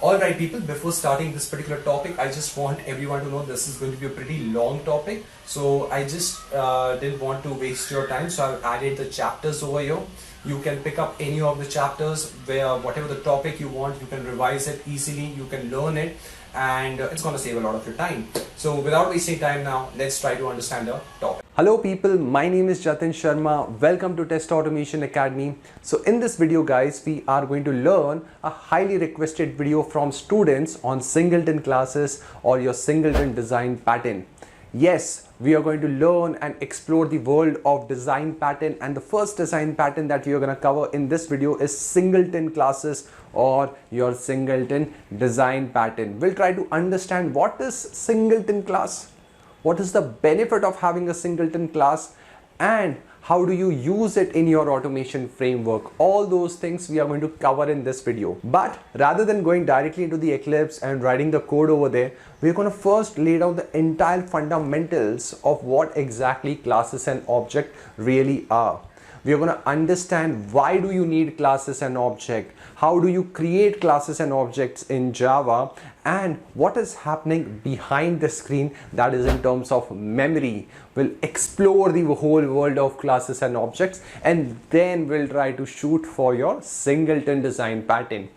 Alright people, before starting this particular topic, I just want everyone to know this is going to be a pretty long topic. So I just didn't want to waste your time, so I've added the chapters over here. You can pick up any of the chapters where whatever the topic you want, you can revise it easily, you can learn it, and it's going to save a lot of your time. So without wasting time now, let's try to understand the topic. Hello people, my name is Jatin Sharma. Welcome to Test Automation Academy. So in this video guys, we are going to learn a highly requested video from students on Singleton classes or your Singleton Design Pattern. Yes, we are going to learn and explore the world of design pattern, and the first design pattern that we are going to cover in this video is Singleton classes or your Singleton Design Pattern. We'll try to understand what is Singleton class, what is the benefit of having a Singleton class, and how do you use it in your automation framework. All those things we are going to cover in this video. But rather than going directly into the Eclipse and writing the code over there, we're going to first lay down the entire fundamentals of what exactly classes and object really are. We're going to understand why do you need classes and object, how do you create classes and objects in Java, and what is happening behind the screen, that is in terms of memory. We'll explore the whole world of classes and objects, and then we'll try to shoot for your Singleton design pattern.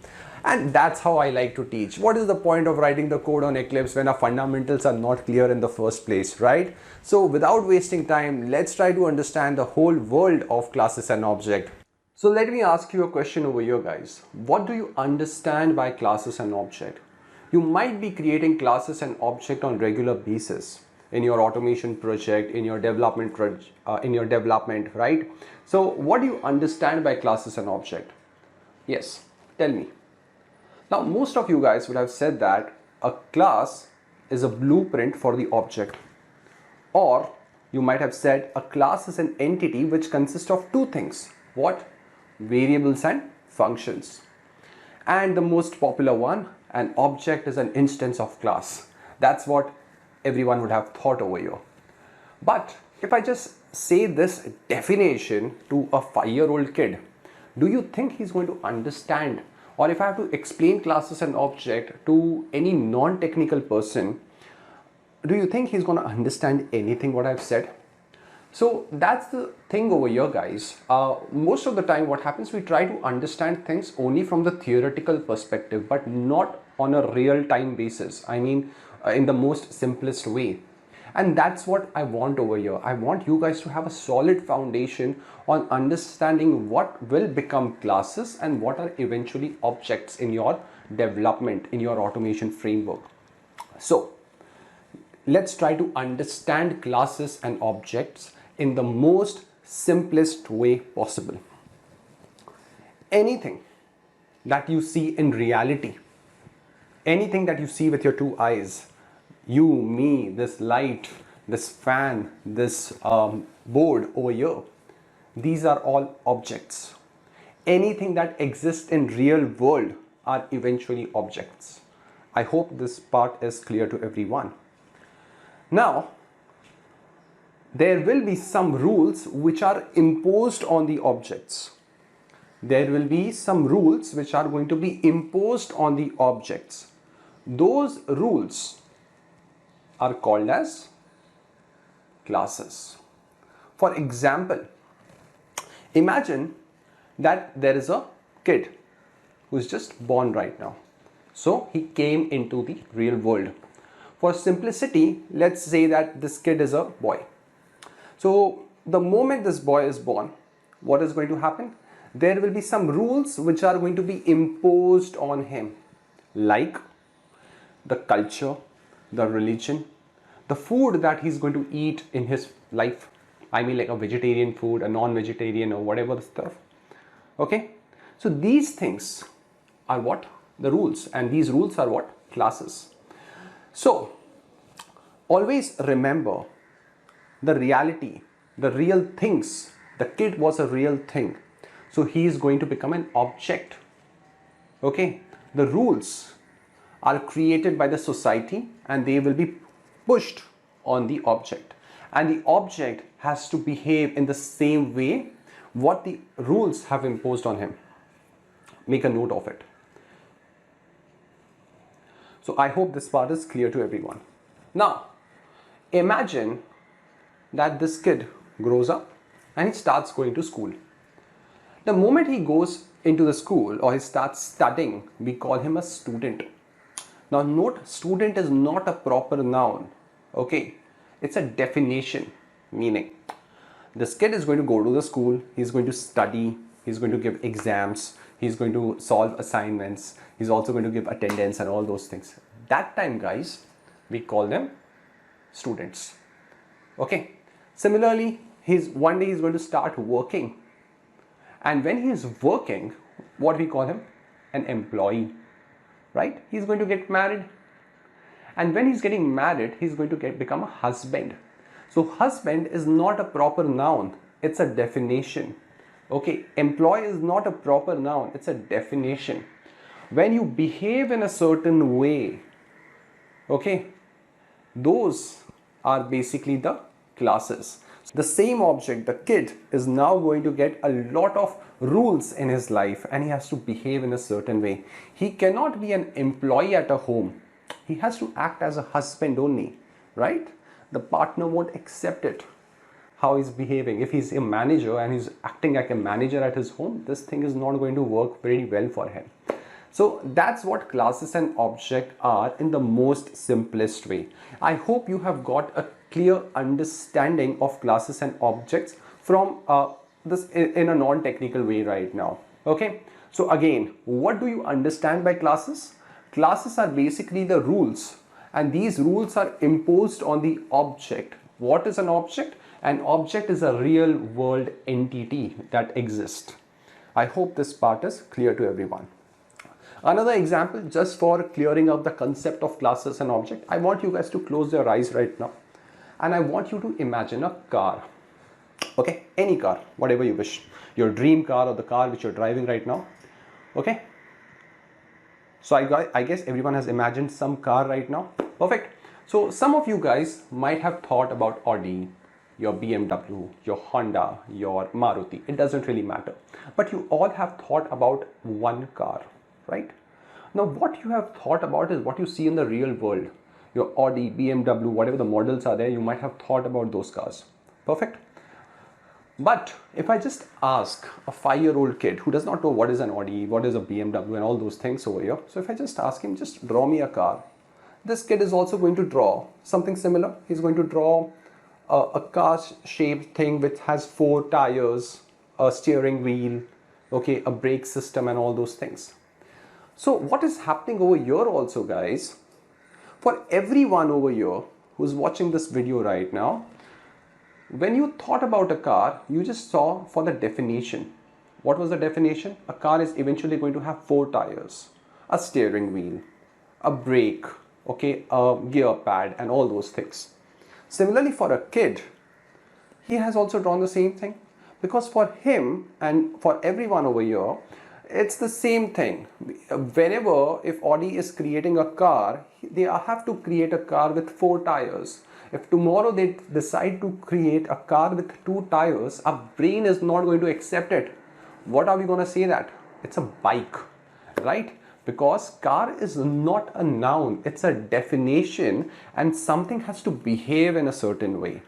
And that's how I like to teach. What is the point of writing the code on Eclipse when our fundamentals are not clear in the first place, right? So without wasting time, let's try to understand the whole world of classes and object. So let me ask you a question over here guys. What do you understand by classes and object? You might be creating classes and object on regular basis in your automation project, in your development, right? So what do you understand by classes and object? Yes, tell me. Now, most of you guys would have said that a class is a blueprint for the object. Or you might have said a class is an entity which consists of two things. What? Variables and functions. And the most popular one, an object is an instance of class. That's what everyone would have thought over here. But if I just say this definition to a 5-year-old kid, do you think he's going to understand? Or if I have to explain classes and object to any non-technical person, do you think he's going to understand anything what I've said? So that's the thing over here guys. Most of the time what happens, we try to understand things only from the theoretical perspective, but not on a real-time basis. I mean, in the most simplest way. And that's what I want over here. I want you guys to have a solid foundation on understanding what will become classes and what are eventually objects in your development, in your automation framework. So let's try to understand classes and objects in the most simplest way possible. Anything that you see in reality, anything that you see with your two eyes, you, me, this light, this fan, this board over here, these are all objects. Anything that exists in real world are eventually objects. I hope this part is clear to everyone. Now, there will be some rules which are imposed on the objects. There will be some rules which are going to be imposed on the objects. Those rules are called as classes. For example, imagine that there is a kid who is just born right now. So he came into the real world. For simplicity, let's say that this kid is a boy. So the moment this boy is born, what is going to happen? There will be some rules which are going to be imposed on him, like the culture, the religion, the food that he's going to eat in his life. I mean like a vegetarian food, a non-vegetarian, or whatever the stuff. Okay, so these things are what? The rules, and these rules are what? Classes. So always remember the reality, the real things. The kid was a real thing, so he is going to become an object. Okay, the rules are created by the society and they will be pushed on the object, and the object has to behave in the same way what the rules have imposed on him. Make a note of it. So I hope this part is clear to everyone. Now, imagine that this kid grows up and he starts going to school. The moment he goes into the school or he starts studying, we call him a student. Now note, student is not a proper noun, okay? It's a definition, meaning this kid is going to go to the school, he's going to study, he's going to give exams, he's going to solve assignments, he's also going to give attendance and all those things. That time, guys, we call them students, okay? Similarly, one day he's going to start working, and when he is working, what we call him? An employee, right? He's going to get married, and when he's getting married, he's going to become a husband. So husband is not a proper noun, it's a definition. Okay, employee is not a proper noun, it's a definition. When you behave in a certain way, okay, those are basically the classes. The same object, the kid, is now going to get a lot of rules in his life and he has to behave in a certain way. He cannot be an employee at a home. He has to act as a husband only, right? The partner won't accept it, how he's behaving. If he's a manager and he's acting like a manager at his home, this thing is not going to work very well for him. So that's what classes and objects are in the most simplest way. I hope you have got a clear understanding of classes and objects from this in a non-technical way right now. Okay, so again, what do you understand by classes? Classes are basically the rules, and these rules are imposed on the object. What is an object? An object is a real world entity that exists. I hope this part is clear to everyone. Another example, just for clearing up the concept of classes and object, I want you guys to close your eyes right now and I want you to imagine a car. Okay, any car, whatever you wish, your dream car or the car which you're driving right now. Okay, so I guess everyone has imagined some car right now. Perfect. So some of you guys might have thought about Audi, your BMW, your Honda, your Maruti. It doesn't really matter, but you all have thought about one car, right? Now what you have thought about is what you see in the real world. Your Audi, BMW, whatever the models are there, you might have thought about those cars. Perfect. But if I just ask a 5-year-old kid who does not know what is an Audi, what is a BMW and all those things over here, so if I just ask him, just draw me a car, this kid is also going to draw something similar. He's going to draw a car shaped thing which has 4 tires, a steering wheel, okay, a brake system and all those things. So what is happening over here also, guys, for everyone over here who's watching this video right now, when you thought about a car, you just saw for the definition. What was the definition? A car is eventually going to have 4 tires, a steering wheel, a brake, okay, a gear pad and all those things. Similarly for a kid, he has also drawn the same thing, because for him and for everyone over here, it's the same thing. Whenever, if Audi is creating a car, they have to create a car with 4 tires. If tomorrow they decide to create a car with 2 tires, our brain is not going to accept it. What are we going to say that? It's a bike, right? Because car is not a noun, it's a definition, and something has to behave in a certain way.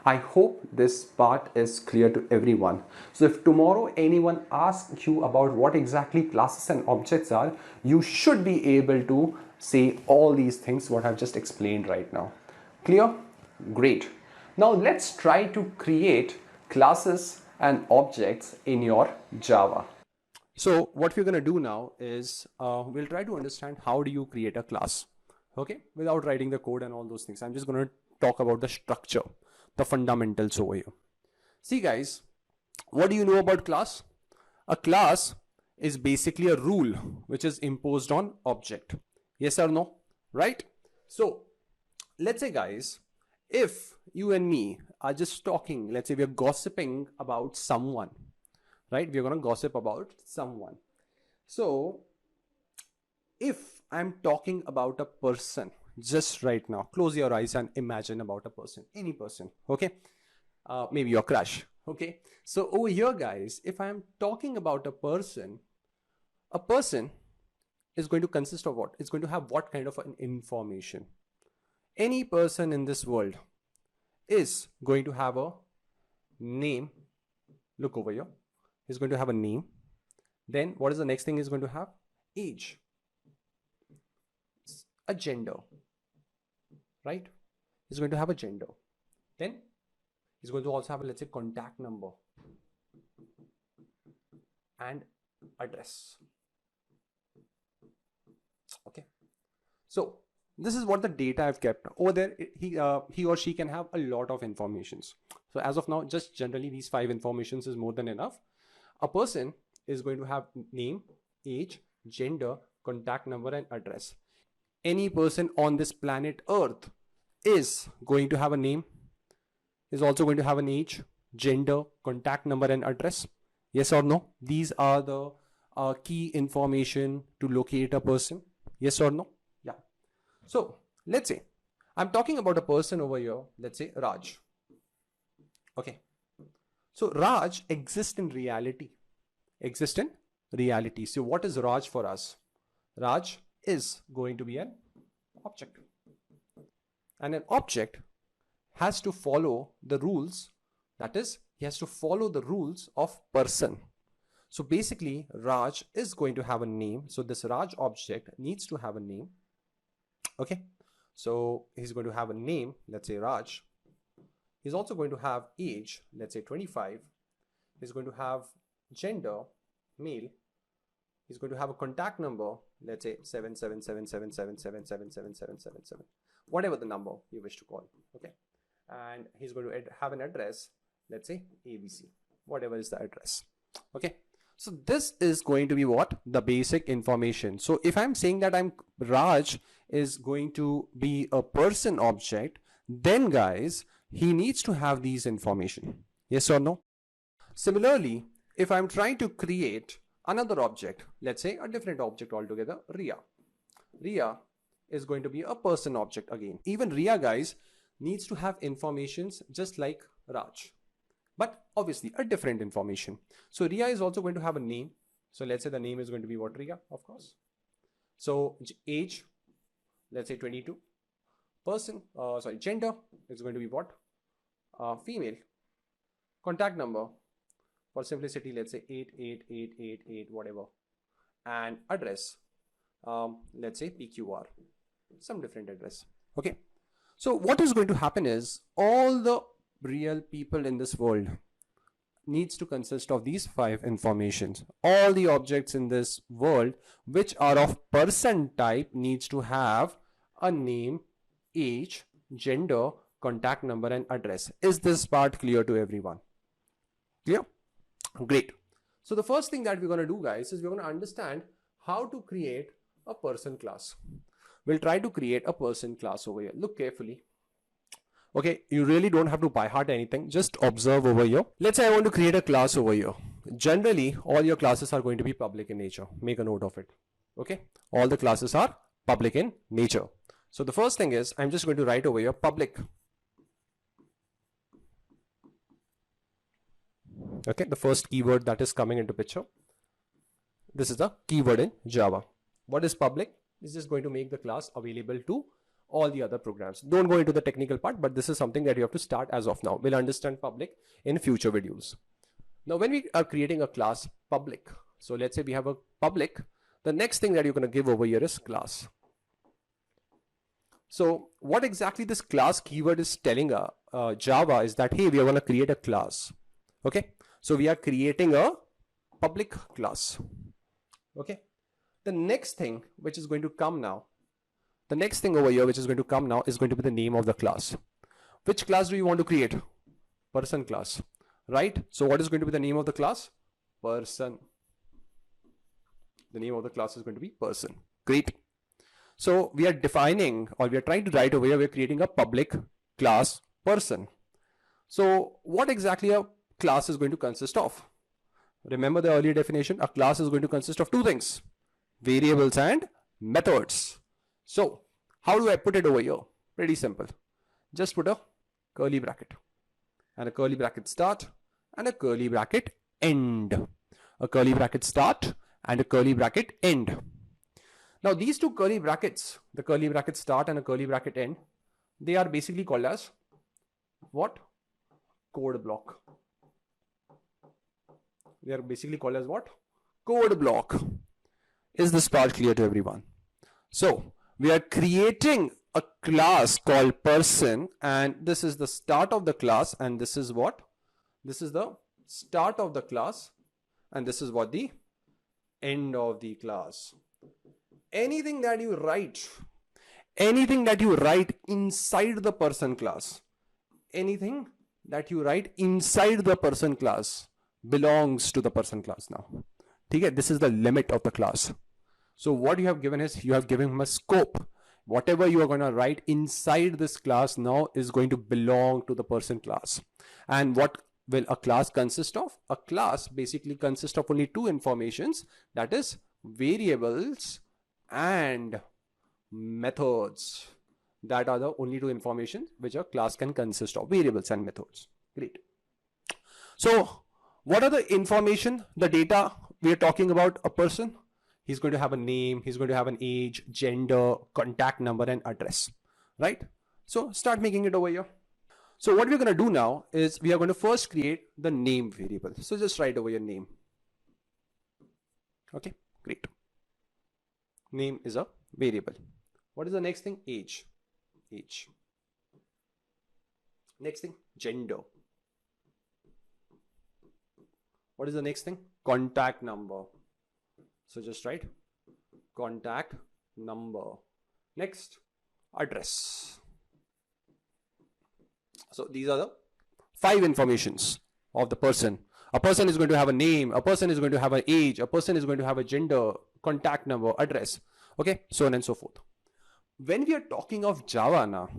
I hope this part is clear to everyone. So if tomorrow anyone asks you about what exactly classes and objects are, you should be able to say all these things what I've just explained right now. Clear? Great. Now let's try to create classes and objects in your Java. So what we're going to do now is we'll try to understand how do you create a class, okay, without writing the code and all those things. I'm just going to talk about the structure, the fundamentals over here. See guys, what do you know about class? A class is basically a rule which is imposed on object. Yes or no? Right? So let's say guys, if you and me are just talking, let's say we're gossiping about someone, right? We're going to gossip about someone. So if I'm talking about a person just right now, close your eyes and imagine about a person, any person, okay? Maybe your crush, okay? So over here guys, if I'm talking about a person is going to consist of what? It's going to have what kind of an information? Any person in this world is going to have a name. Look over here. He's going to have a name. Then what is the next thing he's going to have? Age. A gender. Right? He's going to have a gender. Then he's going to also have, let's say, contact number and address. Okay. So this is what the data I've kept over there. He or she can have a lot of informations. So as of now, just generally these 5 informations is more than enough. A person is going to have name, age, gender, contact number and address. Any person on this planet Earth is going to have a name, is also going to have an age, gender, contact number and address. Yes or no? These are the key information to locate a person. Yes or no? Yeah. So let's say I'm talking about a person over here. Let's say Raj. Okay. So Raj exists in reality. Exists in reality. So what is Raj for us? Raj is going to be an object. And an object has to follow the rules. That is, he has to follow the rules of person. So basically, Raj is going to have a name. So this Raj object needs to have a name. Okay. So he's going to have a name, let's say Raj. He's also going to have age, let's say 25. He's going to have gender, male. He's going to have a contact number, let's say 777777777777, whatever the number you wish to call. Okay. And he's going to have an address, let's say ABC, whatever is the address. Okay. So this is going to be what? The basic information. So if I'm saying that Raj is going to be a person object, then guys, he needs to have these information. Yes or no? Similarly, if I'm trying to create another object, let's say a different object altogether, Ria. Ria is going to be a person object again. Even Ria, guys, needs to have informations just like Raj, but obviously a different information. So Ria is also going to have a name. So let's say the name is going to be what? Ria, of course. So age, let's say 22. Gender is going to be what? Female. Contact number, for simplicity, let's say 88888, whatever. And address, let's say PQR, some different address. Okay. So what is going to happen is all the real people in this world needs to consist of these 5 informations. All the objects in this world which are of person type needs to have a name, age, gender, contact number and address. Is this part clear to everyone? Clear? Great. So the first thing that we're going to do, guys, is we're going to understand how to create a person class. We'll try to create a person class over here. Look carefully. Okay, you really don't have to by heart anything. Just observe over here. Let's say I want to create a class over here. Generally, all your classes are going to be public in nature. Make a note of it. Okay, all the classes are public in nature. So the first thing is I'm just going to write over here public. Okay, the first keyword that is coming into picture. This is the keyword in Java. What is public? This is going to make the class available to all the other programs. Don't go into the technical part, but this is something that you have to start as of now. We'll understand public in future videos. Now, when we are creating a class public, so let's say we have a public, the next thing that you're going to give over here is class. So what exactly this class keyword is telling Java is that, hey, we are going to create a class. Okay, so we are creating a public class. Okay, the next thing which is going to come now, the next thing over here which is going to come now is going to be the name of the class. Which class do you want to create? Person class, right? So what is going to be the name of the class? Person. The name of the class is going to be person. Great. So we are defining, or we are trying to write over here, we are creating a public class person. So what exactly a class is going to consist of? Remember the earlier definition, a class is going to consist of 2 things, variables and methods. So how do I put it over here? Pretty simple. Just put a curly bracket and a curly bracket start and a curly bracket end. A curly bracket start and a curly bracket end. Now these two curly brackets, the curly bracket start and a curly bracket end, they are basically called as what? Code block. They are basically called as what? Code block. Is this part clear to everyone? So we are creating a class called person, and this is the start of the class, and this is what? This is the start of the class, and this is what? The end of the class. Anything that you write inside the person class, anything that you write inside the person class belongs to the person class now. Okay, this is the limit of the class. So what you have given is, you have given him a scope. Whatever you are going to write inside this class now is going to belong to the person class. And what will a class consist of? A class basically consists of only two informations, that is variables and methods. That are the only two information which a class can consist of, variables and methods. Great. So what are the information, the data we are talking about? A person, he's going to have a name, he's going to have an age, gender, contact number, and address, right? So start making it over here. So what we're going to do now is we are going to first create the name variable. So just write over your name. Okay, great. Name is a variable. What is the next thing? Age. Next thing, gender. What is the next thing? Contact number. So just write contact number. Next, address. So these are the 5 informations of the person. A person is going to have a name, a person is going to have an age, a person is going to have a gender, contact number, address. Okay, so on and so forth. When we are talking of Java now,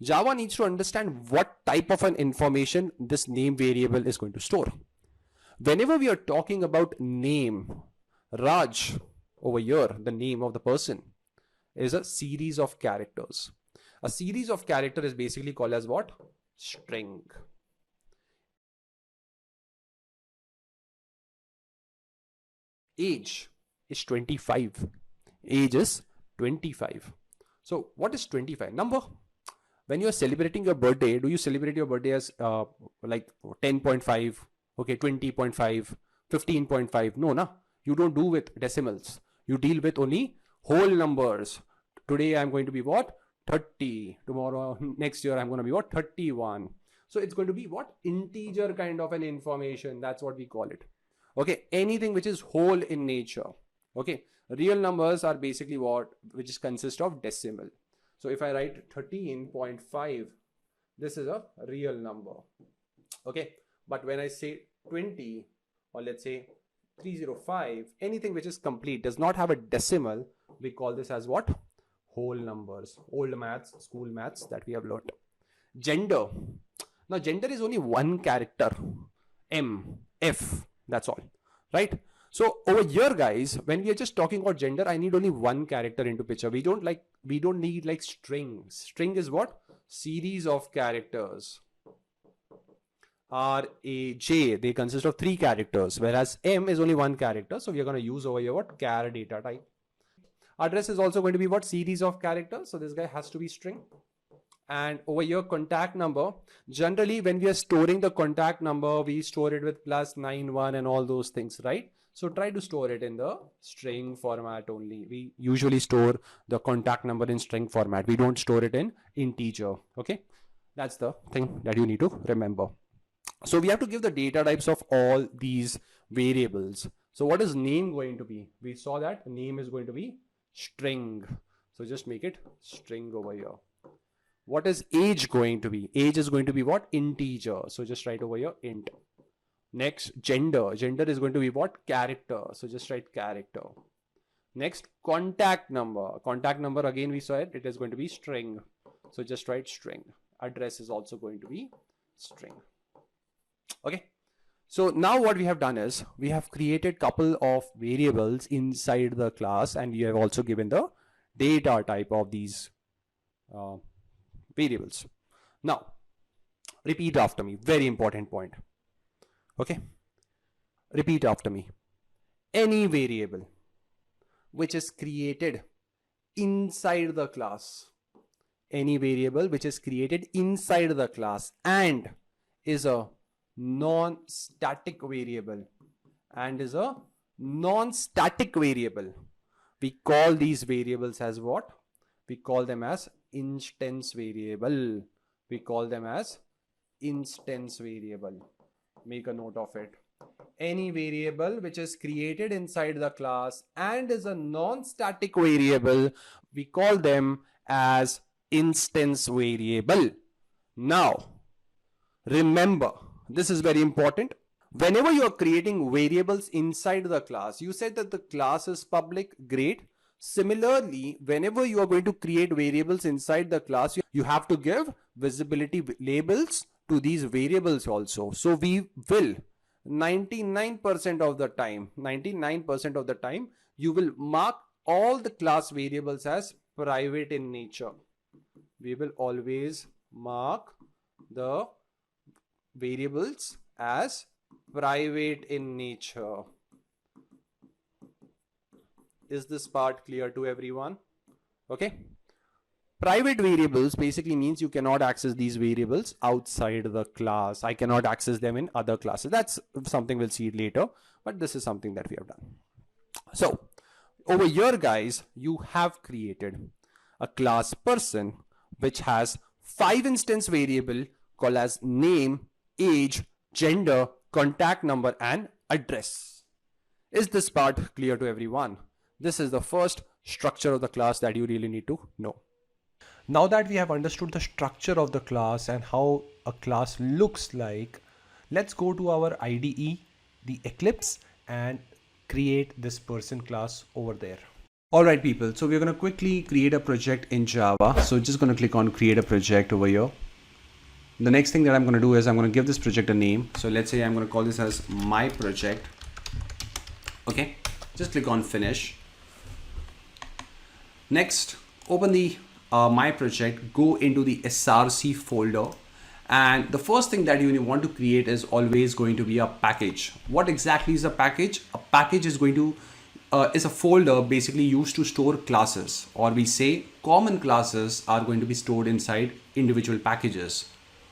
Java needs to understand what type of an information this name variable is going to store. Whenever we are talking about name, Raj over here, the name of the person, is a series of characters. A series of characters is basically called as what? String. Age is 25. Age is 25. So what is 25? Number. When you are celebrating your birthday, do you celebrate your birthday as like 10.5, okay, 20.5, 15.5? No, na. You don't do with decimals. You deal with only whole numbers. Today I'm going to be what? 30. Tomorrow, next year I'm going to be what? 31. So it's going to be what? Integer kind of an information. That's what we call it. Okay, anything which is whole in nature. Okay, real numbers are basically what? Which is consist of decimal. So if I write 13.5, this is a real number. Okay, but when I say 20, or let's say 305, anything which is complete, does not have a decimal, we call this as what? Whole numbers. Old maths, school maths that we have learned. Gender. Now gender is only one character. M, F, that's all, right? So over here, guys, when we are just talking about gender, I need only one character into picture. We don't need like strings. String is what? Series of characters. R, A, J, they consist of 3 characters, whereas M is only one character. So we are going to use over here what? Char data type. Address is also going to be what? Series of characters. So this guy has to be string. And over here, contact number. Generally, when we are storing the contact number, we store it with +91 and all those things, right? So try to store it in the string format only. We usually store the contact number in string format. We don't store it in integer. Okay, that's the thing that you need to remember. So we have to give the data types of all these variables. So what is name going to be? We saw that name is going to be string. So just make it string over here. What is age going to be? Age is going to be what? Integer. So just write over here int. Next, gender. Gender is going to be what? Character. So just write character. Next, contact number. Contact number, again we saw it. It is going to be string. So just write string. Address is also going to be string. Okay. So now what we have done is we have created couple of variables inside the class, and we have also given the data type of these variables. Now, repeat after me. Very important point. Okay. Repeat after me. Any variable which is created inside the class. Any variable which is created inside the class and is a non-static variable. We call these variables as what? We call them as instance variable. Make a note of it. Any variable which is created inside the class and is a non-static variable, we call them as instance variable. Now, remember, this is very important. Whenever you are creating variables inside the class, you said that the class is public, great. Similarly, whenever you are going to create variables inside the class, you have to give visibility labels to these variables also. So we will 99% of the time, you will mark all the class variables as private in nature. We will always mark the variables as private in nature. Is this part clear to everyone? Okay. Private variables basically means you cannot access these variables outside the class. I cannot access them in other classes. That's something we'll see later, but this is something that we have done. So over here, guys, you have created a class person which has 5 instance variable called as name, age, gender, contact number, and address. Is this part clear to everyone? This is the first structure of the class that you really need to know. Now that we have understood the structure of the class and how a class looks like, let's go to our IDE, the Eclipse, and create this person class over there. Alright people, so we're going to quickly create a project in Java. So just going to click on create a project over here. The next thing that I'm going to do is I'm going to give this project a name. So let's say I'm going to call this as my project. Okay, just click on finish. Next, open the my project, go into the src folder, and the first thing that you want to create is always going to be a package. What exactly is a package? A package is going to is a folder basically used to store classes, or we say common classes are going to be stored inside individual packages.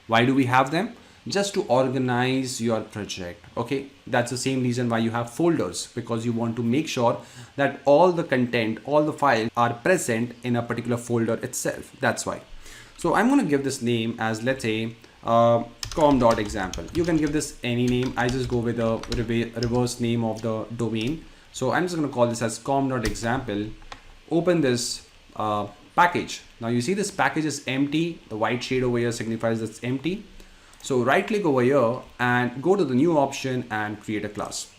Why do we have them? Just to organize your project. Okay, that's the same reason why you have folders, because you want to make sure that all the content, all the files are present in a particular folder itself. That's why. So I'm going to give this name as, let's say, com.example. You can give this any name. I just go with a reverse name of the domain. So I'm just going to call this as com.example. Open this package. Now you see this package is empty. The white shade over here signifies it's empty. So right click over here and go to the new option and create a class.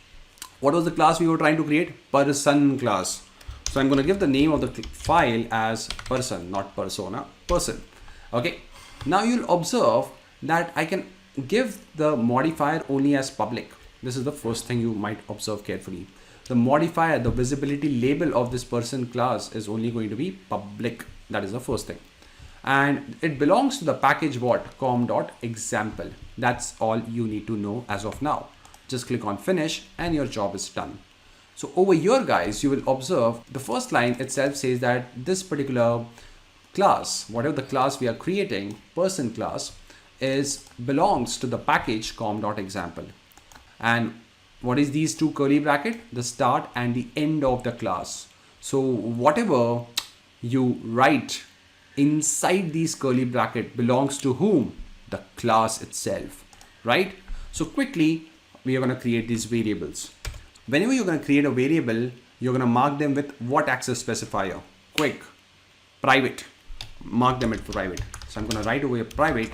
What was the class we were trying to create? Person class. So I'm going to give the name of the file as person, not persona, person. Okay. Now you'll observe that I can give the modifier only as public. This is the first thing you might observe carefully. The modifier, the visibility label of this person class is only going to be public. That is the first thing. And it belongs to the package what? com.example. That's all you need to know as of now. Just click on finish and your job is done. So over here, guys, you will observe the first line itself says that this particular class, whatever the class we are creating, person class, belongs to the package com.example. And what is these two curly bracket? The start and the end of the class. So whatever you write inside these curly bracket belongs to whom? The class itself, right? So quickly, we are going to create these variables. Whenever you're going to create a variable, you're going to mark them with what access specifier? Quick, private. Mark them with private. So I'm going to write over here private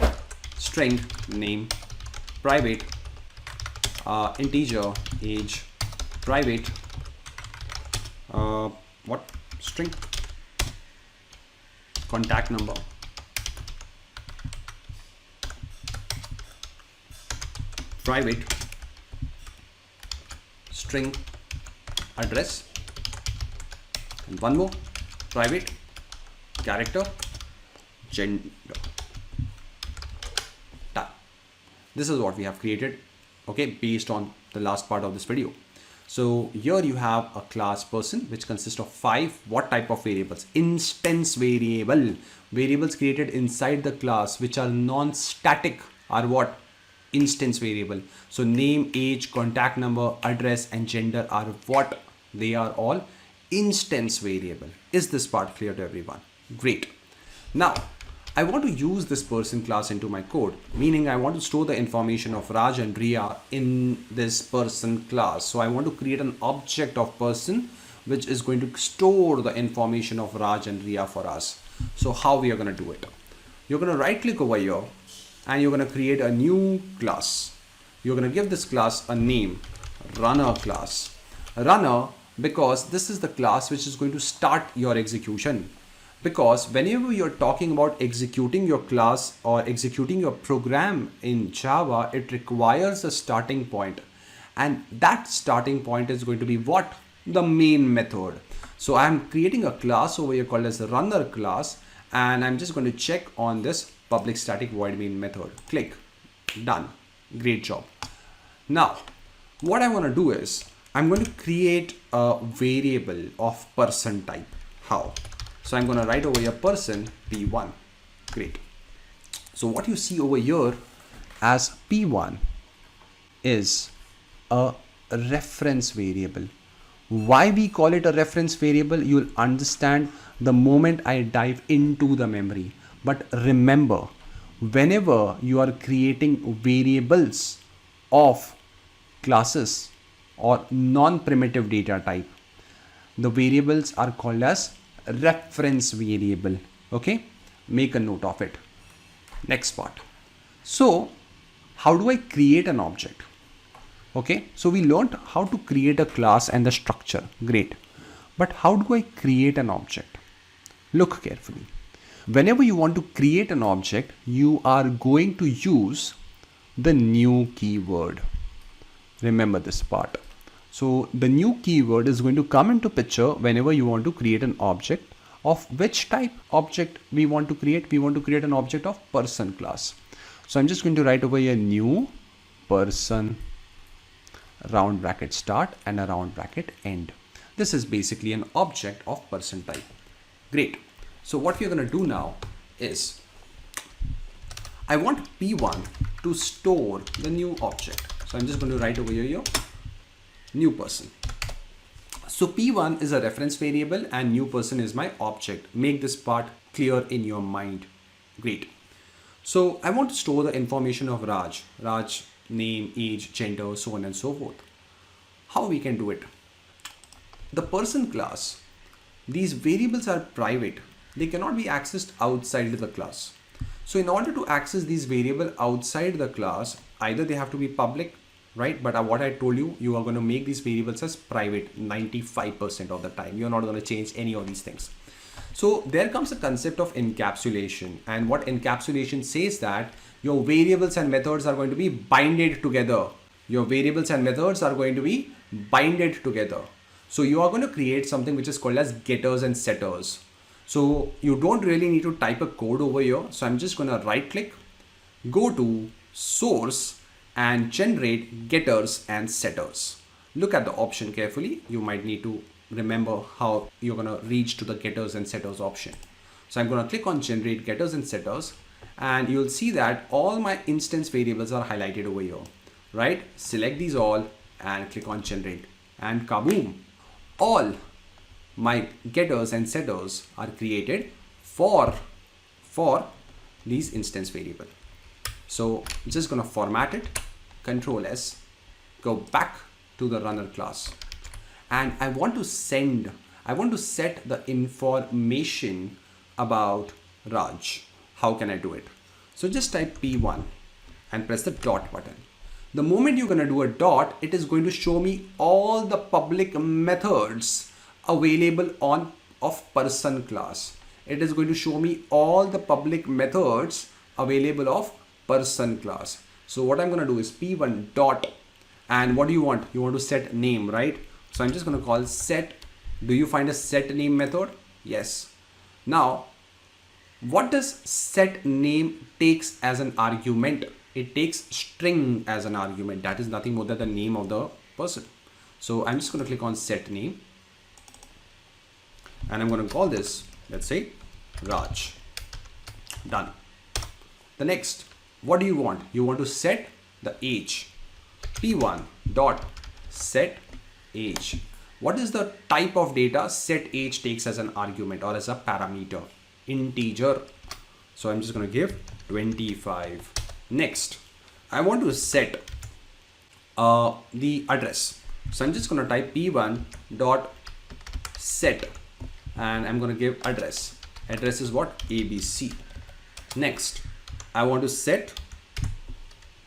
string name, private integer age, private string contact number, private string address, and one more, private character gender. Done. This is what we have created, okay, based on the last part of this video. So here you have a class person which consists of 5 what type of variables? Instance variable. Variables created inside the class which are non-static are what? Instance variable. So name, age, contact number, address and gender are what? They are all instance variable. Is this part clear to everyone? Great. Now I want to use this person class into my code, meaning I want to store the information of Raj and Riya in this person class. So I want to create an object of person which is going to store the information of Raj and Riya for us. So how we are going to do it? You're going to right click over here and you're going to create a new class. You're going to give this class a name, runner class. Runner, because this is the class which is going to start your execution. Because whenever you're talking about executing your class or executing your program in Java, it requires a starting point. And that starting point is going to be what? The main method. So I'm creating a class over here called as the runner class. And I'm just going to check on this public static void main method. Click. Done. Great job. Now, what I want to do is I'm going to create a variable of person type. How? So I'm going to write over here person P1. Great. So what you see over here as P1 is a reference variable. Why we call it a reference variable, you'll understand the moment I dive into the memory. But remember, whenever you are creating variables of classes or non-primitive data type, the variables are called as reference variable. Okay, make a note of it. Next part. So how do I create an object? Okay, so we learned how to create a class and the structure. Great. But how do I create an object? Look carefully. Whenever you want to create an object, you are going to use the new keyword. Remember this part. So the new keyword is going to come into picture whenever you want to create an object. Of which type object we want to create? We want to create an object of person class. So I'm just going to write over here new person, round bracket start and a round bracket end. This is basically an object of person type. Great. So what we're going to do now is I want P1 to store the new object. So I'm just going to write over here new person. So P1 is a reference variable and new person is my object. Make this part clear in your mind. Great. So I want to store the information of Raj. Raj, name, age, gender, so on and so forth. How we can do it? The person class, these variables are private. They cannot be accessed outside the class. So in order to access these variables outside the class, either they have to be public, right? But what I told you, you are going to make these variables as private 95% of the time. You're not going to change any of these things. So there comes a concept of encapsulation, and what encapsulation says that your variables and methods are going to be binded together. Your variables and methods are going to be binded together. So you are going to create something which is called as getters and setters. So you don't really need to type a code over here. So I'm just going to right click, go to source and generate getters and setters. Look at the option carefully. You might need to remember how you're going to reach to the getters and setters option. So I'm going to click on generate getters and setters, and you'll see that all my instance variables are highlighted over here, right? Select these all and click on generate, and kaboom, all my getters and setters are created for these instance variable. So I'm just going to format it, Control S, go back to the runner class, and I want to set the information about Raj. How can I do it? So just type P1 and press the dot button. The moment you're going to do a dot, it is going to show me all the public methods available of person class. It is going to show me all the public methods available of person class. So what I'm going to do is P1 dot, and what do you want? You want to set name, right? So I'm just going to call set. Do you find a set name method? Yes. Now, what does set name takes as an argument? It takes string as an argument. That is nothing more than the name of the person. So I'm just going to click on set name, and I'm going to call this, let's say, Raj. Done. The next, what do you want? You want to set the age. P1 dot set age. What is the type of data set age takes as an argument or as a parameter? Integer. So I'm just going to give 25. Next, I want to set the address. So I'm just going to type P1 dot set, and I'm going to give address. Address is what? ABC. Next, I want to set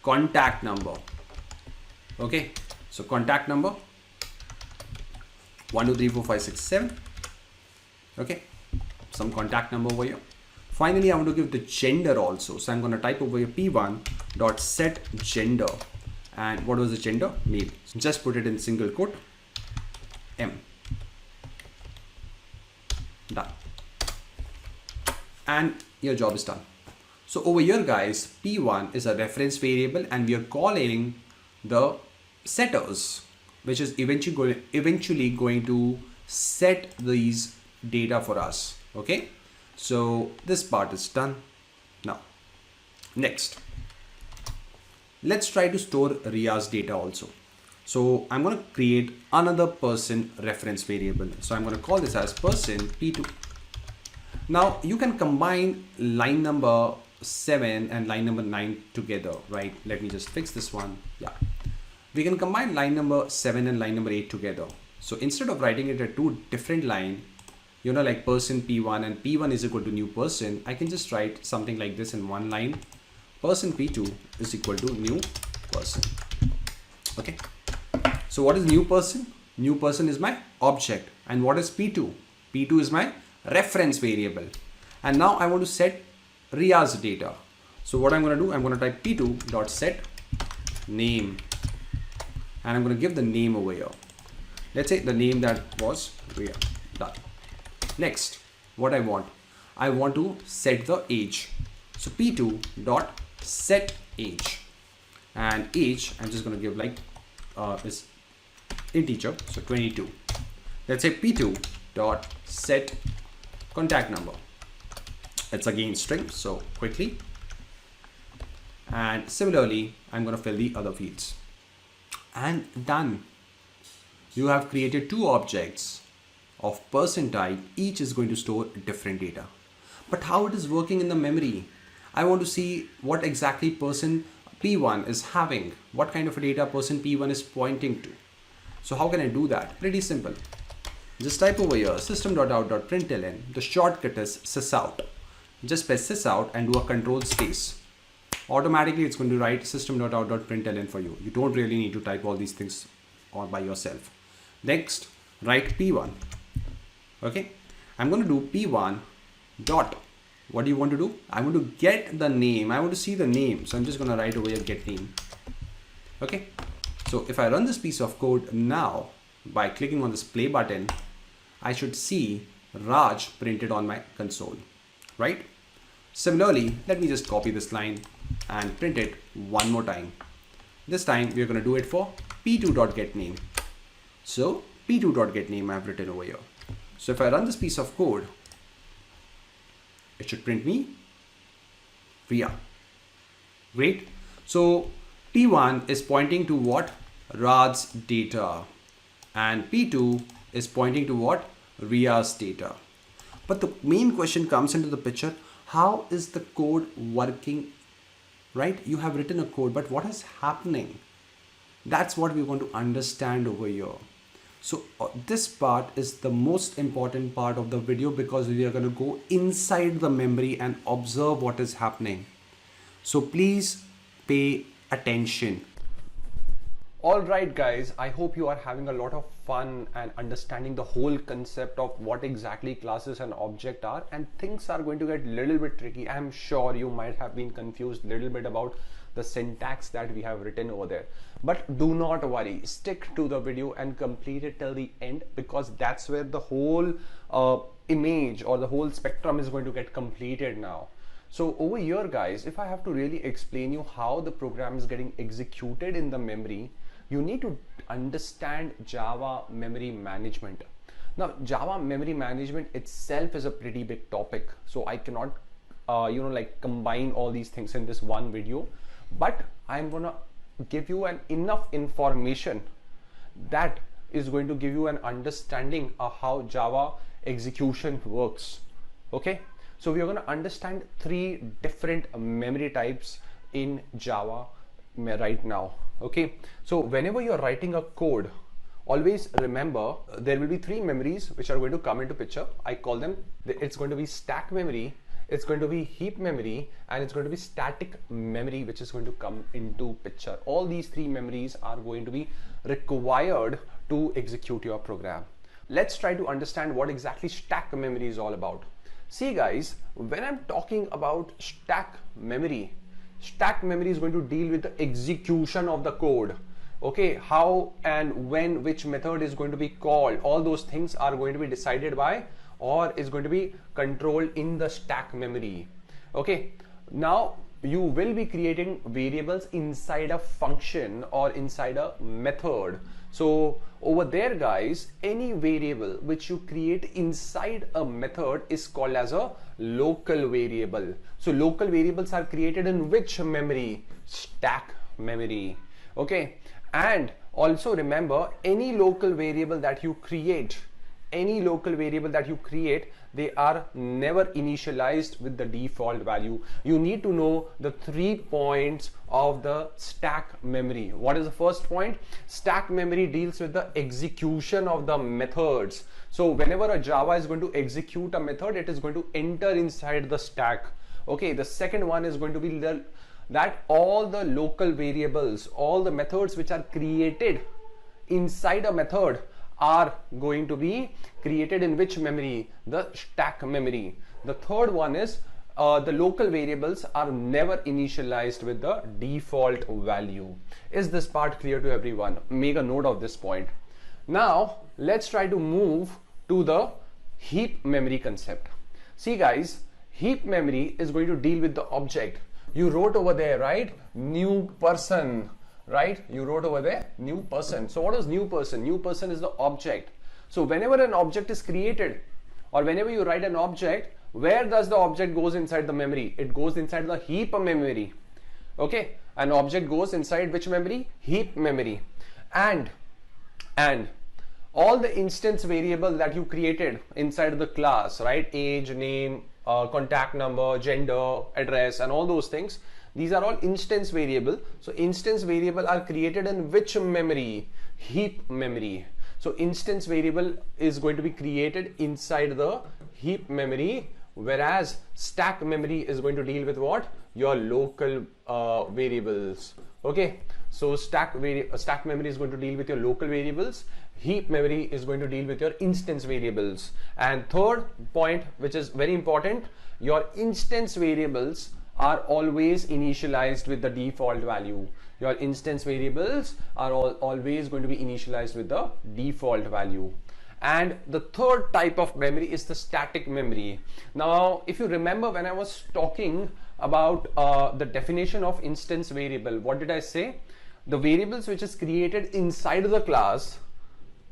contact number. Okay, so contact number 1 2 3 4 5 6 7. Okay, some contact number over here. Finally, I want to give the gender also. So I'm going to type over here P1 dot set gender, and what was the gender? Male. So just put it in single quote, M. Done. And your job is done. So over here, guys, P1 is a reference variable, and we are calling the setters, which is eventually going to set these data for us. Okay, so this part is done. Now, next, let's try to store Ria's data also. So I'm going to create another person reference variable. So I'm going to call this as person P2. Now you can combine line number 7 and line number 9 together, right? Let me just fix this one. Yeah, we can combine line number 7 and line number 8 together. So instead of writing it at two different line, you know, like person P1 and P1 is equal to new person, I can just write something like this in one line. Person P2 is equal to new person. Okay, so what is new person? New person is my object. And what is P2? P2 is my reference variable. And now I want to set Ria's data. So what I'm going to do, I'm going to type P2 dot set name, and I'm going to give the name over here. Let's say the name that was Ria. Done. Next, what I want to set the age. So P2 dot set age, and age I'm just going to give like is integer, so 22. Let's say P2 dot set contact number. It's again string, so quickly. And similarly, I'm going to fill the other fields. And done. You have created two objects of person type. Each is going to store different data. But how it is working in the memory? I want to see what exactly person P1 is having. What kind of a data person P1 is pointing to. So how can I do that? Pretty simple. Just type over here system.out.println. The shortcut is sysout. Just press sysout and do a control space. Automatically it's going to write system.out.println for you. You don't really need to type all these things all by yourself. Next, write P1. Okay, I'm going to do P1 dot. What do you want to do? I want to get the name. I want to see the name. So I'm just going to write over here get name. Okay, so if I run this piece of code now by clicking on this play button, I should see Raj printed on my console, right? Similarly, let me just copy this line and print it one more time. This time we're going to do it for P2.getName. So P2.getName I've written over here. So if I run this piece of code, it should print me Ria. Great. So P1 is pointing to what? Raj's data. And P2 is pointing to what? Ria's data. But the main question comes into the picture. How is the code working? Right? You have written a code, but what is happening? That's what we want to understand over here. So this part is the most important part of the video because we are going to go inside the memory and observe what is happening. So please pay attention. Alright guys, I hope you are having a lot of fun and understanding the whole concept of what exactly classes and object are, and things are going to get a little bit tricky. I'm sure you might have been confused a little bit about the syntax that we have written over there. But do not worry, stick to the video and complete it till the end, because that's where the whole image or the whole spectrum is going to get completed now. So over here guys, if I have to really explain you how the program is getting executed in the memory, you need to understand Java memory management. Now, Java memory management itself is a pretty big topic, so I cannot like combine all these things in this one video, but I'm gonna give you enough information that is going to give you an understanding of how Java execution works. Okay, so we are going to understand 3 different memory types in Java right now. Okay, so whenever you're writing a code, always remember there will be 3 memories which are going to come into picture. I call them, it's going to be stack memory, it's going to be heap memory, and it's going to be static memory, which is going to come into picture. All these 3 memories are going to be required to execute your program. Let's try to understand what exactly stack memory is all about. See guys, when I'm talking about stack memory is going to deal with the execution of the code. Okay, how and when which method is going to be called, all those things are going to be decided by or is going to be controlled in the stack memory. Okay, now you will be creating variables inside a function or inside a method. So over there guys, any variable which you create inside a method is called as a local variable. So local variables are created in which memory? Stack memory. Okay, and also remember, any local variable that you create, they are never initialized with the default value. You need to know the 3 points of the stack memory. What is the first point? Stack memory deals with the execution of the methods. So whenever a Java is going to execute a method, it is going to enter inside the stack. Okay, the second one is going to be that all the local variables, all the methods which are created inside a method are going to be created in which memory? The stack memory. The third one is the local variables are never initialized with the default value. Is this part clear to everyone? Make a note of this point. Now let's try to move to the heap memory concept. See guys, heap memory is going to deal with the object. You wrote over there, right? New person. Right? You wrote over there, new person. So what is new person? New person is the object. So whenever an object is created or whenever you write an object, where does the object goes inside the memory? It goes inside the heap memory. Okay, an object goes inside which memory? Heap memory. And all the instance variable that you created inside the class, right? Age, name, contact number, gender, address, and all those things, these are all instance variable. So instance variable are created in which memory? Heap memory. So instance variable is going to be created inside the heap memory, whereas stack memory is going to deal with what? Your local variables. Okay, so stack memory is going to deal with your local variables. Heap memory is going to deal with your instance variables. And third point, which is very important, your instance variables are always initialized with the default value. Your instance variables are always going to be initialized with the default value. And the third type of memory is the static memory. Now, if you remember when I was talking about the definition of instance variable, what did I say? The variables which is created inside the class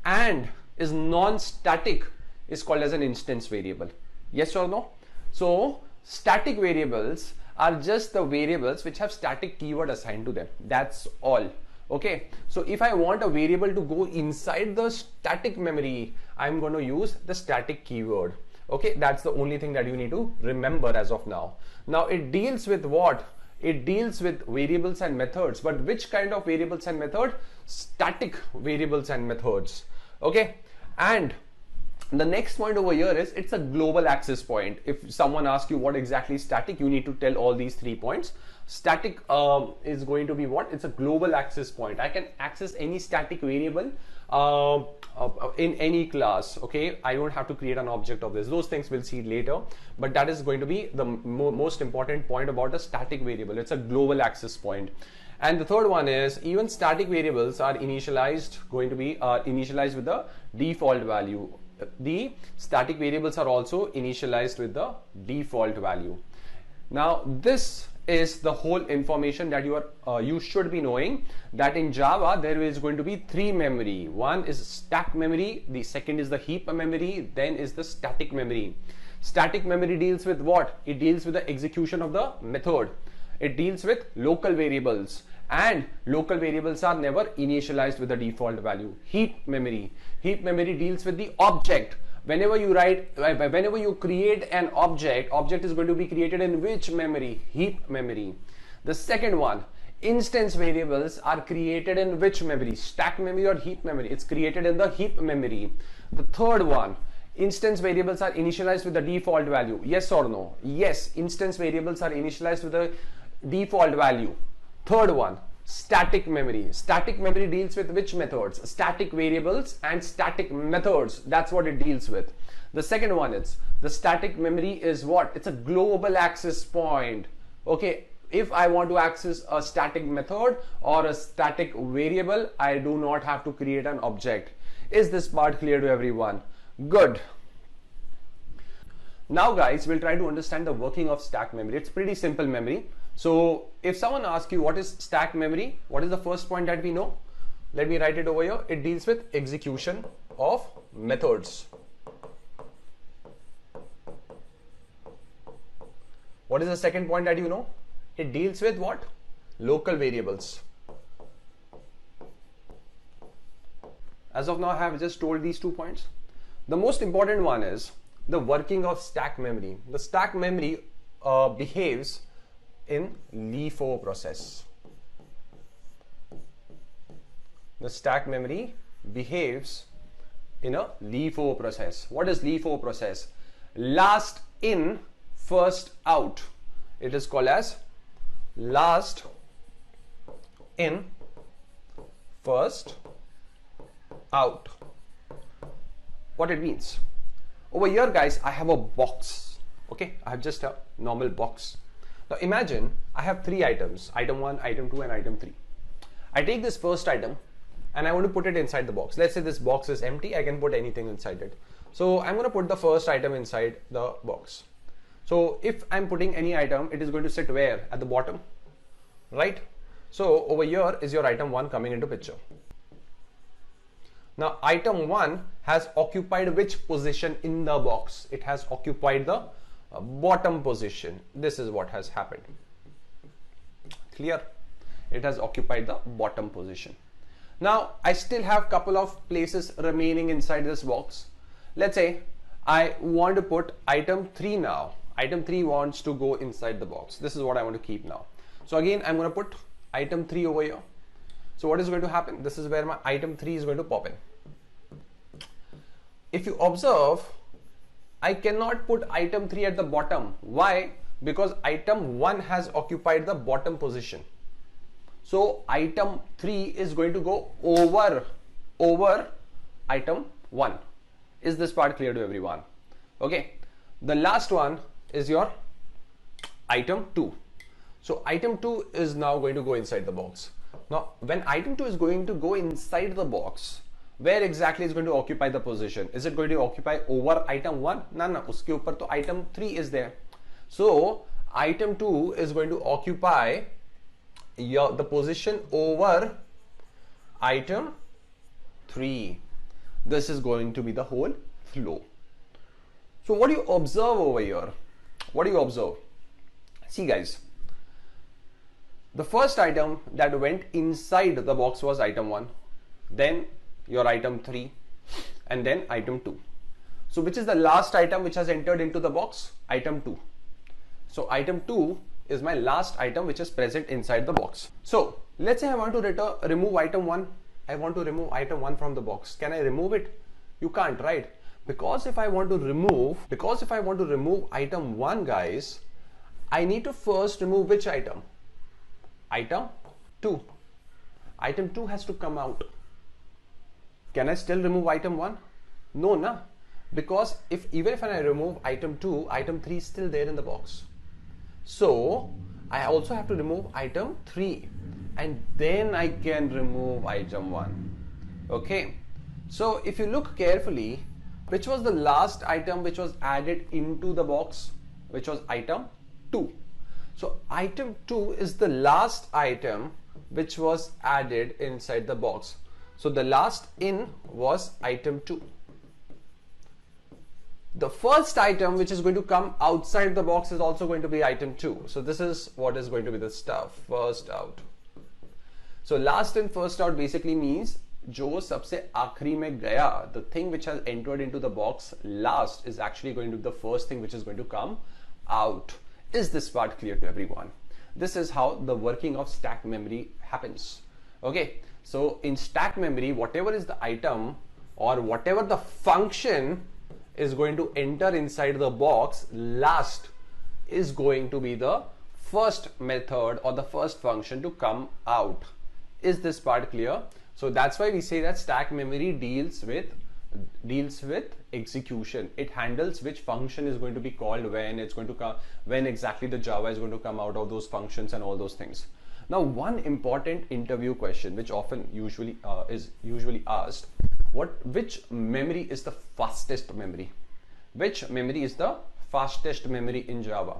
and is non-static is called as an instance variable. Yes or no? So static variables are just the variables which have static keyword assigned to them. That's all. Okay, so if I want a variable to go inside the static memory, I'm going to use the static keyword. Okay, that's the only thing that you need to remember as of now. Now it deals with what? It deals with variables and methods. But which kind of variables and method? Static variables and methods. Okay, and the next point over here is it's a global access point. If someone asks you what exactly static, you need to tell all these 3 points. Static is going to be what? It's a global access point. I can access any static variable in any class. Okay, I don't have to create an object of this. Those things we'll see later, but that is going to be the most important point about a static variable. It's a global access point. And the third one is even static variables are initialized with the default value. The static variables are also initialized with the default value. Now this is the whole information that you should be knowing, that in Java there is going to be three memory. One is stack memory, the second is the heap memory, then is the static memory. Static memory deals with what? It deals with the execution of the method. It deals with local variables, and local variables are never initialized with the default value. Heap memory deals with the object. Whenever you create an object is going to be created in which memory? Heap memory. The second one, instance variables are created in which memory? Stack memory or heap memory? It's created in the heap memory. The third one, instance variables are initialized with the default value. Yes or no? Yes, instance variables are initialized with the default value. Third one, static memory. Static memory deals with which methods? Static variables and static methods. That's what it deals with. The second one is, the static memory is what? It's a global access point. Okay, if I want to access a static method or a static variable, I do not have to create an object. Is this part clear to everyone? Good. Now guys, we'll try to understand the working of stack memory. It's pretty simple memory. So if someone asks you what is stack memory, what is the first point that we know? Let me write it over here. It deals with execution of methods. What is the second point that you know? It deals with what? Local variables. As of now, I have just told these 2 points. The most important one is the working of stack memory. The stack memory behaves in LIFO process. The stack memory behaves in a LIFO process. What is LIFO process? Last in, first out. It is called as last in, first out. What it means? Over here guys, I have a box. Okay, I have just a normal box. Now imagine I have 3 items, item 1, item 2 and item 3. I take this first item and I want to put it inside the box. Let's say this box is empty, I can put anything inside it. So I'm going to put the first item inside the box. So if I'm putting any item, it is going to sit where? At the bottom, right? So over here is your item 1 coming into picture. Now item 1 has occupied which position in the box? It has occupied the bottom position. This is what has happened. Clear? It has occupied the bottom position. Now I still have couple of places remaining inside this box. Let's say I want to put item 3 now. Item 3 wants to go inside the box. This is what I want to keep now. So again, I'm going to put item 3 over here. So what is going to happen? This is where my item 3 is going to pop in. If you observe, I cannot put item 3 at the bottom. Why? Because item 1 has occupied the bottom position. So item 3 is going to go over item 1. Is this part clear to everyone? Okay. The last one is your item 2. So item 2 is now going to go inside the box. Now when item 2 is going to go inside the box, where exactly is going to occupy the position? Is it going to occupy over item 1? No, uske upar to item 3 is there. So item 2 is going to occupy the position over item 3. This is going to be the whole flow. So what do you observe over here? What do you observe? See guys, the first item that went inside the box was item 1, then your item 3, and then item 2. So which is the last item which has entered into the box? Item 2. So item 2 is my last item which is present inside the box. So let's say I want to remove item 1. I want to remove item 1 from the box. Can I remove it? You can't, right? Because if I want to remove item 1 guys, I need to first remove which item? Item 2. Item 2 has to come out. Can I still remove item 1? No, na. Because even if I remove item 2, item 3 is still there in the box. So I also have to remove item 3 and then I can remove item 1. Okay. So if you look carefully, which was the last item which was added into the box? Which was item 2. So item 2 is the last item which was added inside the box. So the last in was item 2. The first item which is going to come outside the box is also going to be item 2. So this is what is going to be the stuff, first out. So last in first out basically means जो सबसे आखिरी में गया, the thing which has entered into the box last is actually going to be the first thing which is going to come out. Is this part clear to everyone? This is how the working of stack memory happens. Okay, so in stack memory, whatever is the item or whatever the function is going to enter inside the box last is going to be the first method or the first function to come out. Is this part clear? So that's why we say that stack memory deals with execution. It handles which function is going to be called when it's going to come, when exactly the Java is going to come out of those functions and all those things. Now, one important interview question which is usually asked: which memory is the fastest memory? Which memory is the fastest memory in Java?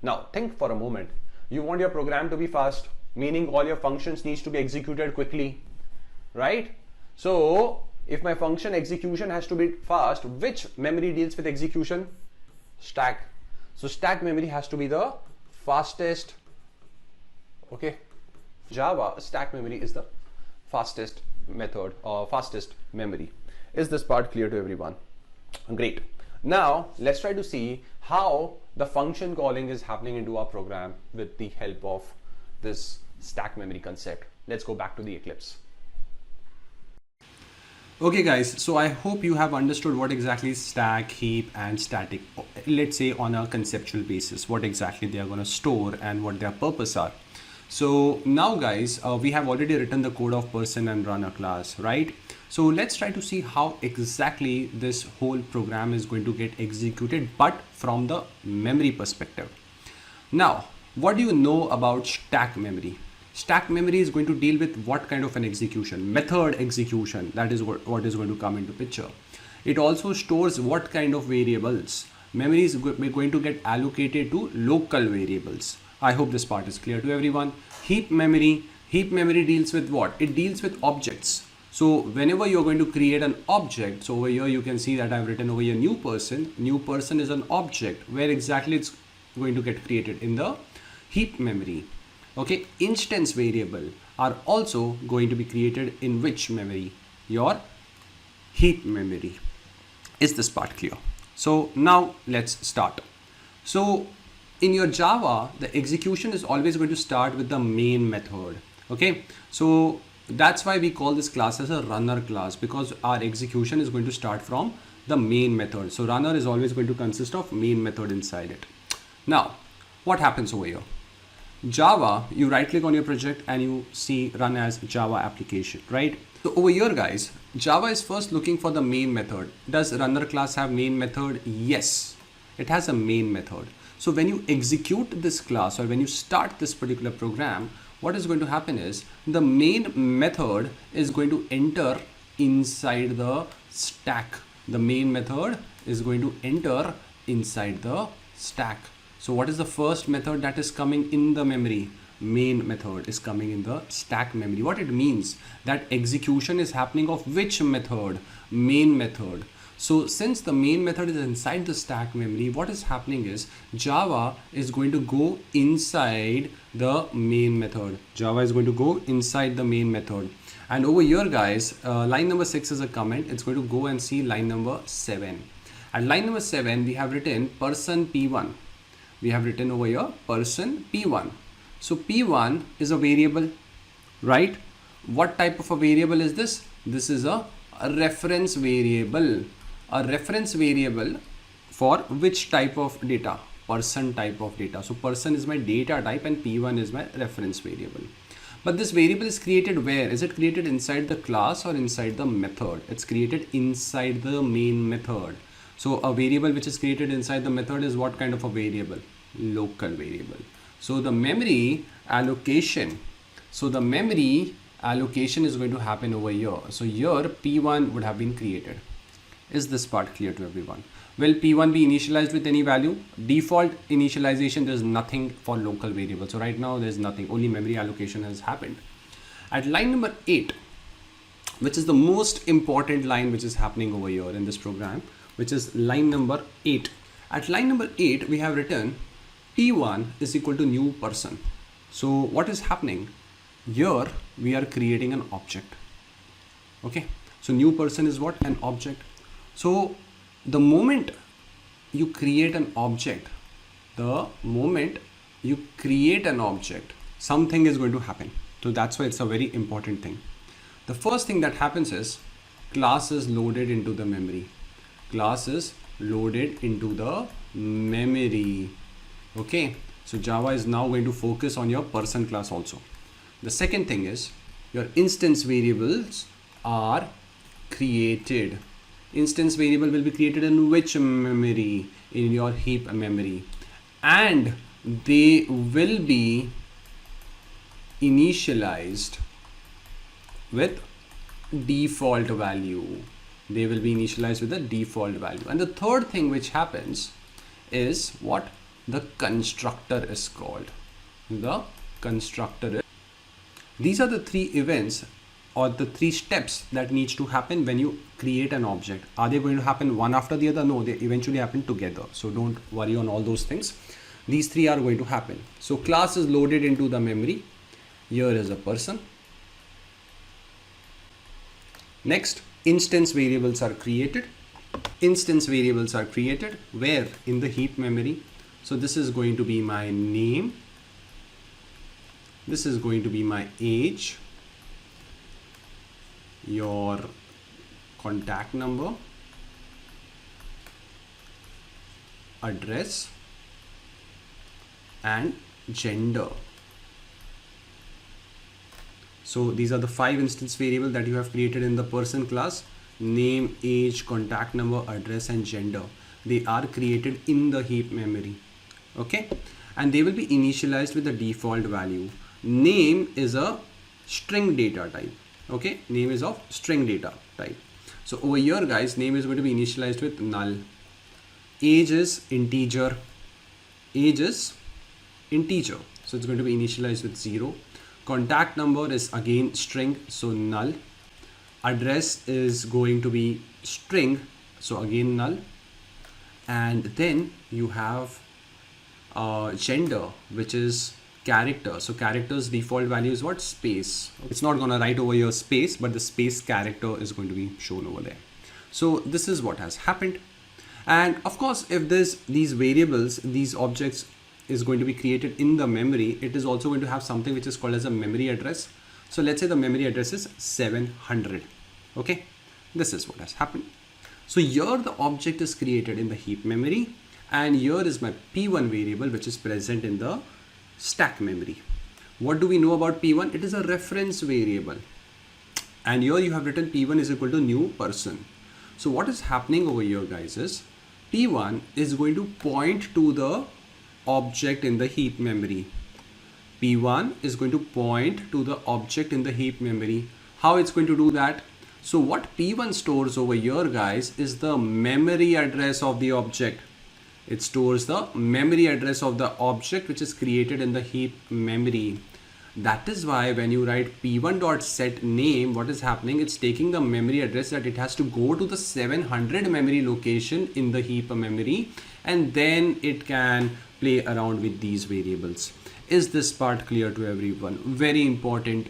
Now think for a moment. You want your program to be fast, meaning all your functions needs to be executed quickly, right? So if my function execution has to be fast, which memory deals with execution? Stack. So stack memory has to be the fastest. Okay, Java stack memory is the fastest method or fastest memory. Is this part clear to everyone? Great. Now let's try to see how the function calling is happening into our program with the help of this stack memory concept. Let's go back to the Eclipse. Okay guys, so I hope you have understood what exactly is stack, heap and static, let's say on a conceptual basis, what exactly they are going to store and what their purpose are. So now guys, we have already written the code of person and runner class, right? So let's try to see how exactly this whole program is going to get executed, but from the memory perspective. Now, what do you know about stack memory? Stack memory is going to deal with what kind of an execution? Method execution. That is what is going to come into picture. It also stores what kind of variables. Memory is going to get allocated to local variables. I hope this part is clear to everyone. Heap memory deals with what? It deals with objects. So whenever you're going to create an object, so over here you can see that I've written over here new person. New person is an object. Where exactly it's going to get created? In the heap memory. Okay, instance variable are also going to be created in which memory? Your heap memory. Is this part clear? So now let's start. So in your Java, the execution is always going to start with the main method. Okay, so that's why we call this class as a runner class, because our execution is going to start from the main method. So runner is always going to consist of main method inside it. Now, what happens over here? Java, you right click on your project and you see run as Java application, right? So over here guys, Java is first looking for the main method. Does runner class have main method? Yes, it has a main method. So when you execute this class or when you start this particular program, what is going to happen is the main method is going to enter inside the stack. The main method is going to enter inside the stack. So what is the first method that is coming in the memory? Main method is coming in the stack memory. What it means? That execution is happening of which method? Main method. So since the main method is inside the stack memory, what is happening is Java is going to go inside the main method. Java is going to go inside the main method. And over here guys, line number 6 is a comment. It's going to go and see line number 7. At line number 7, we have written person P1. We have written over here person P1. So P1 is a variable, right? What type of a variable is this? This is a reference variable. A reference variable for which type of data? Person type of data. So person is my data type and P1 is my reference variable. But this variable is created where? Is it created inside the class or inside the method? It's created inside the main method. So a variable which is created inside the method is what kind of a variable? Local variable. So the memory allocation. So the memory allocation is going to happen over here. So here P1 would have been created. Is this part clear to everyone? Will P1 be initialized with any value? Default initialization, there's nothing for local variable. So right now there's nothing, only memory allocation has happened. At line number 8, which is the most important line which is happening over here in this program, which is line number 8. At line number 8, we have written P1 is equal to new person. So what is happening? Here we are creating an object. Okay, so new person is what? An object. So the moment you create an object, something is going to happen. So that's why it's a very important thing. The first thing that happens is class is loaded into the memory. Okay, so Java is now going to focus on your person class also. The second thing is your instance variables are created. Instance variable will be created in which memory? In your heap memory, and they will be initialized with default value. And the third thing which happens is what? The constructor is called. These are the three events or the three steps that needs to happen when you create an object. Are they going to happen one after the other? No, they eventually happen together. So don't worry on all those things. These three are going to happen. So class is loaded into the memory. Here is a person. Next, instance variables are created. Where? In the heap memory. So this is going to be my name. This is going to be my age, your contact number, address, and gender. So these are the 5 instance variables that you have created in the person class: name, age, contact number, address, and gender. They are created in the heap memory. Okay, and they will be initialized with the default value. Name is a string data type. Okay, name is of string data type. So over here, guys, name is going to be initialized with null. Age is integer. So it's going to be initialized with 0. Contact number is again string, so null. Address is going to be string, so again null. And then you have gender, which is character. So character's default value is what? Space. It's not going to write over here space, but the space character is going to be shown over there. So this is what has happened. And of course, if there's these variables, these objects is going to be created in the memory, it is also going to have something which is called as a memory address. So let's say the memory address is 700. Okay, this is what has happened. So here the object is created in the heap memory, and here is my P1 variable which is present in the stack memory. What do we know about P1? It is a reference variable, and here you have written P1 is equal to new person. So what is happening over here, guys, is P1 is going to point to the object in the heap memory. P1 is going to point to the object in the heap memory. How it's going to do that? So what P1 stores over here, guys, is the memory address of the object. It stores the memory address of the object which is created in the heap memory. That is why when you write P1.set name, what is happening? It's taking the memory address that it has to go to the 700 memory location in the heap memory, and then it can play around with these variables. Is this part clear to everyone? Very important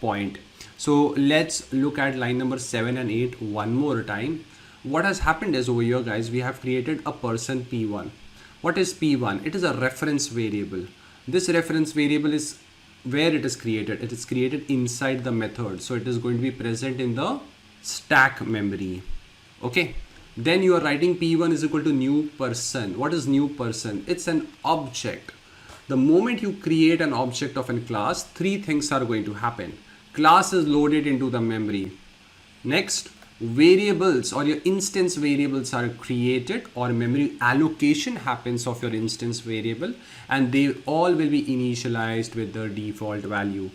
point. So let's look at line number 7 and 8 one more time. What has happened is over here, guys, we have created a person P1. What is P1? It is a reference variable. This reference variable is where it is created. It is created inside the method. So it is going to be present in the stack memory. Okay. Then you are writing P1 is equal to new person. What is new person? It's an object. The moment you create an object of a class, 3 things are going to happen. Class is loaded into the memory. Next, variables or your instance variables are created, or memory allocation happens of your instance variable, and they all will be initialized with the default value.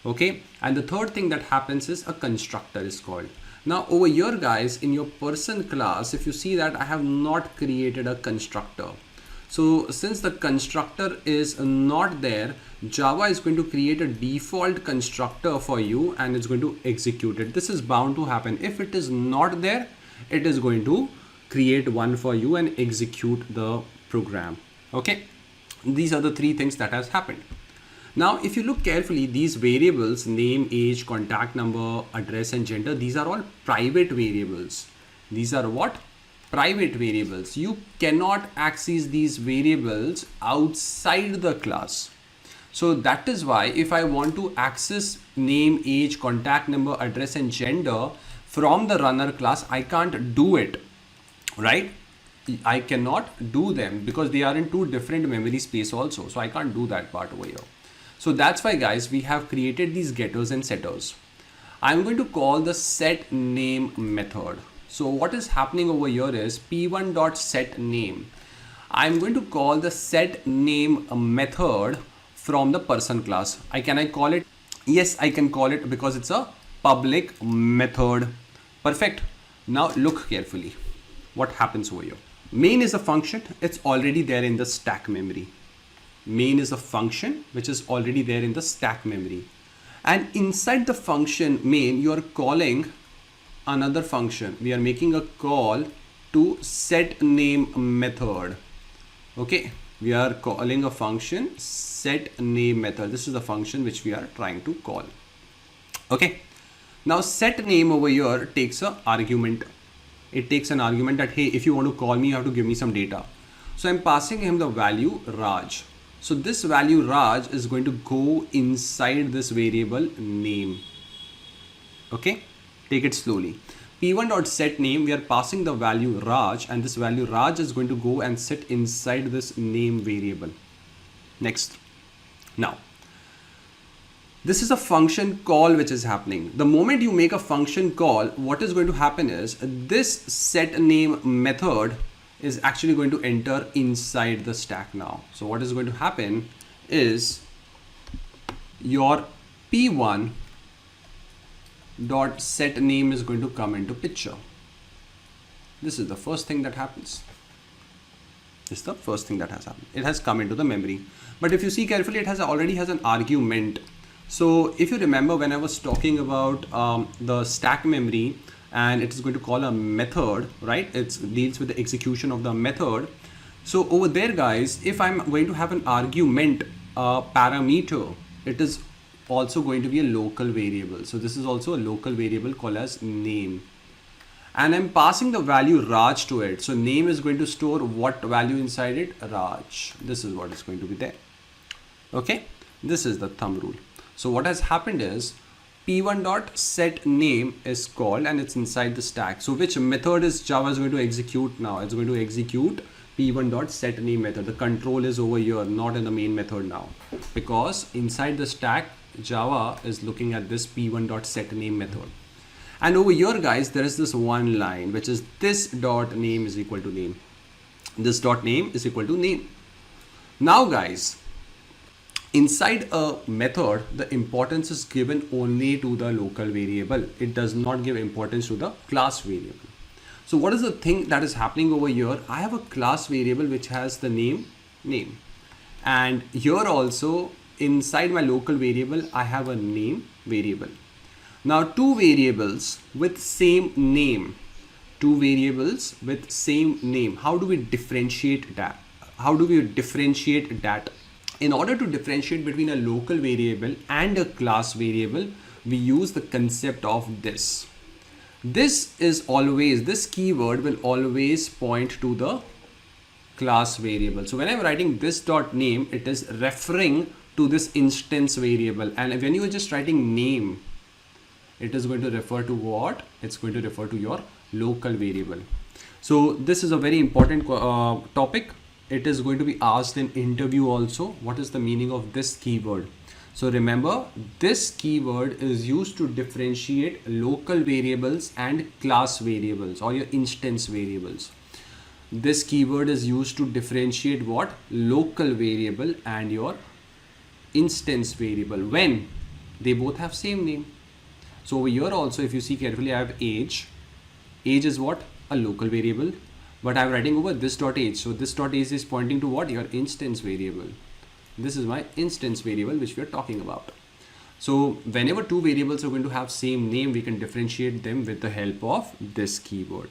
Okay. And the third thing that happens is a constructor is called. Now over here guys, in your person class, if you see that I have not created a constructor. So since the constructor is not there, Java is going to create a default constructor for you and it's going to execute it. This is bound to happen. If it is not there, it is going to create one for you and execute the program. Okay, these are the three things that has happened. Now if you look carefully, these variables, name, age, contact number, address and gender, these are all private variables. These are what? Private variables. You cannot access these variables outside the class. So that is why if I want to access name, age, contact number, address and gender from the runner class, I can't do it, right? I cannot do them because they are in two different memory space also. So I can't do that part over here. So that's why guys, we have created these getters and setters. I'm going to call the set name method. So what is happening over here is p1.setName. I'm going to call the set name method from the person class. Can I call it? Yes, I can call it because it's a public method. Perfect. Now look carefully. What happens over here? Main is a function. It's already there in the stack memory. Main is a function which is already there in the stack memory. And inside the function main, you are calling another function. We are making a call to set name method. Okay, we are calling a function set name method. This is the function which we are trying to call. Okay, now set name over here takes an argument. It takes an argument that hey, if you want to call me, you have to give me some data. So I'm passing him the value Raj. So this value Raj is going to go inside this variable name. Okay, take it slowly. p1.setName, we are passing the value Raj and this value Raj is going to go and sit inside this name variable. Next. Now, this is a function call which is happening. The moment you make a function call, what is going to happen is this set name method is actually going to enter inside the stack now. So what is going to happen is your p1 dot set name is going to come into picture. This is the first thing that happens. This is the first thing that has happened. It has come into the memory. But if you see carefully, it already has an argument. So if you remember when I was talking about the stack memory, and it is going to call a method, right? It deals with the execution of the method. So over there guys, if I'm going to have an argument parameter, it is also going to be a local variable. So this is also a local variable called as name. And I'm passing the value Raj to it. So name is going to store what value inside it? Raj. This is what is going to be there. Okay, this is the thumb rule. So what has happened is p1.setName is called and it's inside the stack. So which method is Java is going to execute now? It's going to execute p1.setName method. The control is over here, not in the main method now, because inside the stack Java is looking at this p1.setName method. And over here guys, there is this one line which is this dot name is equal to name. This dot name is equal to name. Now guys, inside a method, the importance is given only to the local variable. It does not give importance to the class variable. So what is the thing that is happening over here? I have a class variable which has the name. And here also inside my local variable, I have a name variable. Now two variables with same name. Two variables with same name. How do we differentiate that? In order to differentiate between a local variable and a class variable, we use the concept of this. This keyword will always point to the class variable. So when I'm writing this dot name, it is referring to this instance variable. And when you are just writing name, it is going to refer to what? It's going to refer to your local variable. So this is a very important topic. It is going to be asked in interview also. What is the meaning of this keyword? So remember, this keyword is used to differentiate local variables and class variables or your instance variables. This keyword is used to differentiate what? Local variable and your instance variable when they both have same name. So over here also, if you see carefully, I have age. Age is what? A local variable, but I'm writing over this dot age. So this dot age is pointing to what? Your instance variable. This is my instance variable which we are talking about. So whenever two variables are going to have same name, we can differentiate them with the help of this keyword.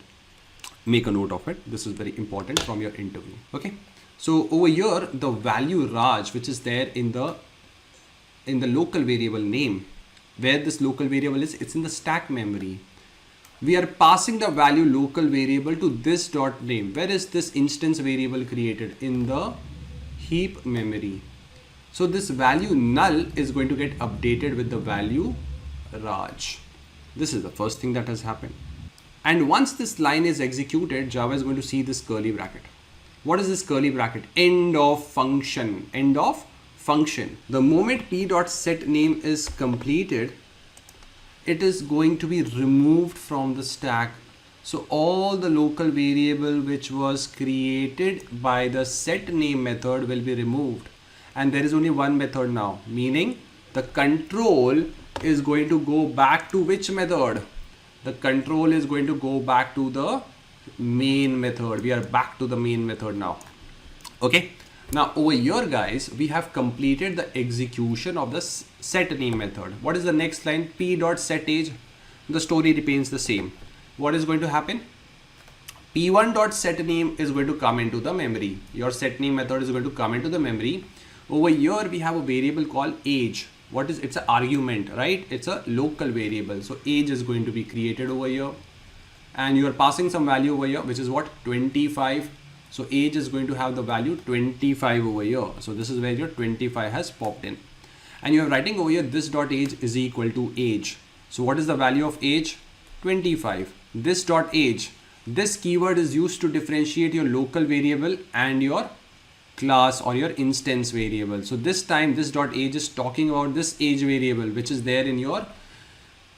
Make a note of it. This is very important from your interview. Okay. So over here, the value Raj, which is there in the local variable name, where this local variable is, it's in the stack memory. We are passing the value local variable to this dot name. Where is this instance variable created? In the heap memory. So this value null is going to get updated with the value Raj. This is the first thing that has happened. And once this line is executed, Java is going to see this curly bracket. What is this curly bracket? End of function. End of function. The moment p.setName is completed, it is going to be removed from the stack. So all the local variable which was created by the setName method will be removed. And there is only one method now, meaning the control is going to go back to which method? The control is going to go back to the main method. We are back to the main method now. Okay. Now over here, guys, we have completed the execution of the setName method. What is the next line? p.setAge. The story remains the same. What is going to happen? p1.setName is going to come into the memory. Your setName method is going to come into the memory. Over here, we have a variable called age. What is? It's an argument, right? It's a local variable. So age is going to be created over here. And you are passing some value over here, which is what? 25. So age is going to have the value 25 over here. So this is where your 25 has popped in. And you are writing over here, this dot age is equal to age. So what is the value of age? 25. This dot age. This keyword is used to differentiate your local variable and your class or your instance variable. So this time, this dot age is talking about this age variable, which is there in your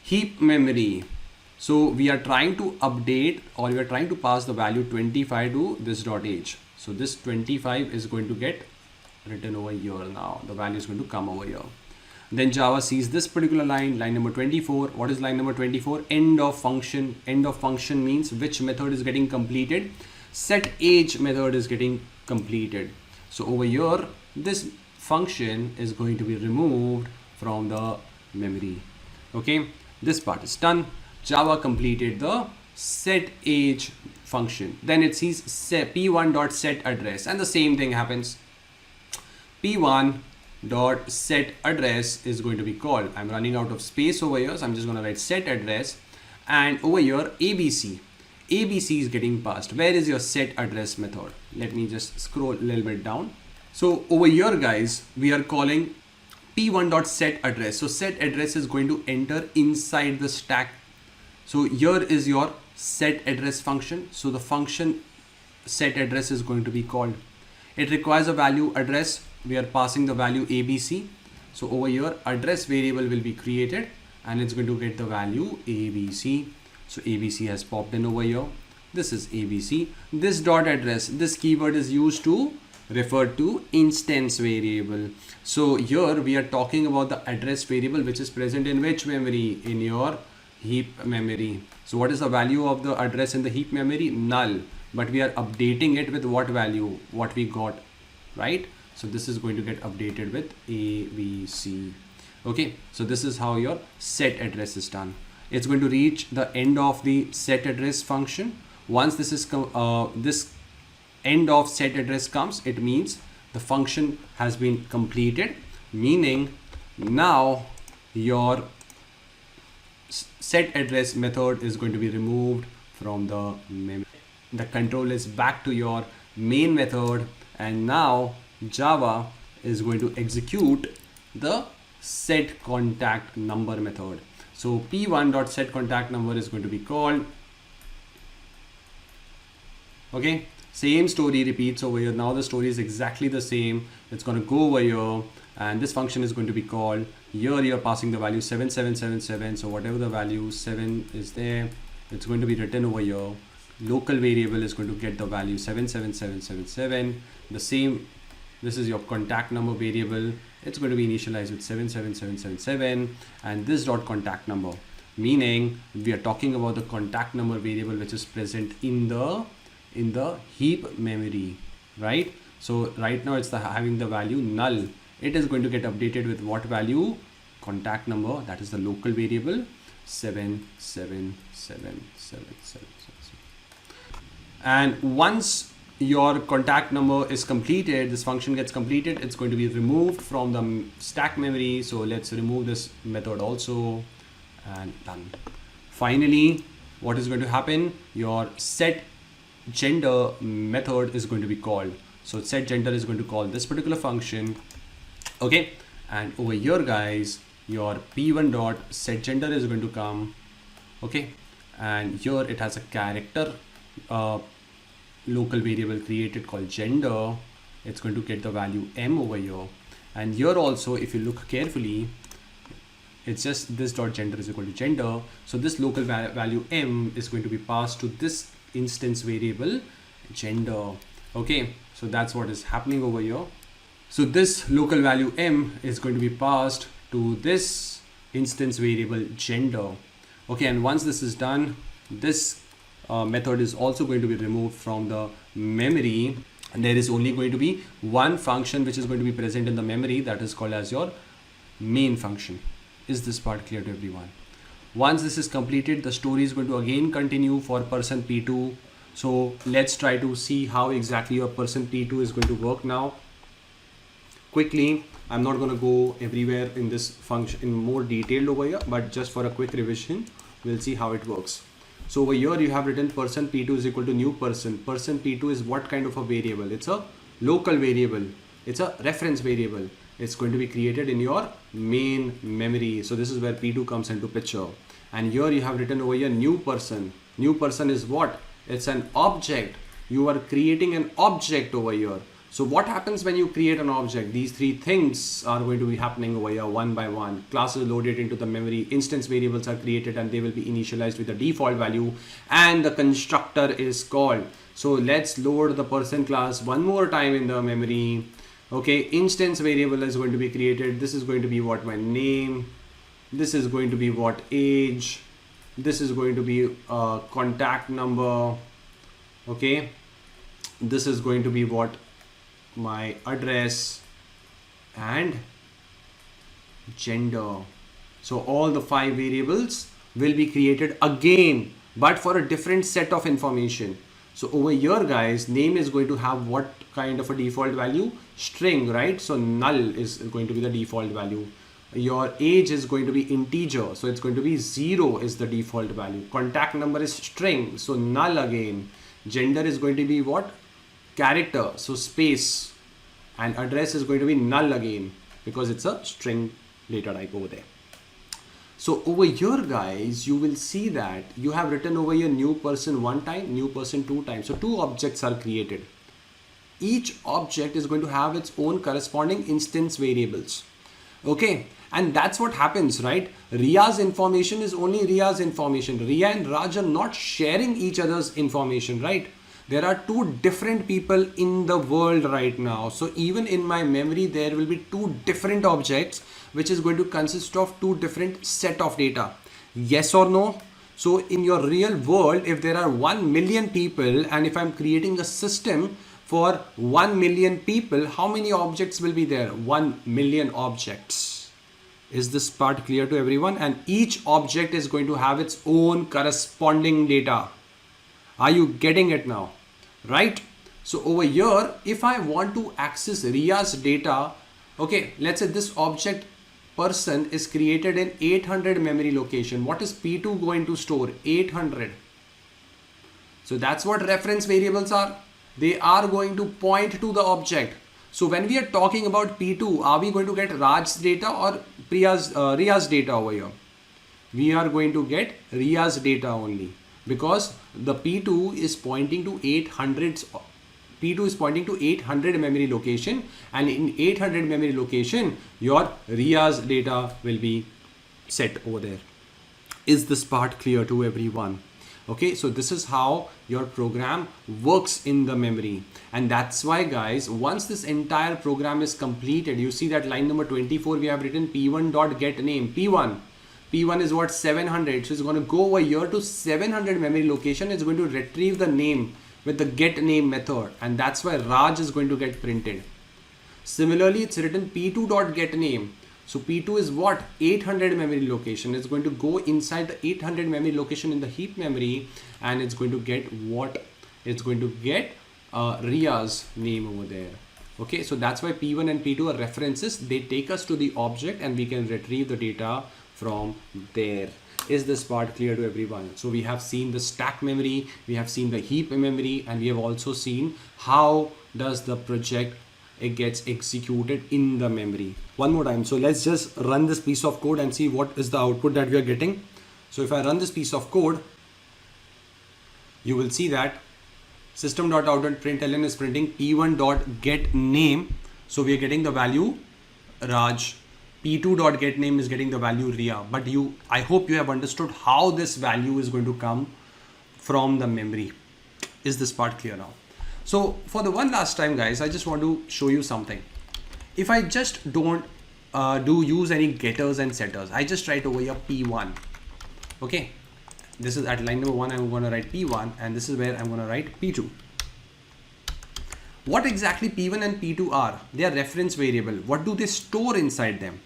heap memory. So we are trying to update, or we are trying to pass the value 25 to this dot age. So this 25 is going to get written over here now. The value is going to come over here. Then Java sees this particular line number 24. What is line number 24? End of function. End of function means which method is getting completed? Set age method is getting completed. So over here, this function is going to be removed from the memory. Okay, this part is done. Java completed the set age function. Then it sees p1.setAddress, and the same thing happens. p1.setAddress is going to be called. I'm running out of space over here, so I'm just going to write set address, and over here ABC. ABC is getting passed. Where is your set address method? Let me just scroll a little bit down. So over here, guys, we are calling p1.setAddress. So set address is going to enter inside the stack. So here is your set address function. So the function set address is going to be called. It requires a value address. We are passing the value ABC. So over here, address variable will be created and it's going to get the value ABC. So ABC has popped in over here. This is ABC. This dot address, this keyword is used to refer to instance variable. So here we are talking about the address variable which is present in which memory? In your heap memory. So what is the value of the address in the heap memory? Null. But we are updating it with what value? What we got, right? So this is going to get updated with ABC. Okay, so this is how your set address is done. It's going to reach the end of the set address function. Once this is this end of set address comes, it means the function has been completed, meaning now your set address method is going to be removed from the memory. The control is back to your main method, and now Java is going to execute the set contact number method. So p1.setContactNumber is going to be called. Okay, same story repeats over here. Now the story is exactly the same. It's going to go over here and this function is going to be called. Here you're passing the value 7777. So whatever the value 7 is there, it's going to be written over here. Local variable is going to get the value 77777. The same, this is your contact number variable. It's going to be initialized with 77777 and this dot contact number. meaning we are talking about the contact number variable which is present in the heap memory, right? So right now it's having the value null. It is going to get updated with what value? Contact number, that is the local variable 7777777. And once your contact number is completed, this function gets completed, it's going to be removed from the stack memory. So let's remove this method also, and done. Finally, what is going to happen? Your set gender method is going to be called. So set gender is going to call this particular function. Okay, and over here guys, your p1 dot set gender is going to come. Okay, and here it has a character local variable created called gender. It's going to get the value m over here, and here also if you look carefully, it's just this dot gender is equal to gender. So this local value m is going to be passed to this instance variable gender. Okay, so that's what is happening over here. So this local value m is going to be passed to this instance variable gender. Okay, and once this is done, this method is also going to be removed from the memory, and there is only going to be one function which is going to be present in the memory, that is called as your main function. Is this part clear to everyone? Once this is completed, the story is going to again continue for person P2. So let's try to see how exactly your person P2 is going to work now. Quickly, I'm not going to go everywhere in this function in more detail over here, but just for a quick revision, we'll see how it works. So over here you have written person P2 is equal to new person. Person P2 is what kind of a variable? It's a local variable. It's a reference variable. It's going to be created in your main memory. So this is where P2 comes into picture. And here you have written over here new person. New person is what? It's an object. You are creating an object over here. So what happens when you create an object? These three things are going to be happening over here one by one. Class is loaded into the memory, instance variables are created, and they will be initialized with the default value, and the constructor is called. So let's load the person class one more time in the memory. Okay, instance variable is going to be created. This is going to be what? My name. This is going to be what? Age. This is going to be contact number. Okay, this is going to be what? My address and gender. So all the 5 variables will be created again, but for a different set of information. So over here guys, name is going to have what kind of a default value? String, right? So null is going to be the default value. Your age is going to be integer, so it's going to be 0 is the default value. Contact number is string, so null again. Gender is going to be what? Character, so space, and address is going to be null again because it's a string data type over there. So over here guys, you will see that you have written over here new person 1 time, new person 2 times. So 2 objects are created. Each object is going to have its own corresponding instance variables. Okay, and that's what happens, right? Ria's information is only Ria's information. Ria and Raj are not sharing each other's information, right? There are 2 different people in the world right now. So even in my memory, there will be 2 different objects, which is going to consist of 2 different set of data. Yes or no? So in your real world, if there are 1 million people, and if I'm creating a system for 1 million people, how many objects will be there? 1 million objects. Is this part clear to everyone? And each object is going to have its own corresponding data. Are you getting it now? Right? So over here, if I want to access Ria's data, okay, let's say this object person is created in 800 memory location. What is P2 going to store? 800. So that's what reference variables are. They are going to point to the object. So when we are talking about P2, are we going to get Raj's data or Ria's data over here? We are going to get Ria's data only, because the P2 is pointing to 800. P2 is pointing to 800 memory location, and in 800 memory location, your Ria's data will be set over there. Is this part clear to everyone? Okay, so this is how your program works in the memory. And that's why guys, once this entire program is completed, you see that line number 24, we have written p1.getName, P1. P1 is what? 700. So it's going to go over here to 700 memory location. It's going to retrieve the name with the get name method, and that's why Raj is going to get printed. Similarly, it's written P2.getName. So P2 is what? 800 memory location. It's going to go inside the 800 memory location in the heap memory, and it's going to get what? It's going to get Ria's name over there. Okay, so that's why P1 and P2 are references. They take us to the object and we can retrieve the data from there. Is this part clear to everyone? So we have seen the stack memory, we have seen the heap memory, and we have also seen how does the project it gets executed in the memory. One more time. So let's just run this piece of code and see what is the output that we are getting. So if I run this piece of code, you will see that system.out.println is printing p1.getName. So we are getting the value Raj. P2.getName is getting the value Ria. But I hope you have understood how this value is going to come from the memory. Is this part clear now? So for the one last time, guys, I just want to show you something. If I just don't use any getters and setters, I just write over here P1. Okay. This is at line number 1, I'm going to write P1, and this is where I'm going to write P2. What exactly P1 and P2 are? They are reference variable. What do they store inside them?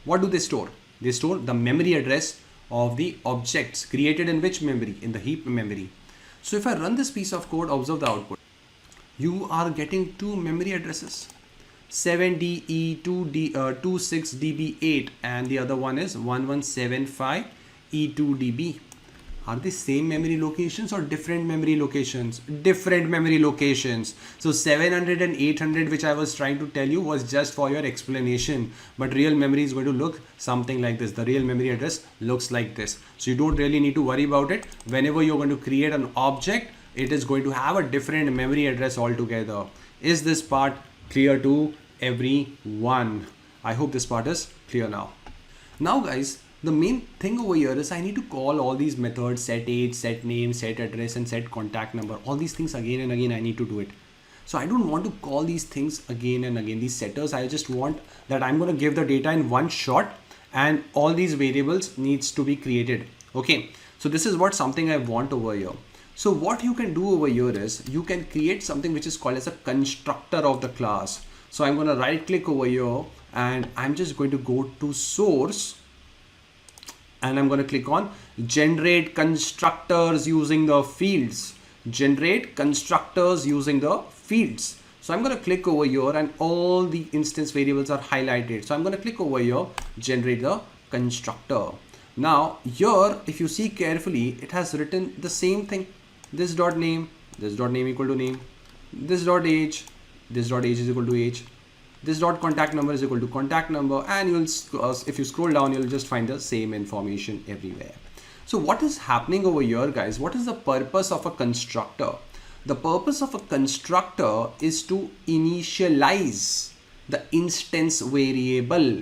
What do they store? They store the memory address of the objects created in which memory? In the heap memory. So if I run this piece of code, observe the output. You are getting two memory addresses, 7DE, 26DB8, and the other one is 1175E2DB. Are they same memory locations or different memory locations? Different memory locations. So 700 and 800, which I was trying to tell you, was just for your explanation. But real memory is going to look something like this. The real memory address looks like this. So you don't really need to worry about it. Whenever you're going to create an object, it is going to have a different memory address altogether. Is this part clear to everyone? I hope this part is clear now. Now, guys, the main thing over here is I need to call all these methods, set age, set name, set address, and set contact number. All these things again and again I need to do it. So I don't want to call these things again and again, these setters. I just want that I'm going to give the data in one shot, and all these variables needs to be created. Okay, so this is what something I want over here. So what you can do over here is you can create something which is called as a constructor of the class. So I'm going to right click over here, and I'm just going to go to source, and I'm going to click on generate constructors using the fields. Generate constructors using the fields. So I'm going to click over here, and all the instance variables are highlighted. So I'm going to click over here, generate the constructor. Now here, if you see carefully, it has written the same thing. This dot name equal to name, this dot age is equal to age, this dot contact number is equal to contact number, and you'll if you scroll down, you'll just find the same information everywhere. So what is happening over here, guys? What is the purpose of a constructor? The purpose of a constructor is to initialize the instance variable.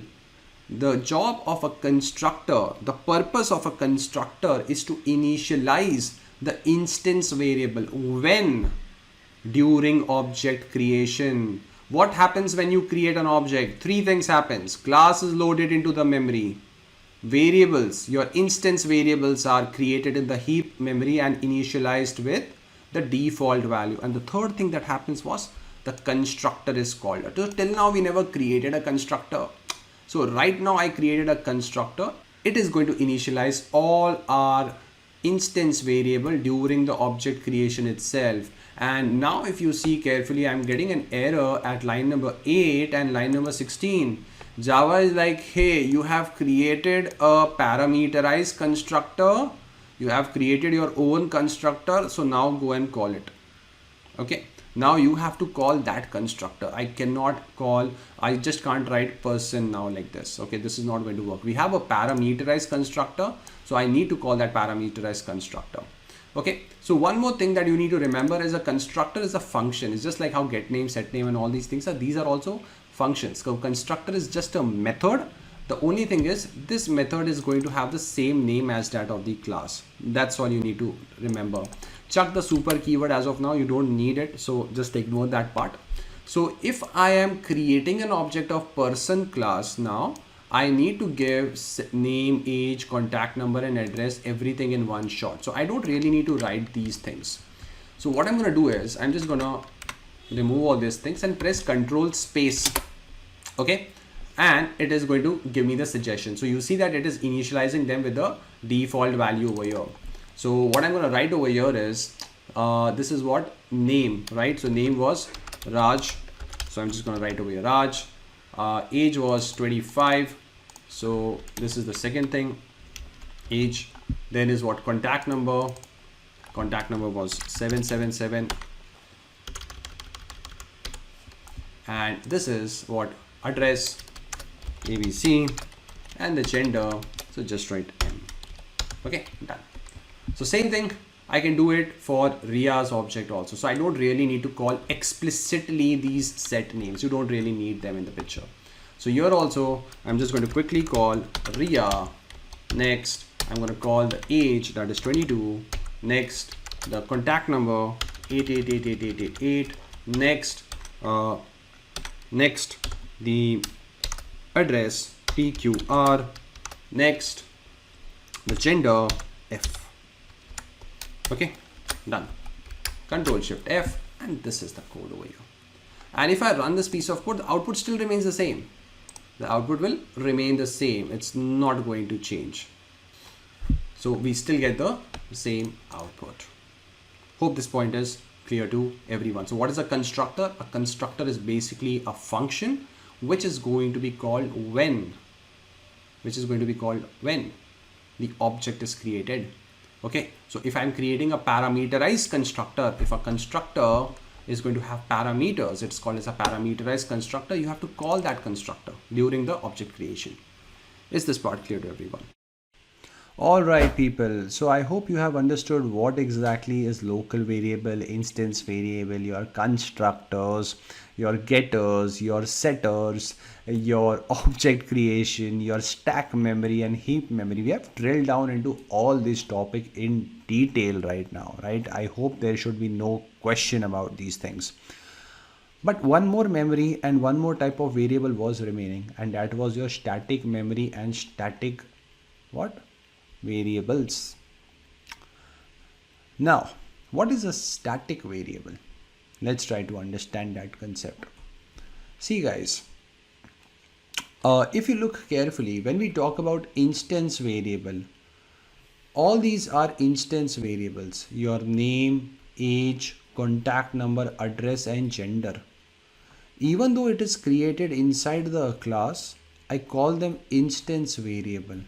The job of a constructor, the purpose of a constructor is to initialize the instance variable. When? During object creation. What happens when you create an object? Three things happens. Class is loaded into the memory. Variables, your instance variables are created in the heap memory and initialized with the default value. And the third thing that happens was the constructor is called. So till now we never created a constructor. So right now I created a constructor. It is going to initialize all our instance variable during the object creation itself. And now if you see carefully, I'm getting an error at line number 8 and line number 16. Java is like, hey, you have created a parameterized constructor. You have created your own constructor. So now go and call it. Okay. Now you have to call that constructor. I just can't write person now like this. Okay. This is not going to work. We have a parameterized constructor. So I need to call that parameterized constructor. Okay. So one more thing that you need to remember is a constructor is a function. It's just like how get name, set name, and all these things are. These are also functions. So constructor is just a method. The only thing is this method is going to have the same name as that of the class. That's all you need to remember. Chuck the super keyword as of now. You don't need it. So just ignore that part. So if I am creating an object of person class now, I need to give name, age, contact number and address, everything in one shot. So I don't really need to write these things. So what I'm going to do is I'm just going to remove all these things and press Control Space. Okay. And it is going to give me the suggestion. So you see that it is initializing them with the default value over here. So what I'm going to write over here is this is what name, right? So name was Raj. So I'm just going to write over here Raj. Age was 25. So this is the second thing, age. Then is what contact number. Contact number was 777. And this is what address, ABC, and the gender. So just write M. Okay, done. So same thing, I can do it for Ria's object also. So I don't really need to call explicitly these set names. You don't really need them in the picture. So here also, I'm just going to quickly call Ria. Next, I'm going to call the age, that is 22. Next, the contact number 888888. Next, the address PQR. Next, the gender F. Okay, done. Control Shift F, and this is the code over here. And if I run this piece of code, the output still remains the same. The output will remain the same. It's not going to change. So we still get the same output. Hope this point is clear to everyone. So what is a constructor? A constructor is basically a function which is going to be called when the object is created. Okay, so if I'm creating a parameterized constructor, if a constructor is going to have parameters, it's called as a parameterized constructor. You have to call that constructor during the object creation. Is this part clear to everyone? All right, people. So I hope you have understood what exactly is local variable, instance variable, your constructors, your getters, your setters, your object creation, your stack memory and heap memory. We have drilled down into all this topic in detail right now, right? I hope there should be no question about these things. But one more memory and one more type of variable was remaining, and that was your static memory and static what? Variables. Now, what is a static variable? Let's try to understand that concept. See guys, if you look carefully, when we talk about instance variable, all these are instance variables. Your name, age, contact number, address and gender. Even though it is created inside the class, I call them instance variable.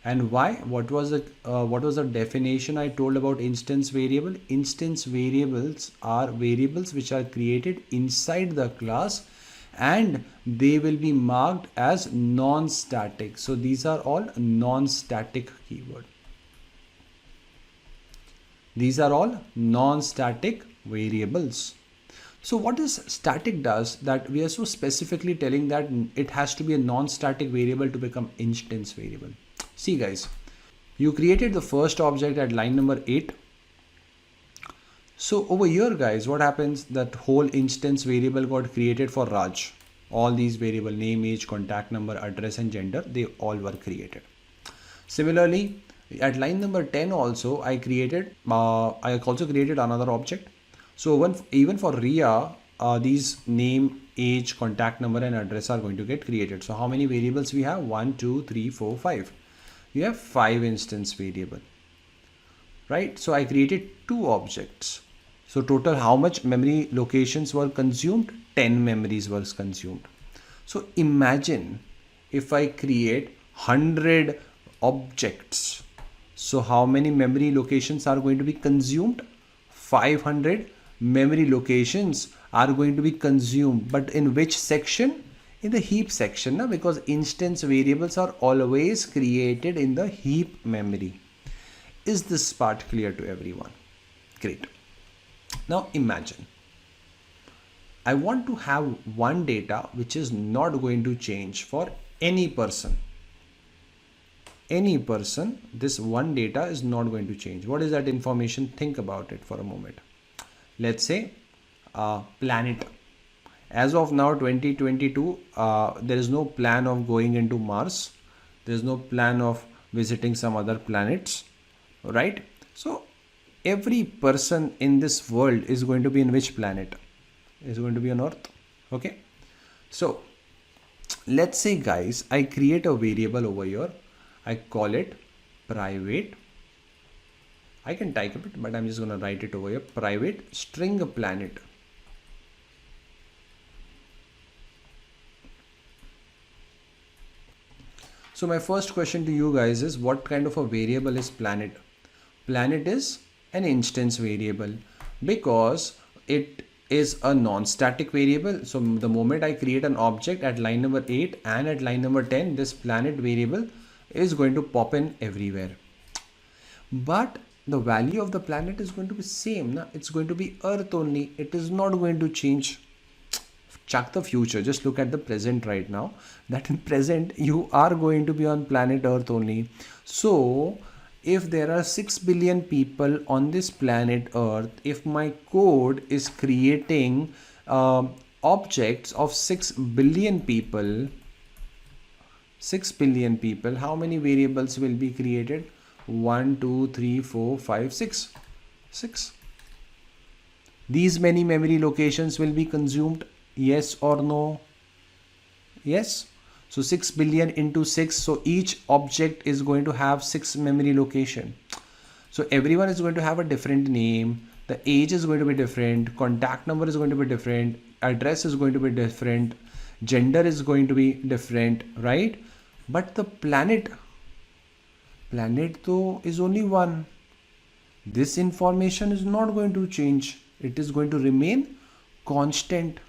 And why? What was the definition I told about instance variable? Instance variables are variables which are created inside the class and they will be marked as non-static. So these are all non-static keyword. These are all non-static variables. So what is static does that we are so specifically telling that it has to be a non-static variable to become instance variable. See guys, you created the first object at line number 8. So over here guys, what happens, that whole instance variable got created for Raj. All these variable name, age, contact number, address and gender, they all were created. Similarly, at line number 10 also I also created another object. So even for Ria, these name, age, contact number and address are going to get created. So how many variables we have? 1, 2, 3, 4, 5. You have 5 instance variable, right? So I created 2 objects. So total how much memory locations were consumed? 10 memories were consumed. So imagine if I create 100 objects. So how many memory locations are going to be consumed? 500 memory locations are going to be consumed. But in which section? In the heap section, na? Because instance variables are always created in the heap memory. Is this part clear to everyone? Great. Now imagine I want to have one data which is not going to change for any person. Any person, this one data is not going to change. What is that information? Think about it for a moment. Let's say planet. As of now 2022, there is no plan of going into Mars. There is no plan of visiting some other planets, right? So every person in this world is going to be in which planet? Is going to be on Earth. Okay, so let's say guys, I create a variable over here. I call it private. I can type it, but I'm just going to write it over here. Private string planet. So my first question to you guys is, what kind of a variable is planet? Planet is an instance variable because it is a non-static variable. So the moment I create an object at line number 8 and at line number 10, this planet variable is going to pop in everywhere. But the value of the planet is going to be same. Na? It's going to be Earth only. It is not going to change. Check the future. Just look at the present right now. That in present you are going to be on planet Earth only. So if there are 6 billion people on this planet Earth, if my code is creating objects of 6 billion people, how many variables will be created? 1, 2, 3, 4, 5, 6. 6. These many memory locations will be consumed. Yes or no? Yes. So 6 billion into 6. So each object is going to have 6 memory location. So everyone is going to have a different name. The age is going to be different. Contact number is going to be different. Address is going to be different. Gender is going to be different, right? But the planet though is only one. This information is not going to change. It is going to remain constant.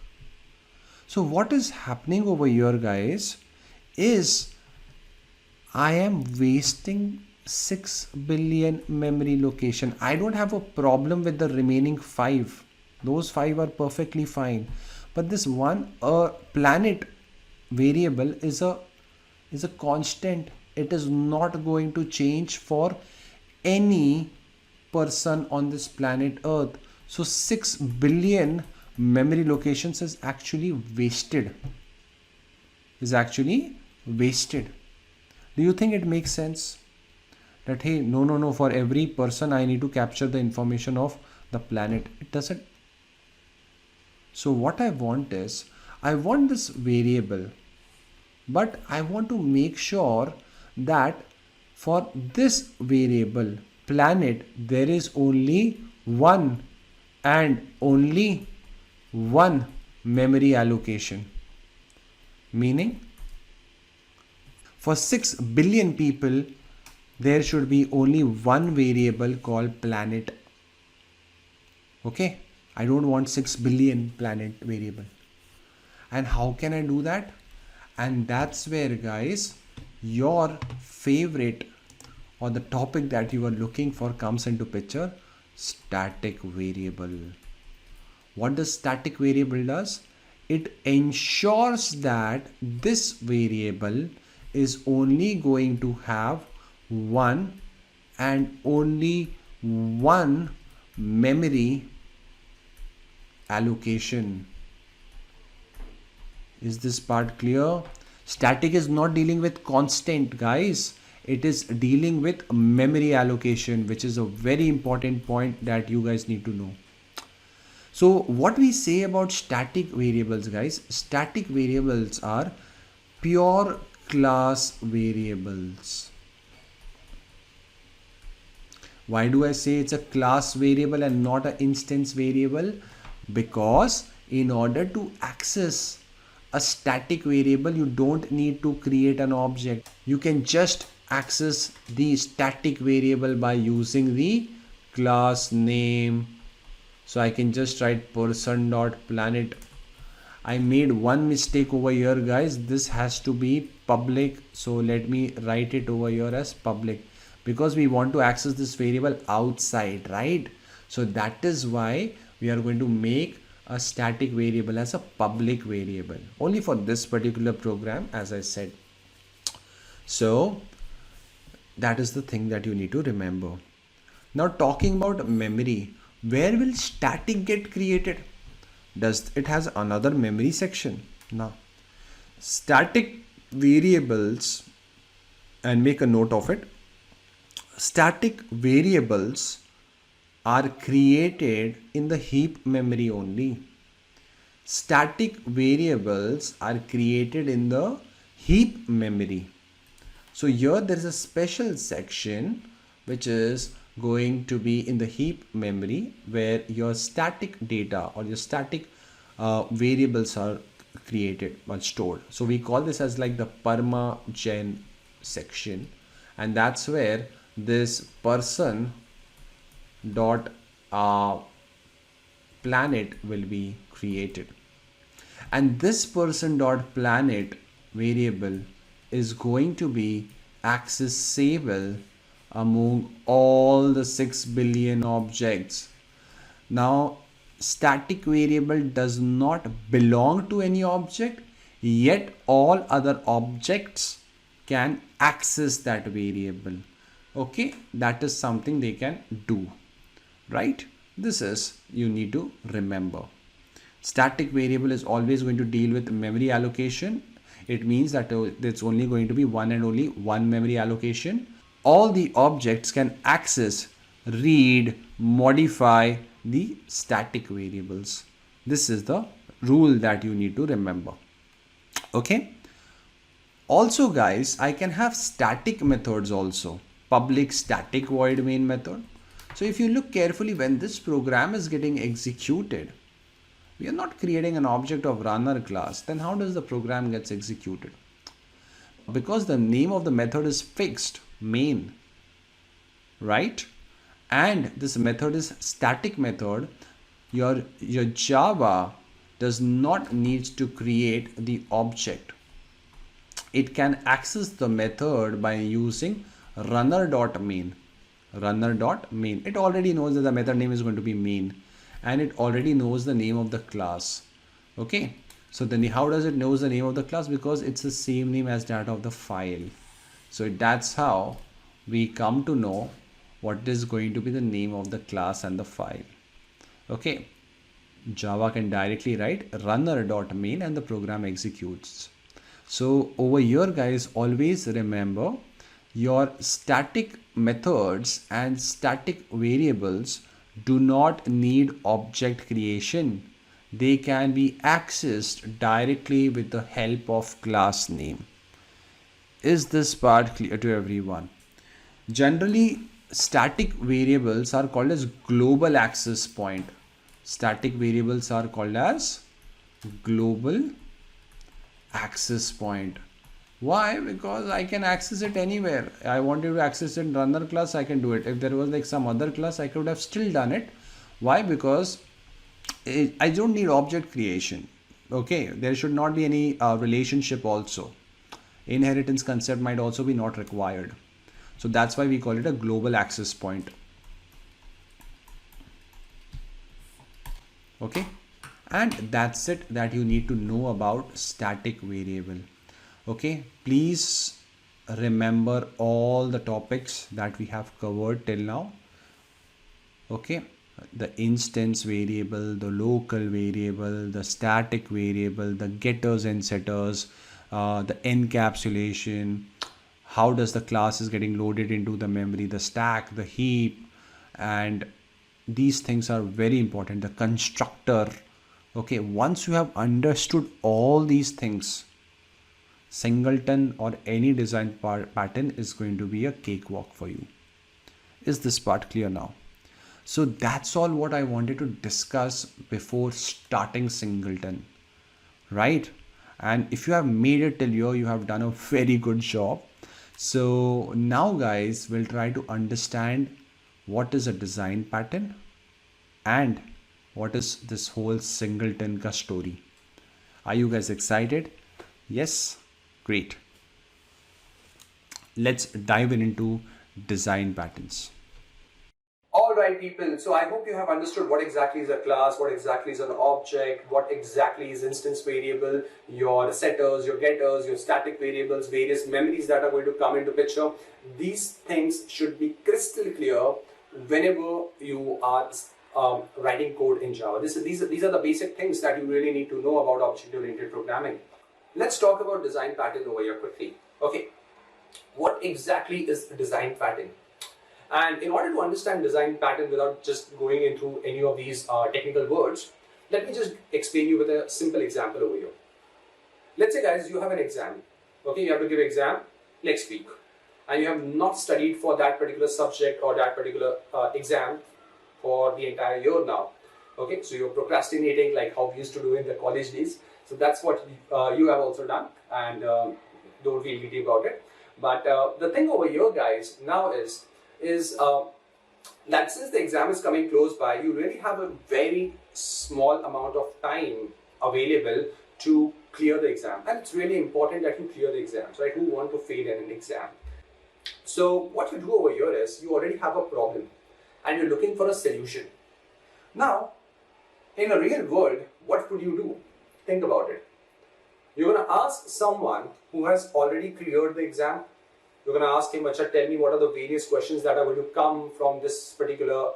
So what is happening over here guys is I am wasting 6 billion memory location. I don't have a problem with the remaining 5. Those 5 are perfectly fine. But this one planet variable is a constant. It is not going to change for any person on this planet Earth. So 6 billion memory locations is actually wasted. Do you think it makes sense? That hey, no, for every person I need to capture the information of the planet. It doesn't. So what I want is, I want this variable, but I want to make sure that for this variable planet there is only one and only one memory allocation. Meaning for 6 billion people there should be only one variable called planet. Okay, I don't want 6 billion planet variable. And how can I do that? And that's where guys your favorite or the topic that you are looking for comes into picture. Static variable. What does static variable does? It ensures that this variable is only going to have one and only one memory allocation. Is this part clear? Static is not dealing with constant guys. It is dealing with memory allocation, which is a very important point that you guys need to know. So what we say about static variables guys, static variables are pure class variables. Why do I say it's a class variable and not an instance variable? Because in order to access a static variable, you don't need to create an object. You can just access the static variable by using the class name. So I can just write person.planet. I made one mistake over here guys. This has to be public. So let me write it over here as public, because we want to access this variable outside, right? So that is why we are going to make a static variable as a public variable only for this particular program, as I said. So that is the thing that you need to remember. Now talking about memory, where will static get created? does it has another memory section? Now, static variables, and make a note of it. Static variables are created in the heap memory only. Static variables are created in the heap memory. So here there is a special section which is going to be in the heap memory where your static data or your static variables are created or stored. So we call this as like the perma-gen section, and that's where this person dot planet will be created, and this person dot planet variable is going to be accessible among all the 6 billion objects. Now, static variable does not belong to any object, yet all other objects can access that variable. Okay, that is something they can do, right? This is, you need to remember. Static variable is always going to deal with memory allocation. It means that it's only going to be one and only one memory allocation. All the objects can access, read, modify the static variables. This is the rule that you need to remember. Okay. Also guys, I can have static methods also. Public static void main method. So if you look carefully, when this program is getting executed, we are not creating an object of runner class. Then how does the program gets executed? Because the name of the method is fixed, main, right? And this method is static method. Your Java does not need to create the object. It can access the method by using runner.main. Runner.main. It already knows that the method name is going to be main, and it already knows the name of the class. Okay. So then how does it knows the name of the class? Because it's the same name as that of the file. So that's how we come to know what is going to be the name of the class and the file. Okay. Java can directly write runner.main and the program executes. So over here guys, always remember your static methods and static variables do not need object creation. They can be accessed directly with the help of class name. Is this part clear to everyone? Generally, static variables are called as global access point. Static variables are called as global access point. Why? Because I can access it anywhere. I wanted to access it in runner class, I can do it. If there was like some other class, I could have still done it. Why? Because I don't need object creation. Okay, there should not be any relationship also. Inheritance concept might also be not required. So that's why we call it a global access point. Okay, and that's it that you need to know about static variable. Okay, please remember all the topics that we have covered till now. Okay, the instance variable, the local variable, the static variable, the getters and setters, the encapsulation, how does the class is getting loaded into the memory, the stack, the heap, and these things are very important. The constructor. Okay, once you have understood all these things, Singleton or any design pattern is going to be a cakewalk for you. Is this part clear now? So that's all what I wanted to discuss before starting Singleton, right? And if you have made it till here, you have done a very good job. So now guys, we'll try to understand what is a design pattern and what is this whole Singleton ka story. Are you guys excited? Yes? Great. Let's dive into design patterns. Alright people, so I hope you have understood what exactly is a class, what exactly is an object, what exactly is instance variable, your setters, your getters, your static variables, various memories that are going to come into picture. These things should be crystal clear whenever you are writing code in Java. These are the basic things that you really need to know about object-oriented programming. Let's talk about design pattern over here quickly. Okay, what exactly is a design pattern? And in order to understand design pattern without just going into any of these technical words, let me just explain you with a simple example over here. Let's say, guys, you have an exam. Okay, you have to give exam next week, and you have not studied for that particular subject or that particular exam for the entire year now. Okay, so you're procrastinating like how we used to do in the college days. So that's what you have also done, and don't feel guilty about it. But the thing over here, guys, now is that since the exam is coming close by, you really have a very small amount of time available to clear the exam, and it's really important that you clear the exams, right? Who want to fail in an exam? So what you do over here is you already have a problem and you're looking for a solution. Now, in a real world, what would you do? Think about it. You're going to ask someone who has already cleared the exam. You're going to ask him, Acha, tell me what are the various questions that are going to come from this particular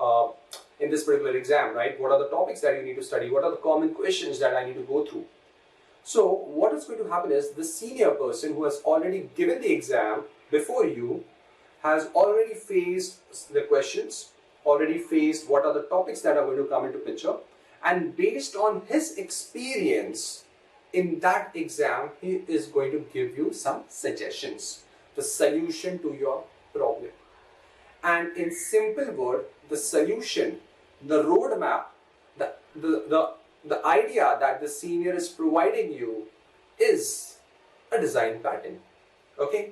in this particular exam, right? What are the topics that you need to study? What are the common questions that I need to go through? So what is going to happen is the senior person who has already given the exam before you has already faced the questions, already faced what are the topics that are going to come into picture, and based on his experience in that exam, he is going to give you some suggestions, the solution to your problem. And in simple word, the solution, the roadmap, the idea that the senior is providing you is a design pattern. Okay?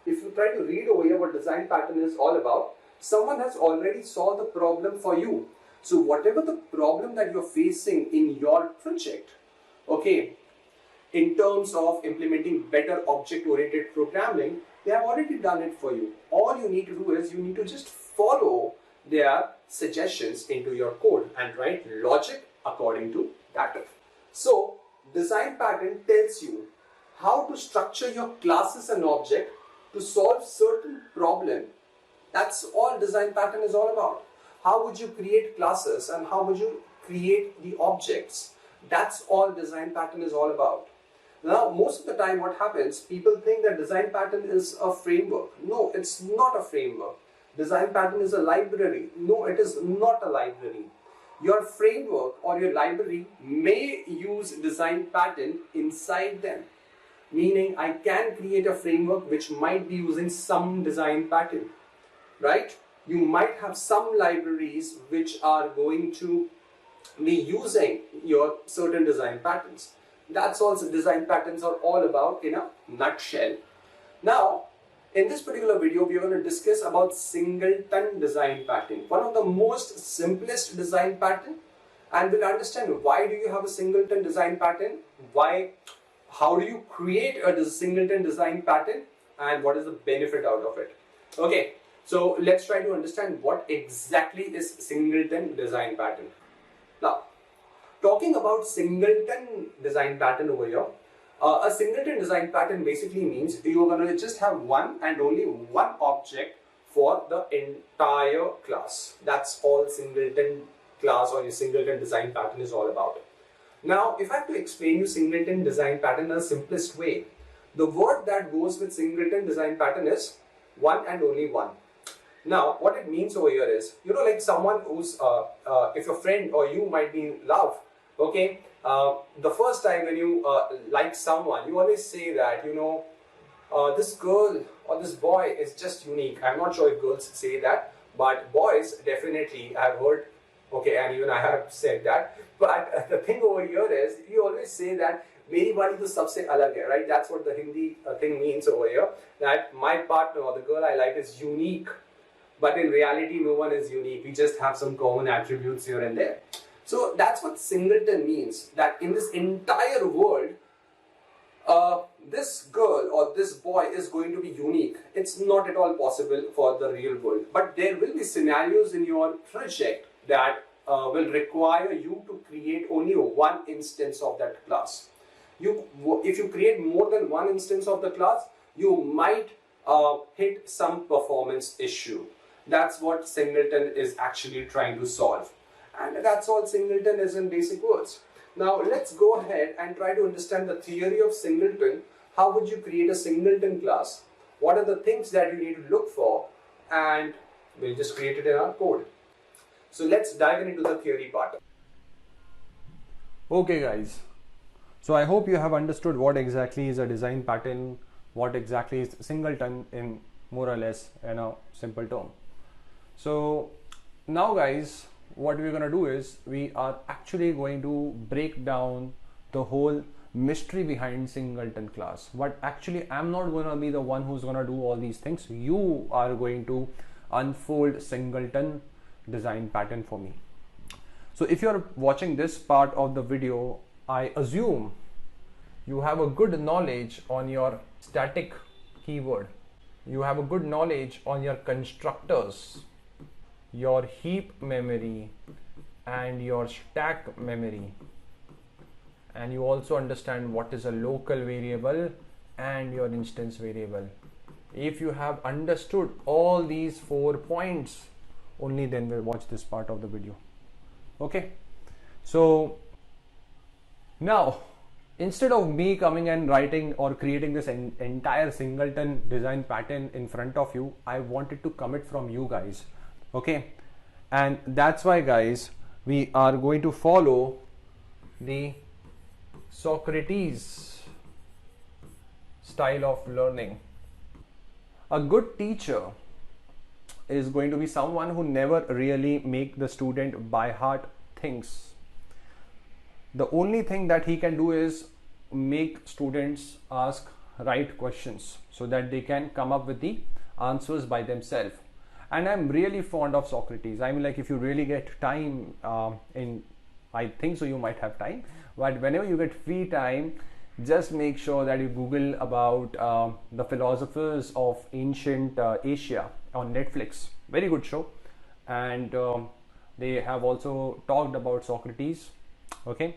If you try to read over here what design pattern is all about, someone has already solved the problem for you. So whatever the problem that you're facing in your project, okay, in terms of implementing better object-oriented programming, they have already done it for you. All you need to do is you need to just follow their suggestions into your code and write logic according to that. So design pattern tells you how to structure your classes and object to solve certain problem. That's all design pattern is all about. How would you create classes and how would you create the objects? That's all design pattern is all about. Now, most of the time what happens, people think that design pattern is a framework. No, it's not a framework. Design pattern is a library. No, it is not a library. Your framework or your library may use design pattern inside them. Meaning, I can create a framework which might be using some design pattern, right? You might have some libraries which are going to be using your certain design patterns. That's also design patterns are all about in a nutshell. Now, in this particular video, we are going to discuss about Singleton Design Pattern, one of the most simplest design pattern, and we'll understand why do you have a Singleton Design Pattern, how do you create a Singleton Design Pattern, and what is the benefit out of it. Okay, so let's try to understand what exactly is Singleton Design Pattern. Now, talking about Singleton Design Pattern over here, a Singleton Design Pattern basically means you're going to just have one and only one object for the entire class. That's all Singleton class or your Singleton Design Pattern is all about. Now, if I have to explain you Singleton Design Pattern in the simplest way, the word that goes with Singleton Design Pattern is one and only one. Now, what it means over here is, you know, like someone who's, if your friend or you might be in love, okay, the first time when you like someone, you always say that, you know, this girl or this boy is just unique. I'm not sure if girls say that, but boys definitely, I've heard, okay, and even I have said that. But the thing over here is, you always say that मेरी वाली तो सबसे अलग है, right? That's what the Hindi thing means over here. That my partner or the girl I like is unique, but in reality, no one is unique. We just have some common attributes here and there. So that's what Singleton means, that in this entire world, this girl or this boy is going to be unique. It's not at all possible for the real world. But there will be scenarios in your project that will require you to create only one instance of that class. If you create more than one instance of the class, you might hit some performance issue. That's what Singleton is actually trying to solve. that's all Singleton is in basic words. Now let's go ahead and try to understand the theory of Singleton. How would you create a Singleton class? What are the things that you need to look for? And we'll just create it in our code. So let's dive into the theory part. Okay guys, so I hope you have understood what exactly is a design pattern, what exactly is Singleton in more or less in a simple term. So now guys, what we're going to do is we are actually going to break down the whole mystery behind Singleton class. But actually I'm not going to be the one who's going to do all these things. You are going to unfold Singleton design pattern for me. So if you're watching this part of the video, I assume you have a good knowledge on your static keyword. You have a good knowledge on your constructors, your heap memory and your stack memory. And you also understand what is a local variable and your instance variable. If you have understood all these 4 points, only then we'll watch this part of the video. Okay, so now instead of me coming and writing or creating this entire Singleton design pattern in front of you, I wanted to commit from you guys. Okay, and that's why guys, we are going to follow the Socrates style of learning. A good teacher is going to be someone who never really make the student by heart things. The only thing that he can do is make students ask right questions so that they can come up with the answers by themselves. And I'm really fond of Socrates. I mean, like, if you really get time I think so you might have time, but whenever you get free time, just make sure that you Google about the philosophers of ancient Asia on Netflix. Very good show. And they have also talked about Socrates. Okay,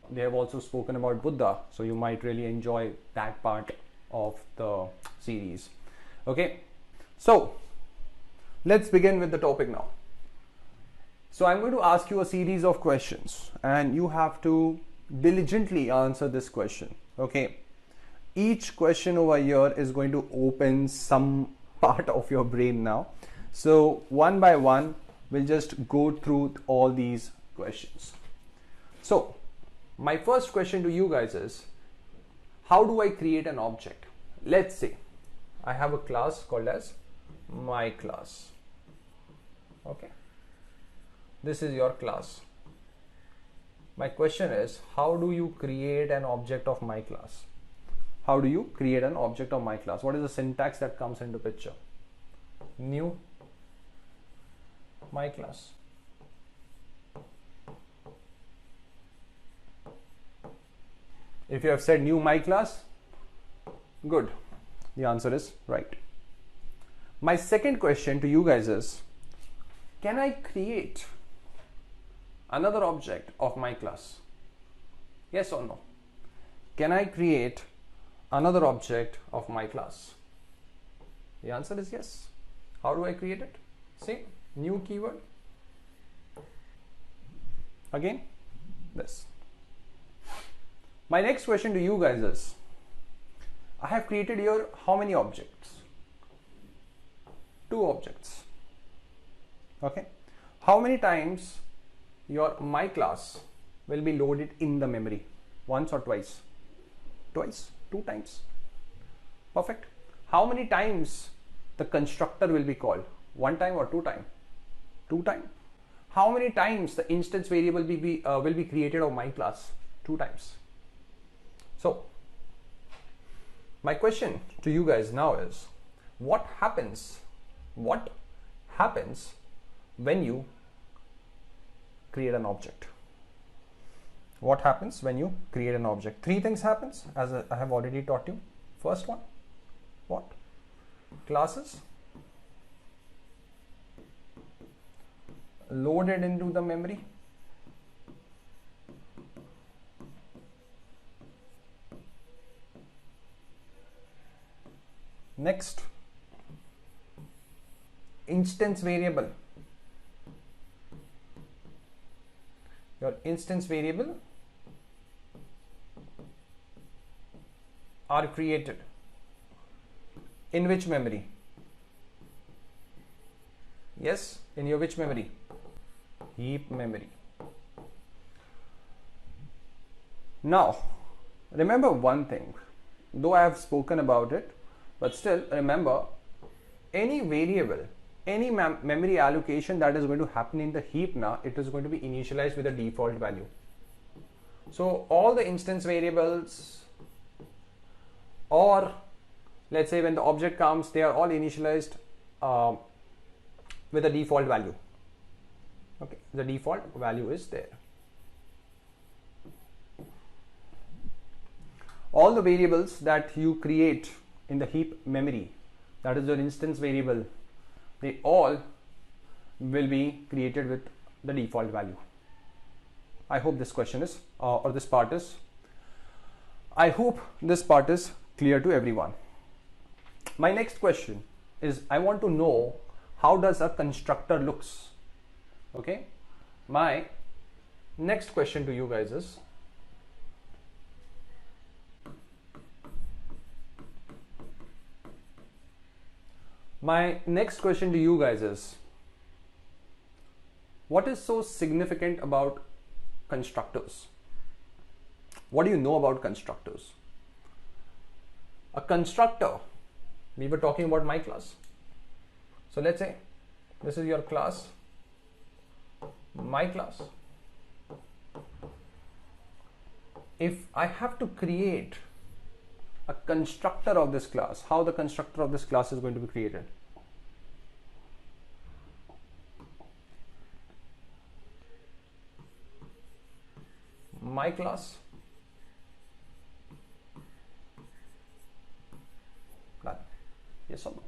they have also spoken about Buddha, so you might really enjoy that part of the series. Okay, so let's begin with the topic now. So I'm going to ask you a series of questions and you have to diligently answer this question. Okay, each question over here is going to open some part of your brain now. So one by one, we'll just go through all these questions. So my first question to you guys is, how do I create an object? Let's say I have a class called as my class. Okay, this is your class. My question is, how do you create an object of my class? How do you create an object of my class? What is the syntax that comes into picture? New my class. If you have said new my class, good. The answer is right. My second question to you guys is, can I create another object of my class? Yes or no? Can I create another object of my class? The answer is yes. How do I create it? See, new keyword. Again, this. My next question to you guys is, I have created here how many objects? 2 objects. Okay. How many times your my class will be loaded in the memory? Once or twice? Twice. 2 times. Perfect. How many times the constructor will be called? 1 time or 2 time? 2 time. How many times the instance variable will be created of my class? 2 times. So my question to you guys now is, what happens when you create an object? What happens when you create an object? 3 things happens, as I have already taught you. First one, what? Classes loaded into the memory. Next, instance variable your instance variable are created in which memory? Yes, in your which memory? Heap memory. Now, remember one thing, though I have spoken about it, but still remember, any variable, any memory allocation that is going to happen in the heap now, it is going to be initialized with a default value. So all the instance variables, or let's say when the object comes, they are all initialized with a default value. Okay, the default value is there. All the variables that you create in the heap memory, that is your instance variable, they all will be created with the default value. I hope this question is or this part is, I hope this part is clear to everyone. My next question is, I want to know how does a constructor looks. Okay, my next question to you guys is, what is so significant about constructors? What do you know about constructors? A constructor, we were talking about my class. So let's say this is your class, my class. If I have to create a constructor of this class, how the constructor of this class is going to be created? My class, done. Yes or no?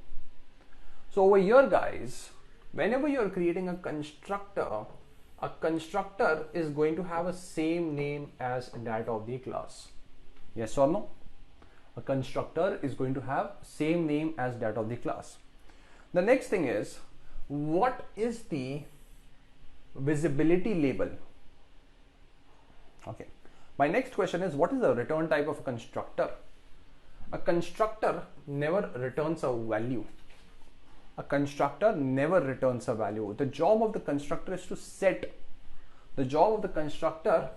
So over here guys, whenever you are creating a constructor is going to have a same name as that of the class. Yes or no? A constructor is going to have same name as that of the class. The next thing is, what is the visibility label? Okay. My next question is, what is the return type of a constructor? A constructor never returns a value. A constructor never returns a value. The job of the constructor is to set. The job of the constructor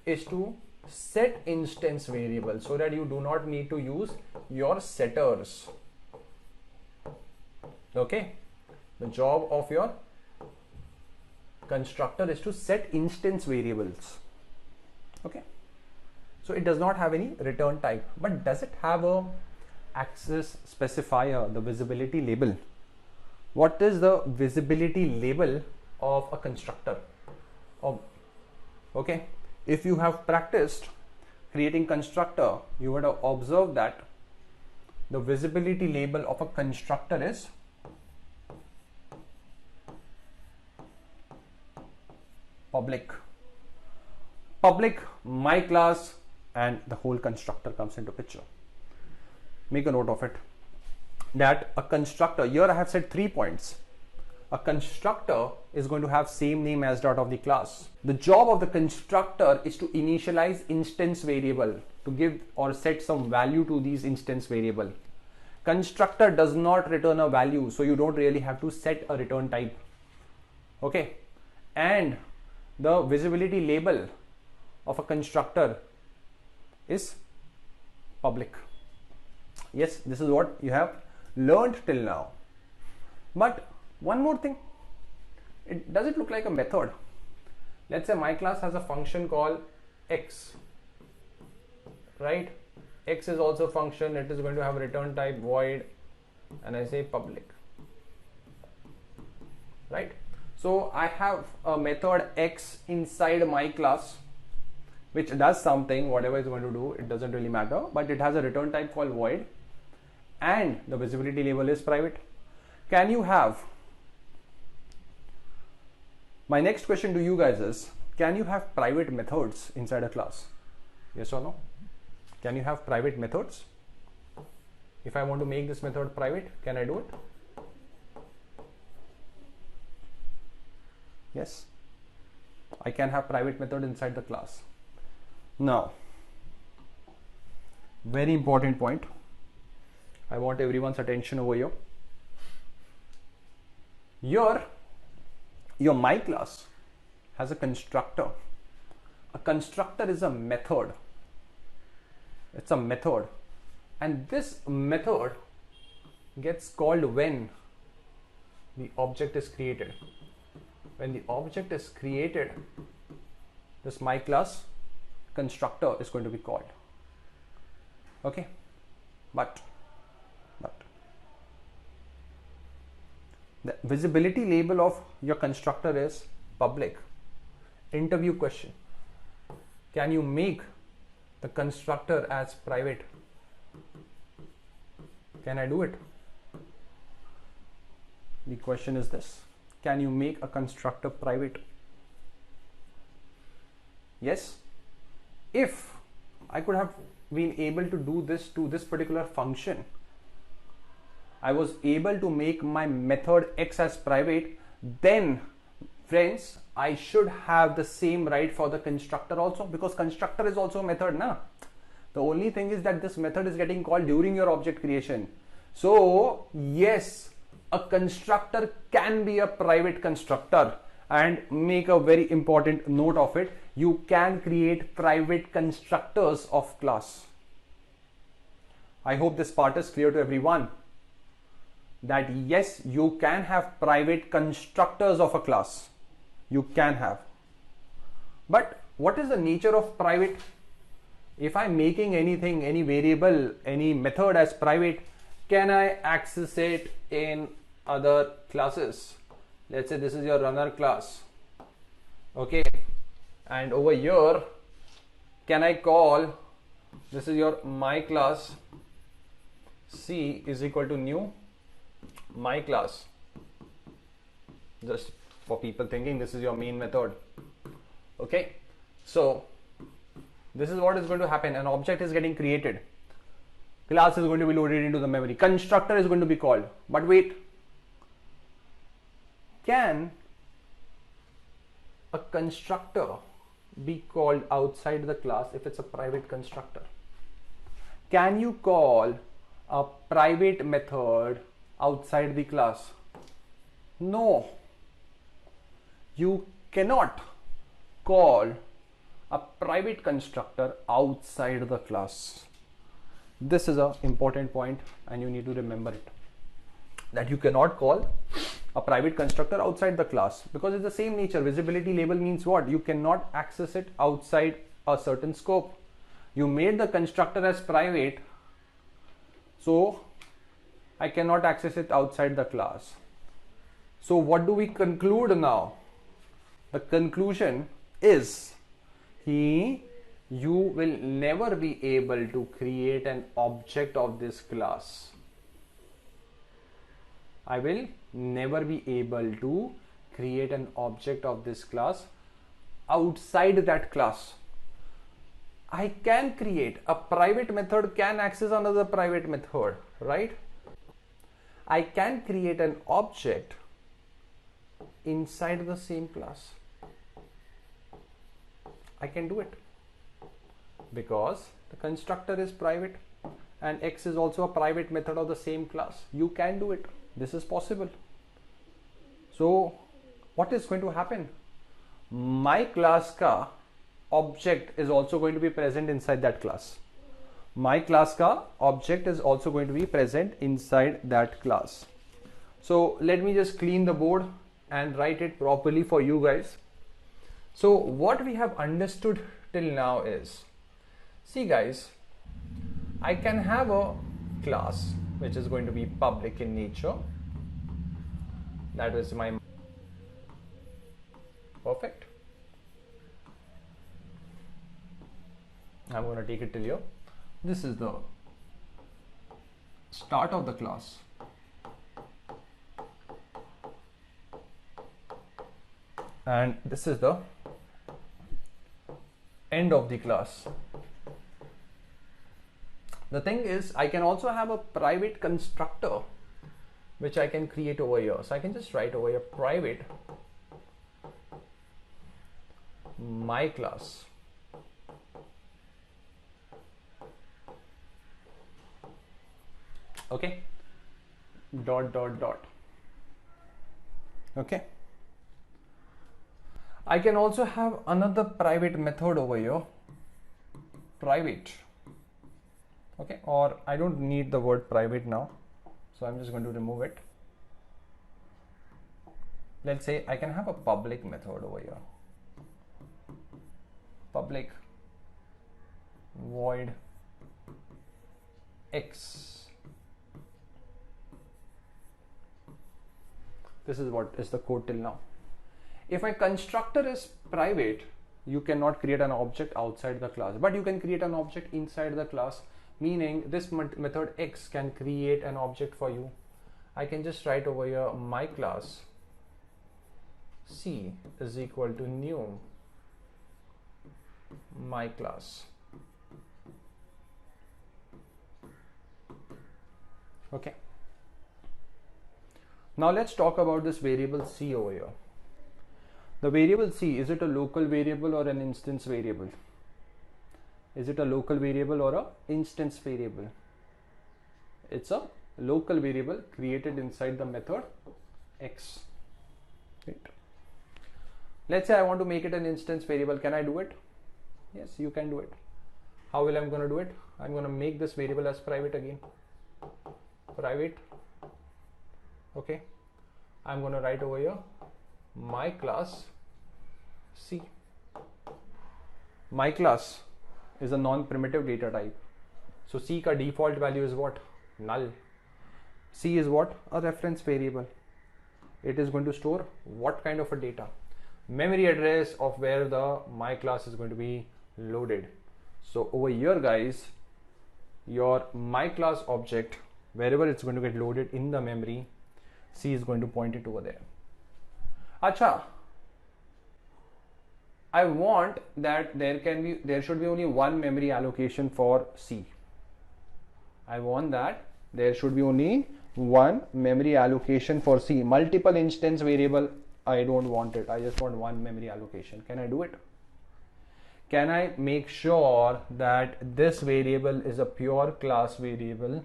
is to set instance variables so that you do not need to use your setters. Okay. The job of your constructor is to set instance variables. Okay. So it does not have any return type, but does it have a access specifier, the visibility label? What is the visibility label of a constructor? Okay, if you have practiced creating constructor, you would have observed that the visibility label of a constructor is public. Public, my class, and the whole constructor comes into picture. Make a note of it. That a constructor, here I have said 3 points. A constructor is going to have same name as that of the class. The job of the constructor is to initialize instance variable, to give or set some value to these instance variable. Constructor does not return a value, so you don't really have to set a return type. Okay, and the visibility label of a constructor is public. Yes, this is what you have learned till now. But one more thing, does it look like a method? Let's say my class has a function called x, right? X is also a function. It is going to have a return type void, and I say public, right? So I have a method x inside my class which does something, whatever it's going to do, it doesn't really matter, but it has a return type called void, and the visibility label is private. Can you have, my next question to you guys is, can you have private methods inside a class? Yes or no? Can you have private methods? If I want to make this method private, can I do it? Yes. I can have private method inside the class. Now, very important point. I want everyone's attention over here. Your my class has a constructor. A constructor is a method. It's a method, and this method gets called when the object is created. When the object is created, this my class constructor is going to be called. Okay, but the visibility label of your constructor is public. Interview question: can you make the constructor as private? Can I do it? The question is this: can you make a constructor private? Yes. If I could have been able to do this to this particular function, I was able to make my method x as private, then friends, I should have the same right for the constructor also, because constructor is also a method na. The only thing is that this method is getting called during your object creation. So yes, a constructor can be a private constructor, and make a very important note of it: you can create private constructors of class. I hope this part is clear to everyone, that yes, you can have private constructors of a class. You can have. But what is the nature of private? If I'm making anything, any variable, any method as private, can I access it in other classes? Let's say this is your runner class. Okay. And over here, can I call, this is your my class, C is equal to new my class. Just for people thinking this is your main method. Okay. So this is what is going to happen. An object is getting created. Class is going to be loaded into the memory. Constructor is going to be called. But wait. Can a constructor be called outside the class if it's a private constructor? Can you call a private method outside the class? No. You cannot call a private constructor outside the class. This is an important point, and you need to remember it, that you cannot call a private constructor outside the class, because it's the same nature. Visibility label means what? You cannot access it outside a certain scope. You made the constructor as private, so I cannot access it outside the class. So what do we conclude now? The conclusion is you will never be able to create an object of this class. I will never be able to create an object of this class outside that class. I can create a private method, can access another private method, right? I can create an object inside the same class. I can do it because the constructor is private and X is also a private method of the same class. You can do it. This is possible. So what is going to happen? My class ka object is also going to be present inside that class. My class ka object is also going to be present inside that class. So let me just clean the board and write it properly for you guys. So what we have understood till now is, see guys, I can have a class which is going to be public in nature. That is my perfect. I'm going to take it till here. This is the start of the class. And this is the end of the class. The thing is, I can also have a private constructor which I can create over here. So I can just write over here private my class. Okay, dot dot dot. Okay, I can also have another private method over here, private. Okay, or I don't need the word private now, so I'm just going to remove it. Let's say I can have a public method over here, public void x. This is what is the code till now. If my constructor is private, you cannot create an object outside the class, but you can create an object inside the class, meaning this method x can create an object for you. I can just write over here my class C is equal to new my class. Okay. Now let's talk about this variable C over here. The variable C, is it a local variable or an instance variable? Is it a local variable or a instance variable? It's a local variable created inside the method X. Right. Let's say I want to make it an instance variable. Can I do it? Yes, you can do it. How will I going to do it? I'm going to make this variable as private again. Private. Okay, I'm going to write over here my class C. My class is a non-primitive data type. So C ka default value is what? Null. C is what? A reference variable. It is going to store what kind of a data? Memory address of where the my class is going to be loaded. So over here guys, your my class object, wherever it's going to get loaded in the memory, C is going to point it over there. Acha, I want that there should be only one memory allocation for C. I want that there should be only one memory allocation for C. Multiple instance variable, I don't want it. I just want one memory allocation. Can I do it? Can I make sure that this variable is a pure class variable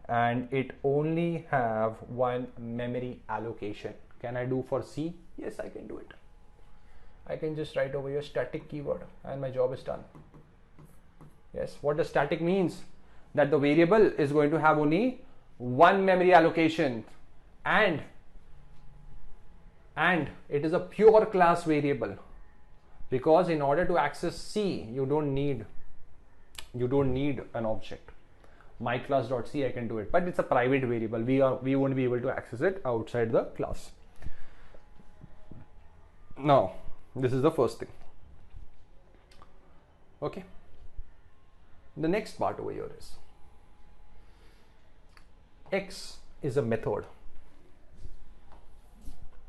and it only have one memory allocation? Can I do for C? Yes, I can do it. I can just write over here static keyword and my job is done. Yes, what does static means? That the variable is going to have only one memory allocation and it is a pure class variable, because in order to access C you don't need an object. My class.c, I can do it, but it's a private variable. We won't be able to access it outside the class. Now this is the first thing. Okay, the next part over here is X is a method.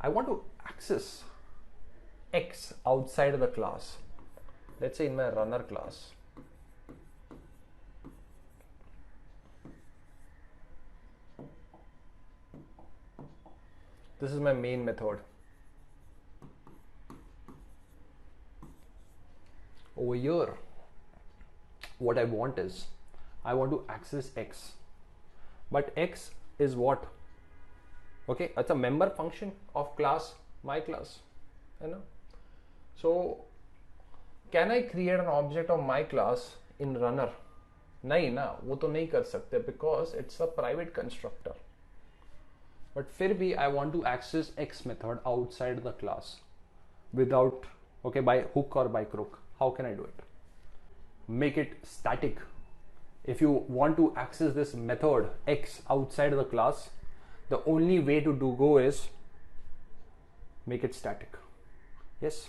I want to access X outside of the class. Let's say in my runner class. This is my main method. Over here, what I want is, I want to access X. But X is what? Okay, it's a member function of class, my class. You know? So, can I create an object of my class in runner? नहीं ना, वो तो नहीं कर सकते because it's a private constructor. But फिर भी I want to access X method outside the class without, okay, by hook or by crook. How can I do it? Make it static. If you want to access this method X outside the class, the only way to go is make it static. Yes.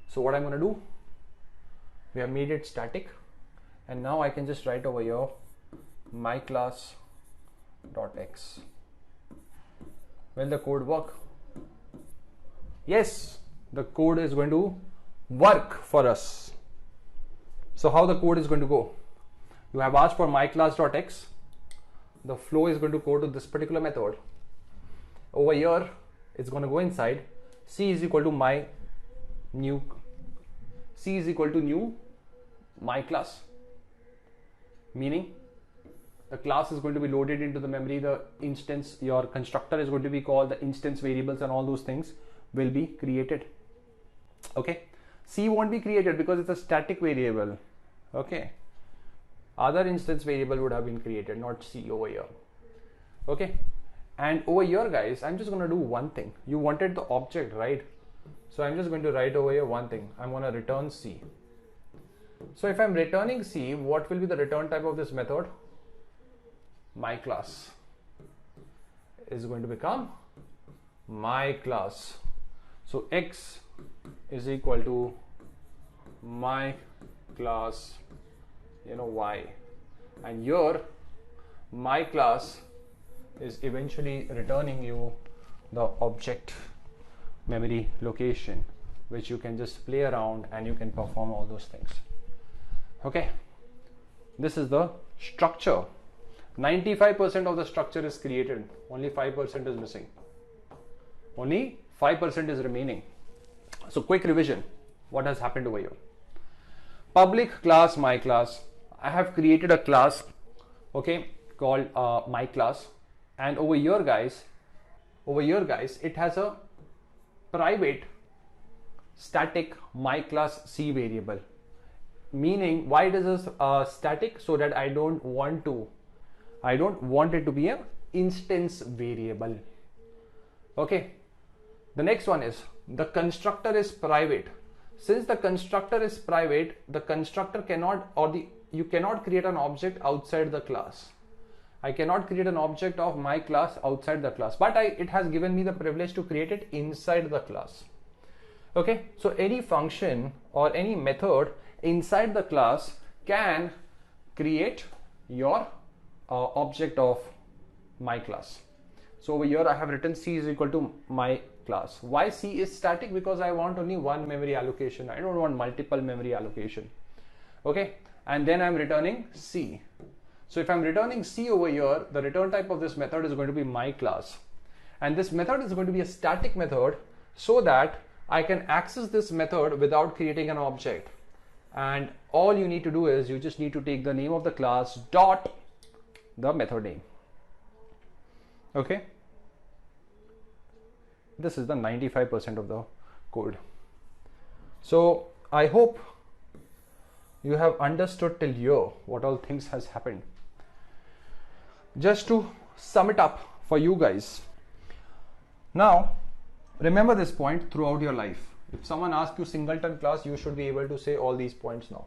So what I'm going to do, we have made it static, and now I can just write over here my class dot X. Will the code work? Yes, the code is going to work for us. So how the code is going to go? You have asked for my class.x. The flow is going to go to this particular method. Over here, it's going to go inside. C is equal to my new C is equal to new my class, meaning the class is going to be loaded into the memory, the instance, your constructor is going to be called, the instance variables and all those things will be created. Okay, C won't be created because it's a static variable. Okay, other instance variable would have been created, not C over here. Okay, and over here guys, I'm just going to do one thing. You wanted the object, right? So I'm just going to write over here one thing. I'm going to return C. So if I'm returning C, what will be the return type of this method? My class is going to become my class. So X is equal to my class, Y, and here my class is eventually returning you the object memory location, which you can just play around and you can perform all those things. Okay, this is the structure. 95% of the structure is created, only 5% is missing, only 5% is remaining. So quick revision, what has happened over here? Public class my class, I have created a class, okay, called my class, and over here guys it has a private static my class C variable. Meaning, why it is static? So that I don't want it to be an instance variable. Okay, the next one is the constructor is private. Since the constructor is private, the constructor cannot, you cannot create an object outside the class. I cannot create an object of my class outside the class, but it has given me the privilege to create it inside the class. Okay, so any function or any method inside the class can create your object of my class. So over here I have written C is equal to my class. Why C is static? Because I want only one memory allocation. I don't want multiple memory allocation. Okay, and then I'm returning C. So if I'm returning C over here, the return type of this method is going to be my class, and this method is going to be a static method so that I can access this method without creating an object. And all you need to do is you just need to take the name of the class dot the method name. Okay, this is the 95% of the code. So I hope you have understood till here what all things has happened. Just to sum it up for you guys, now remember this point throughout your life. If someone asks you singleton class, you should be able to say all these points now.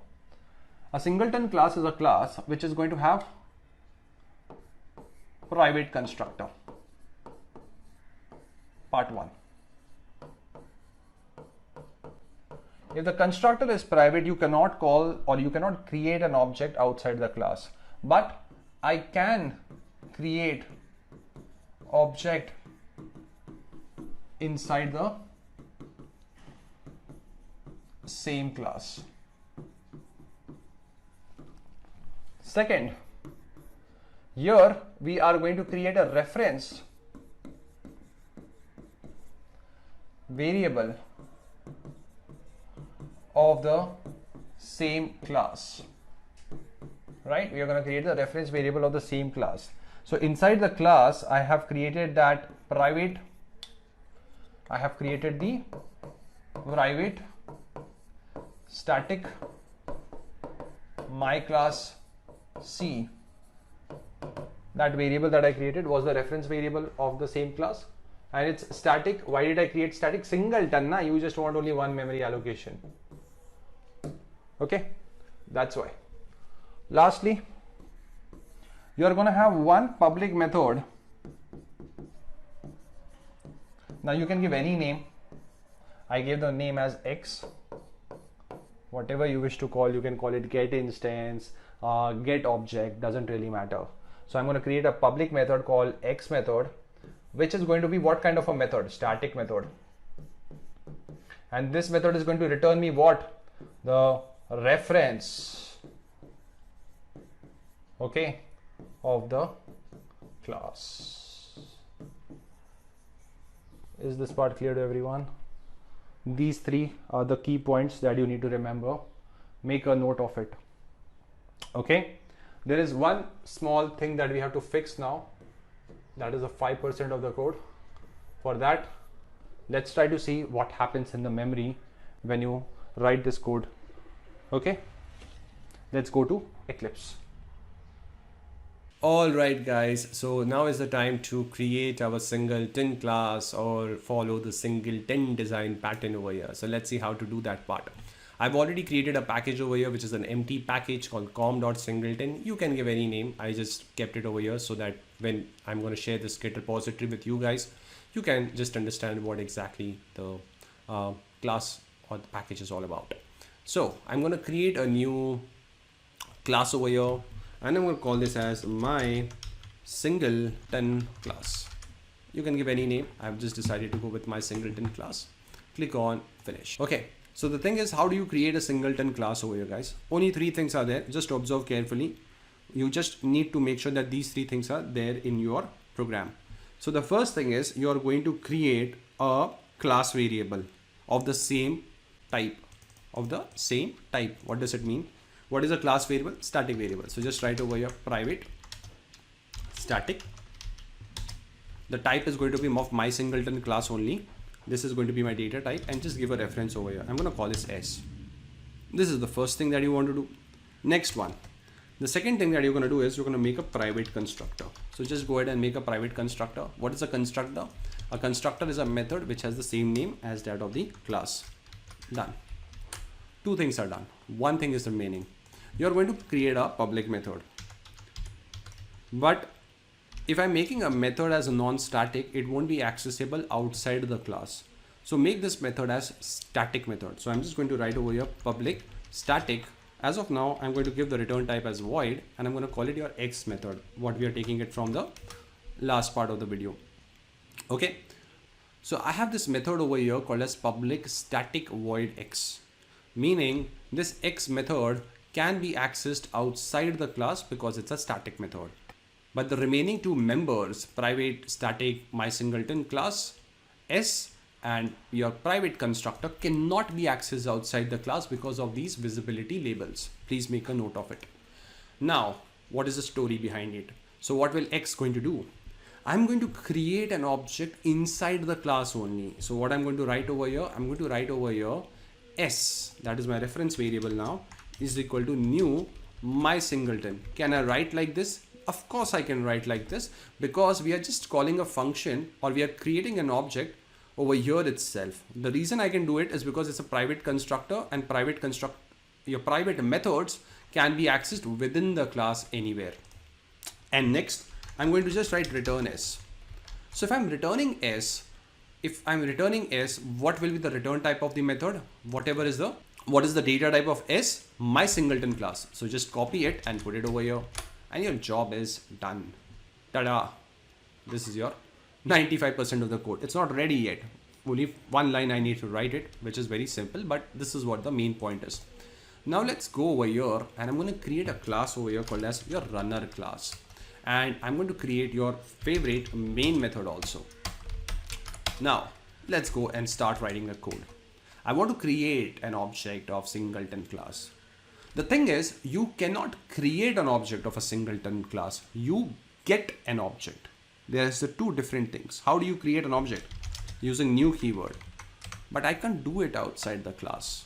A singleton class is a class which is going to have private constructor. Part 1. If the constructor is private, you cannot call or you cannot create an object outside the class, but I can create object inside the same class. Second, here we are going to create a reference variable of the same class, right? We are going to create the reference variable of the same class. So inside the class, I have created that private, I have created the private static my class C. That variable that I created was the reference variable of the same class, and it's static. Why did I create static? Singleton, you just want only one memory allocation. Okay, that's why. Lastly, you are going to have one public method. Now you can give any name. I gave the name as X. Whatever you wish to call, you can call it get instance, get object, doesn't really matter. So I'm going to create a public method called X method, which is going to be what kind of a method? Static method. And this method is going to return me what? The reference, okay, of the class. Is this part clear to everyone? These three are the key points that you need to remember. Make a note of it. Okay, there is one small thing that we have to fix now. That is a 5% of the code. For that, let's try to see what happens in the memory when you write this code. Okay, let's go to Eclipse. Alright guys, so now is the time to create our Singleton class or follow the Singleton design pattern over here. So let's see how to do that part. I've already created a package over here which is an empty package called com.singleton. You can give any name. I just kept it over here so that when I'm going to share this Git repository with you guys, you can just understand what exactly the class or the package is all about. So I'm going to create a new class over here and I'm going to call this as my Singleton class. You can give any name. I've just decided to go with my Singleton class. Click on finish. Okay. So the thing is, how do you create a Singleton class over here, guys? Only three things are there. Just observe carefully. You just need to make sure that these three things are there in your program. So the first thing is you are going to create a class variable of the same type. What does it mean? What is a class variable? Static variable. So just write over here private static. The type is going to be of my Singleton class only. This is going to be my data type and just give a reference over here. I'm going to call this S. This is the first thing that you want to do. Next one. The second thing that you're going to do is you're going to make a private constructor. So just go ahead and make a private constructor. What is a constructor? A constructor is a method which has the same name as that of the class. Done. Two things are done. One thing is remaining. You're going to create a public method. But if I'm making a method as a non-static, it won't be accessible outside the class. So make this method as static method. So I'm just going to write over here public static. As of now, I'm going to give the return type as void and I'm going to call it your X method. What we are taking it from the last part of the video. Okay. So I have this method over here called as public static void X, meaning this X method can be accessed outside the class because it's a static method. But the remaining two members, private static my Singleton class S and your private constructor, cannot be accessed outside the class because of these visibility labels. Please make a note of it. Now, what is the story behind it? So what will X going to do? I'm going to create an object inside the class only. So what I'm going to write over here, I'm going to write over here S, that is my reference variable now, is equal to new my Singleton. Can I write like this? Of course I can write like this because we are just calling a function or we are creating an object over here itself. The reason I can do it is because it's a private constructor and your private methods can be accessed within the class anywhere. And next I'm going to just write return S. So if I'm returning S, what will be the return type of the method? What is the data type of S? My Singleton class. So just copy it and put it over here. And your job is done. Ta-da! This is your 95% of the code. It's not ready yet. Only one line I need to write it, which is very simple, but this is what the main point is. Now let's go over here and I'm going to create a class over here called as your runner class. And I'm going to create your favorite main method also. Now let's go and start writing the code. I want to create an object of Singleton class. The thing is, you cannot create an object of a Singleton class. You get an object. There's the two different things. How do you create an object? Using new keyword. But I can't do it outside the class.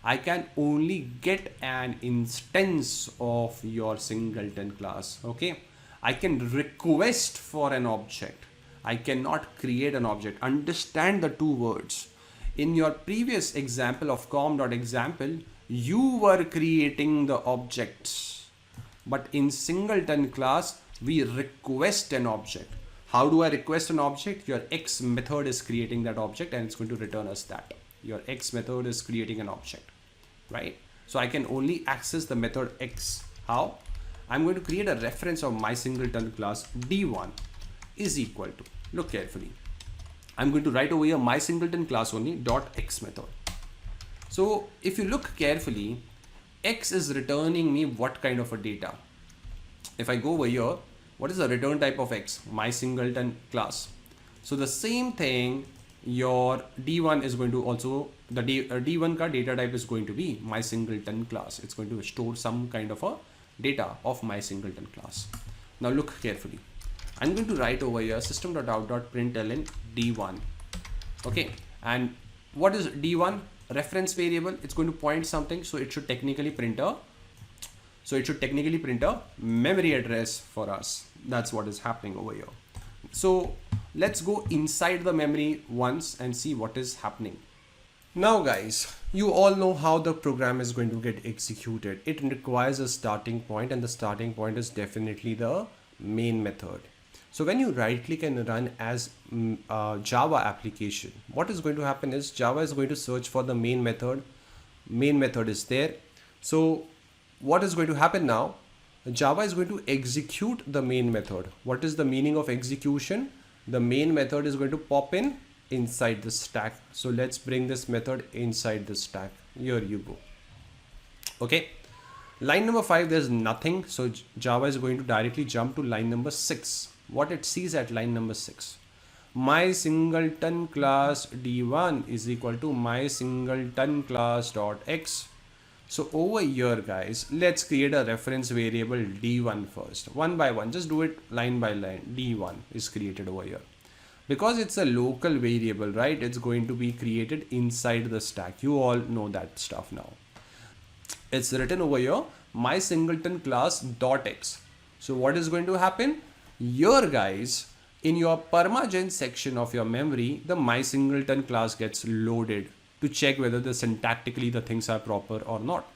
I can only get an instance of your Singleton class. Okay. I can request for an object. I cannot create an object. Understand the two words. In your previous example of com.example, you were creating the objects, but in Singleton class, we request an object. How do I request an object? Your X method is creating that object and it's going to return us that. Your X method is creating an object, right? So I can only access the method X. How? I'm going to create a reference of my Singleton class D1 is equal to, look carefully. I'm going to write over here my Singleton class only dot X method. So if you look carefully, X is returning me what kind of a data? If I go over here, what is the return type of X? My Singleton class. So the same thing your D1 is going to also, the D1 ka data type is going to be my singleton class. It's going to store some kind of a data of my singleton class. Now look carefully. I'm going to write over here system.out.println D1. Okay, and what is D1? Reference variable. It's going to point something, so it should technically print a memory address for us. That's what is happening over here. So let's go inside the memory once and see what is happening. Now guys, you all know how the program is going to get executed. It requires a starting point, and the starting point is definitely the main method. So when you right click and run as Java application, what is going to happen is Java is going to search for the main method. Main method is there. So what is going to happen now? Java is going to execute the main method. What is the meaning of execution? The main method is going to pop in inside the stack. So let's bring this method inside the stack. Here you go. Okay. Line number 5, there's nothing. So Java is going to directly jump to line number 6. What it sees at line number 6. My singleton class D1 is equal to my singleton class dot x. So over here guys, let's create a reference variable D1 first. One by one, just do it line by line. D1 is created over here. Because it's a local variable, right? It's going to be created inside the stack. You all know that stuff now. It's written over here, my singleton class dot x. So what is going to happen? Here guys, in your permagen section of your memory, the my singleton class gets loaded to check whether the syntactically the things are proper or not.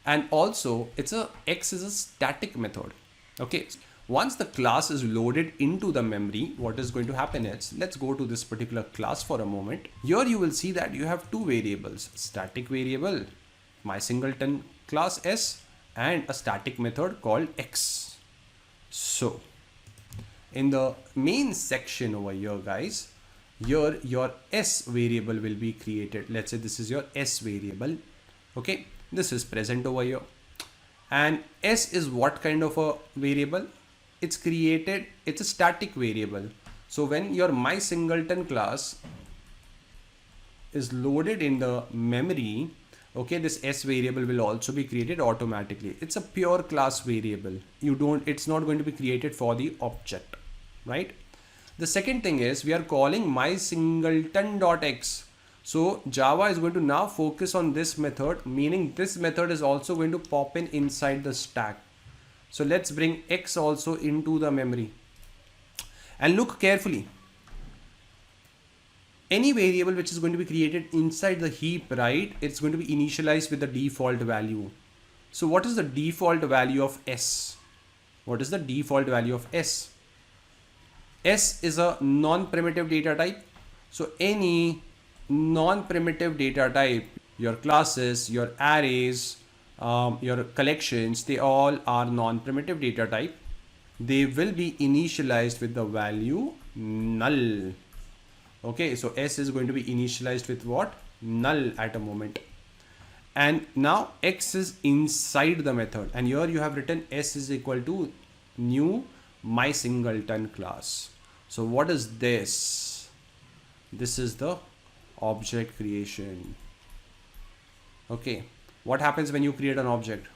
And also x is a static method. Okay, once the class is loaded into the memory, what is going to happen is, let's go to this particular class for a moment. Here you will see that you have two variables, static variable my singleton class s and a static method called x. So in the main section over here guys, here your s variable will be created. Let's say this is your s variable. Okay, this is present over here, and s is what kind of a variable? It's created, it's a static variable. So when your my singleton class is loaded in the memory, okay, this s variable will also be created automatically. It's a pure class variable. It's not going to be created for the object, right? The second thing is we are calling my singleton.x. So Java is going to now focus on this method, meaning this method is also going to pop in inside the stack. So let's bring x also into the memory and look carefully. Any variable which is going to be created inside the heap, right? It's going to be initialized with the default value. So what is the default value of s? What is the default value of s? S is a non-primitive data type. So any non-primitive data type, your classes, your arrays, your collections, they all are non-primitive data type. They will be initialized with the value null. Okay, so S is going to be initialized with what? Null at a moment. And now X is inside the method. And here you have written S is equal to new my singleton class. So what is this? This is the object creation. Okay, what happens when you create an object?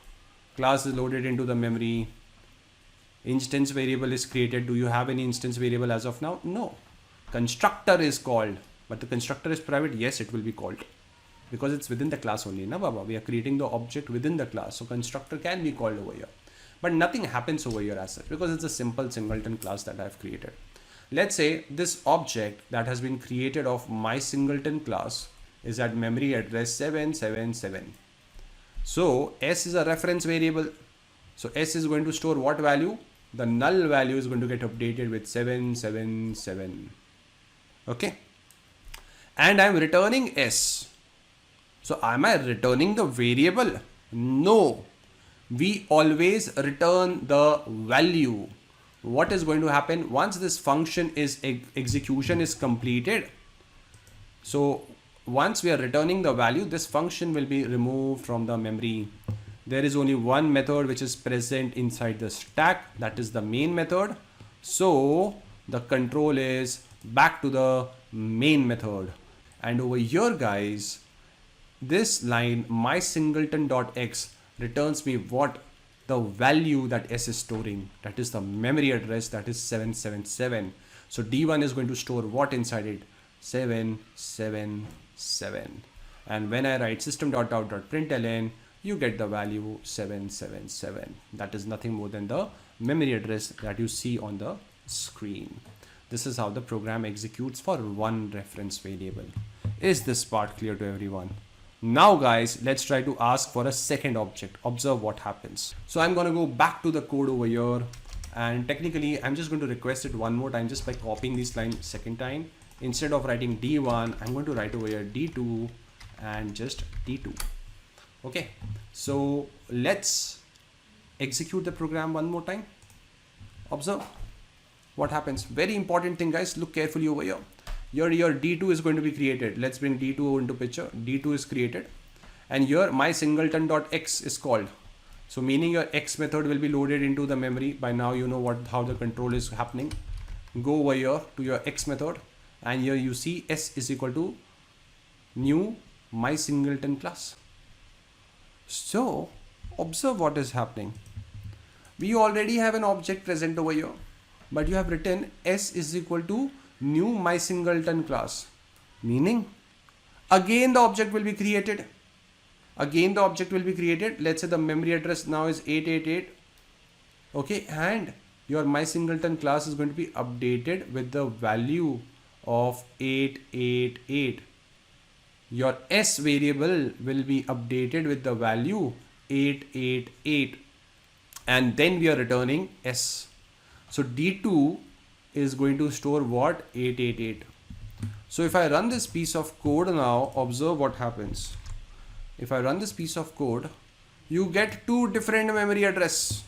Class is loaded into the memory. Instance variable is created. Do you have any instance variable as of now? No. Constructor is called, but the constructor is private. Yes, it will be called because it's within the class only. Na baba, we are creating the object within the class. So constructor can be called over here, but nothing happens over here as such because it's a simple singleton class that I've created. Let's say this object that has been created of my singleton class is at memory address 777. So S is a reference variable. So S is going to store what value? The null value is going to get updated with 777. Okay. And I'm returning S. So am I returning the variable? No. We always return the value. What is going to happen once this function is execution is completed? So once we are returning the value, this function will be removed from the memory. There is only one method which is present inside the stack, that is the main method. So the control is back to the main method. And over here guys, this line my singleton.x returns me what the value that S is storing, that is the memory address, that is 777. So D1 is going to store what inside it? 777. And when I write system.out.println, you get the value 777. That is nothing more than the memory address that you see on the screen. This is how the program executes for one reference variable. Is this part clear to everyone? Now guys, let's try to ask for a second object. Observe what happens. So I'm going to go back to the code over here, and technically I'm just going to request it one more time just by copying this line second time. Instead of writing D1, I'm going to write over here D2 and just D2. Okay, so let's execute the program one more time. Observe what happens. Very important thing guys, look carefully over here. Your D2 is going to be created. Let's bring D2 into picture. D2 is created, and here my singleton.x is called. So meaning your x method will be loaded into the memory. By now you know how the control is happening. Go over here to your x method, and here you see s is equal to new my singleton class. So observe what is happening. We already have an object present over here, but you have written s is equal to new my singleton class, meaning again the object will be created. Let's say the memory address now is 888. Okay, and your my singleton class is going to be updated with the value of 888. Your s variable will be updated with the value 888, and then we are returning s. So D2 is going to store what? 888. So if I run this piece of code now, observe what happens. If I run this piece of code, you get two different memory addresses.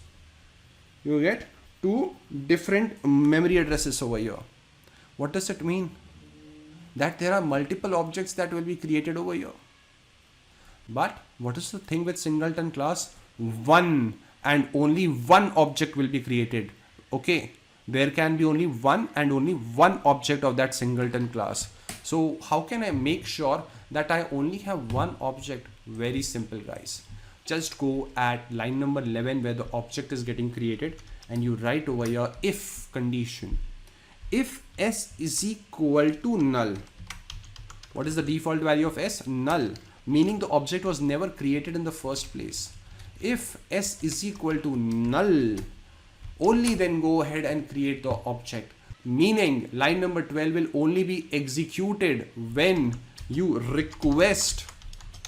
You get two different memory addresses over here. What does it mean? That there are multiple objects that will be created over here. But what is the thing with singleton class? One and only one object will be created. Okay. There can be only one and only one object of that singleton class. So how can I make sure that I only have one object? Very simple guys. Just go at line number 11 where the object is getting created, and you write over here if condition. If s is equal to null. What is the default value of s? Null. Meaning the object was never created in the first place. If s is equal to null, only then go ahead and create the object. Meaning line number 12 will only be executed when you request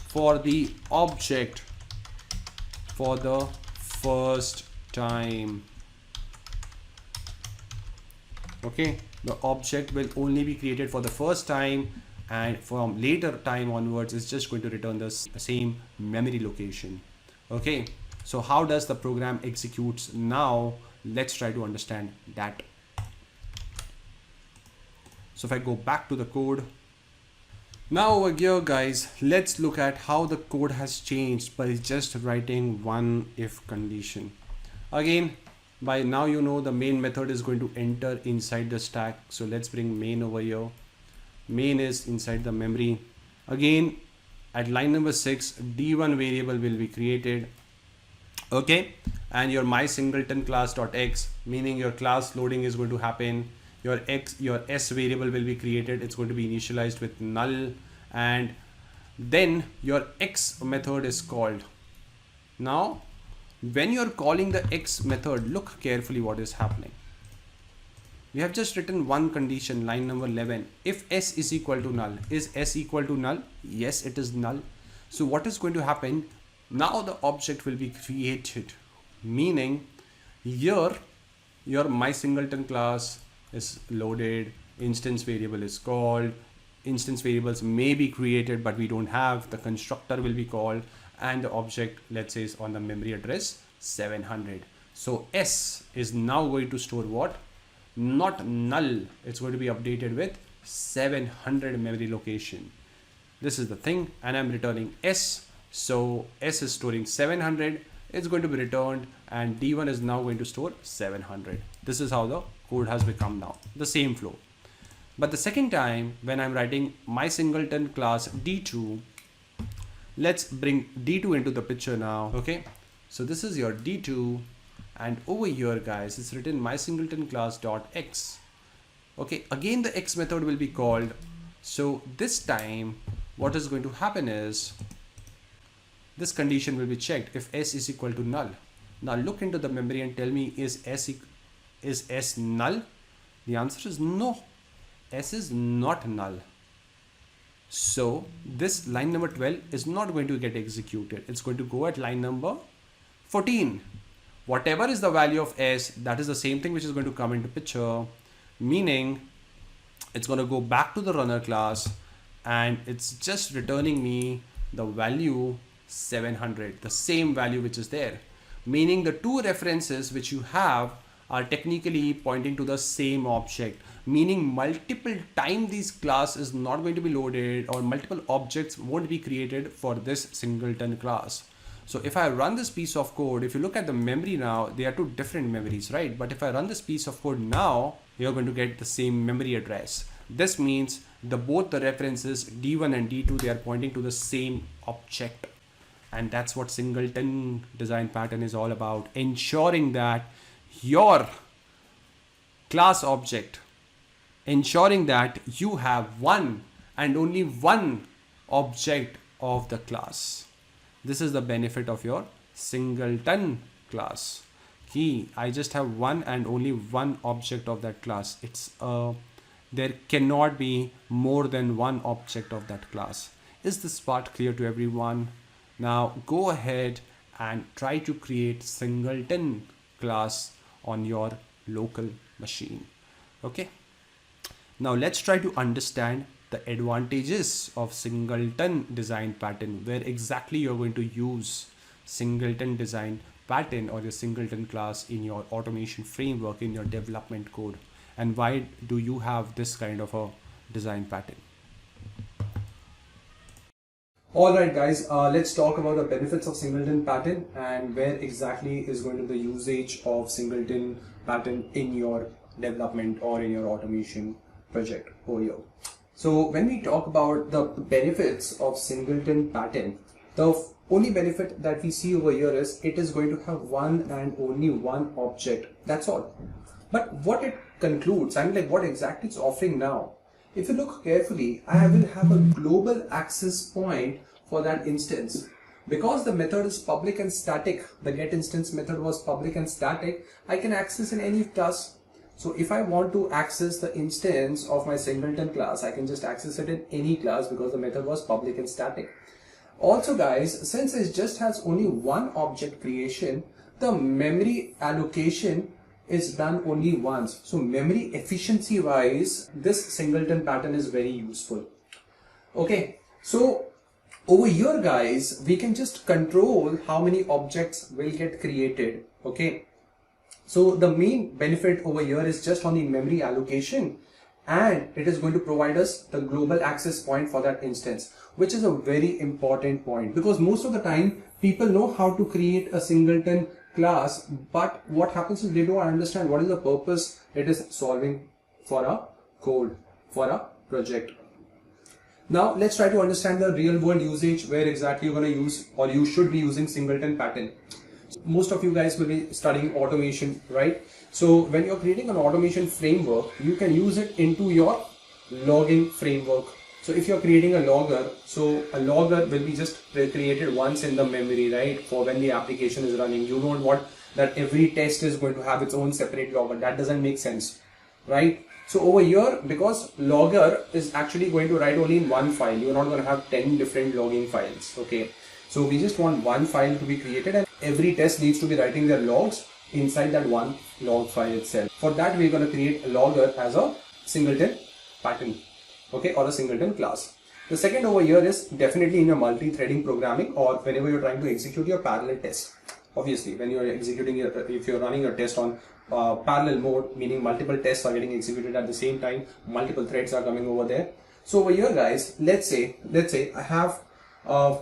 for the object for the first time. Okay, the object will only be created for the first time, and from later time onwards it's just going to return the same memory location. Okay, so how does the program executes now? Let's try to understand that. So if I go back to the code, now over here guys, let's look at how the code has changed by just writing one if condition. Again, by now you know the main method is going to enter inside the stack. So let's bring main over here. Main is inside the memory. Again, at line number 6, D1 variable will be created. Okay, and your my singleton class.x, meaning your class loading is going to happen. Your s variable will be created. It's going to be initialized with null, and then your x method is called. Now when you're calling the x method, look carefully what is happening. We have just written one condition, line number 11. If s is equal to null. Is s equal to null? Yes, it is null. So what is going to happen? Now the object will be created, meaning here your my singleton class is loaded, instance variable is called, instance variables may be created but we don't have, the constructor will be called, and the object, let's say, is on the memory address 700. So s is now going to store what? Not null, it's going to be updated with 700 memory location. This is the thing, and I'm returning s. So s is storing 700, it's going to be returned, and D1 is now going to store 700. This is how the code has become now, the same flow. But the second time when I'm writing my singleton class D2, let's bring D2 into the picture now. Okay, so this is your D2, and over here guys, it's written my singleton class dot X. Okay, again the X method will be called. So this time what is going to happen is this condition will be checked if S is equal to null. Now look into the memory and tell me, is S null? The answer is no. S is not null. So this line number 12 is not going to get executed. It's going to go at line number 14. Whatever is the value of S, that is the same thing which is going to come into picture, meaning it's going to go back to the runner class and it's just returning me the value 700, the same value which is there, meaning the two references which you have are technically pointing to the same object, meaning multiple time this class is not going to be loaded or multiple objects won't be created for this singleton class. So if I run this piece of code, if you look at the memory now, they are two different memories, right? But if I run this piece of code now, you're going to get the same memory address. This means both the references D1 and D2, they are pointing to the same object. And that's what Singleton Design Pattern is all about, ensuring that your class object, ensuring that you have one and only one object of the class. This is the benefit of your singleton class. Key, I just have one and only one object of that class. There cannot be more than one object of that class. Is this part clear to everyone? Now go ahead and try to create singleton class on your local machine. Okay. Now let's try to understand the advantages of singleton design pattern, where exactly you're going to use singleton design pattern or your singleton class in your automation framework, in your development code, and why do you have this kind of a design pattern. Alright guys, let's talk about the benefits of singleton pattern and where exactly is going to be the usage of singleton pattern in your development or in your automation project over here. So when we talk about the benefits of singleton pattern, the only benefit that we see over here is it is going to have one and only one object. That's all. But what it concludes, I mean, like what exactly it's offering now. If you look carefully, I will have a global access point for that instance. Because the method is public and static, the get instance method was public and static, I can access in any class. So if I want to access the instance of my singleton class, I can just access it in any class because the method was public and static. Also guys, since it just has only one object creation, the memory allocation is done only once. So memory efficiency wise, this singleton pattern is very useful. Okay, so over here guys, we can just control how many objects will get created. Okay, so the main benefit over here is just on the memory allocation, and it is going to provide us the global access point for that instance, which is a very important point because most of the time people know how to create a singleton class, but what happens is they don't understand what is the purpose it is solving for a code, for a project. Now let's try to understand the real world usage, where exactly you're going to use or you should be using singleton pattern. Most of you guys will be studying automation, right? So when you're creating an automation framework, you can use it into your logging framework. So if you're creating a logger, so a logger will be just created once in the memory, right? For when the application is running, you don't want that every test is going to have its own separate logger. That doesn't make sense, right? So over here, because logger is actually going to write only in one file, you're not going to have 10 different logging files. Okay, so we just want one file to be created, and every test needs to be writing their logs inside that one log file itself. For that, we're going to create a logger as a singleton pattern, okay, or a singleton class. The second over here is definitely in your multi-threading programming, or whenever you're trying to execute your parallel test. Obviously, when you're executing your, if you're running your test on parallel mode, meaning multiple tests are getting executed at the same time, multiple threads are coming over there. So over here guys, let's say I have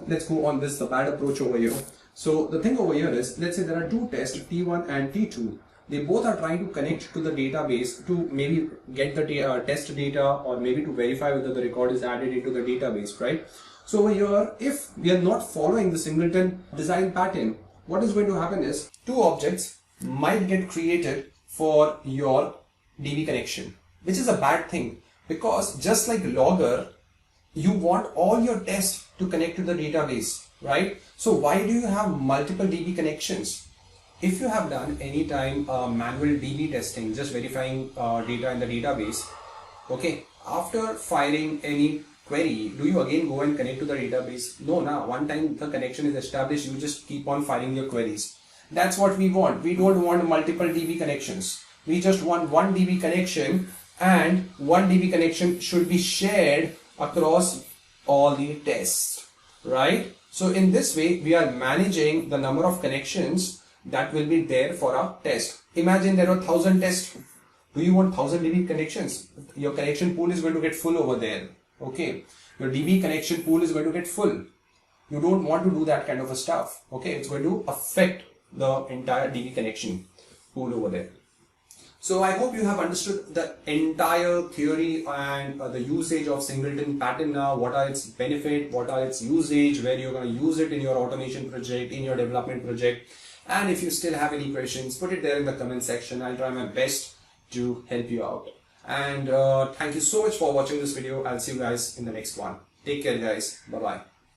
let's go on this, the bad approach over here. So the thing over here is, let's say there are two tests, T1 and T2. they both are trying to connect to the database to maybe get the test data, or maybe to verify whether the record is added into the database, right? So over here, if we are not following the Singleton design pattern, what is going to happen is two objects might get created for your DB connection, which is a bad thing, because just like logger, you want all your tests to connect to the database, right? So why do you have multiple DB connections? If you have done any time manual DB testing, just verifying data in the database, okay, after firing any query, do you again go and connect to the database? No, one time the connection is established, you just keep on firing your queries. That's what we want. We don't want multiple DB connections. We just want one DB connection, and one DB connection should be shared across all the tests, right? So in this way, we are managing the number of connections that will be there for a test. Imagine there are 1,000 tests. Do you want 1,000 DB connections? Your connection pool is going to get full over there. Okay, your DB connection pool is going to get full. You don't want to do that kind of a stuff. Okay, it's going to affect the entire DB connection pool over there. So I hope you have understood the entire theory and the usage of Singleton pattern now. What are its benefit? What are its usage? Where you're going to use it in your automation project, in your development project. And if you still have any questions, put it there in the comment section. I'll try my best to help you out. And thank you so much for watching this video. I'll see you guys in the next one. Take care, guys. Bye-bye.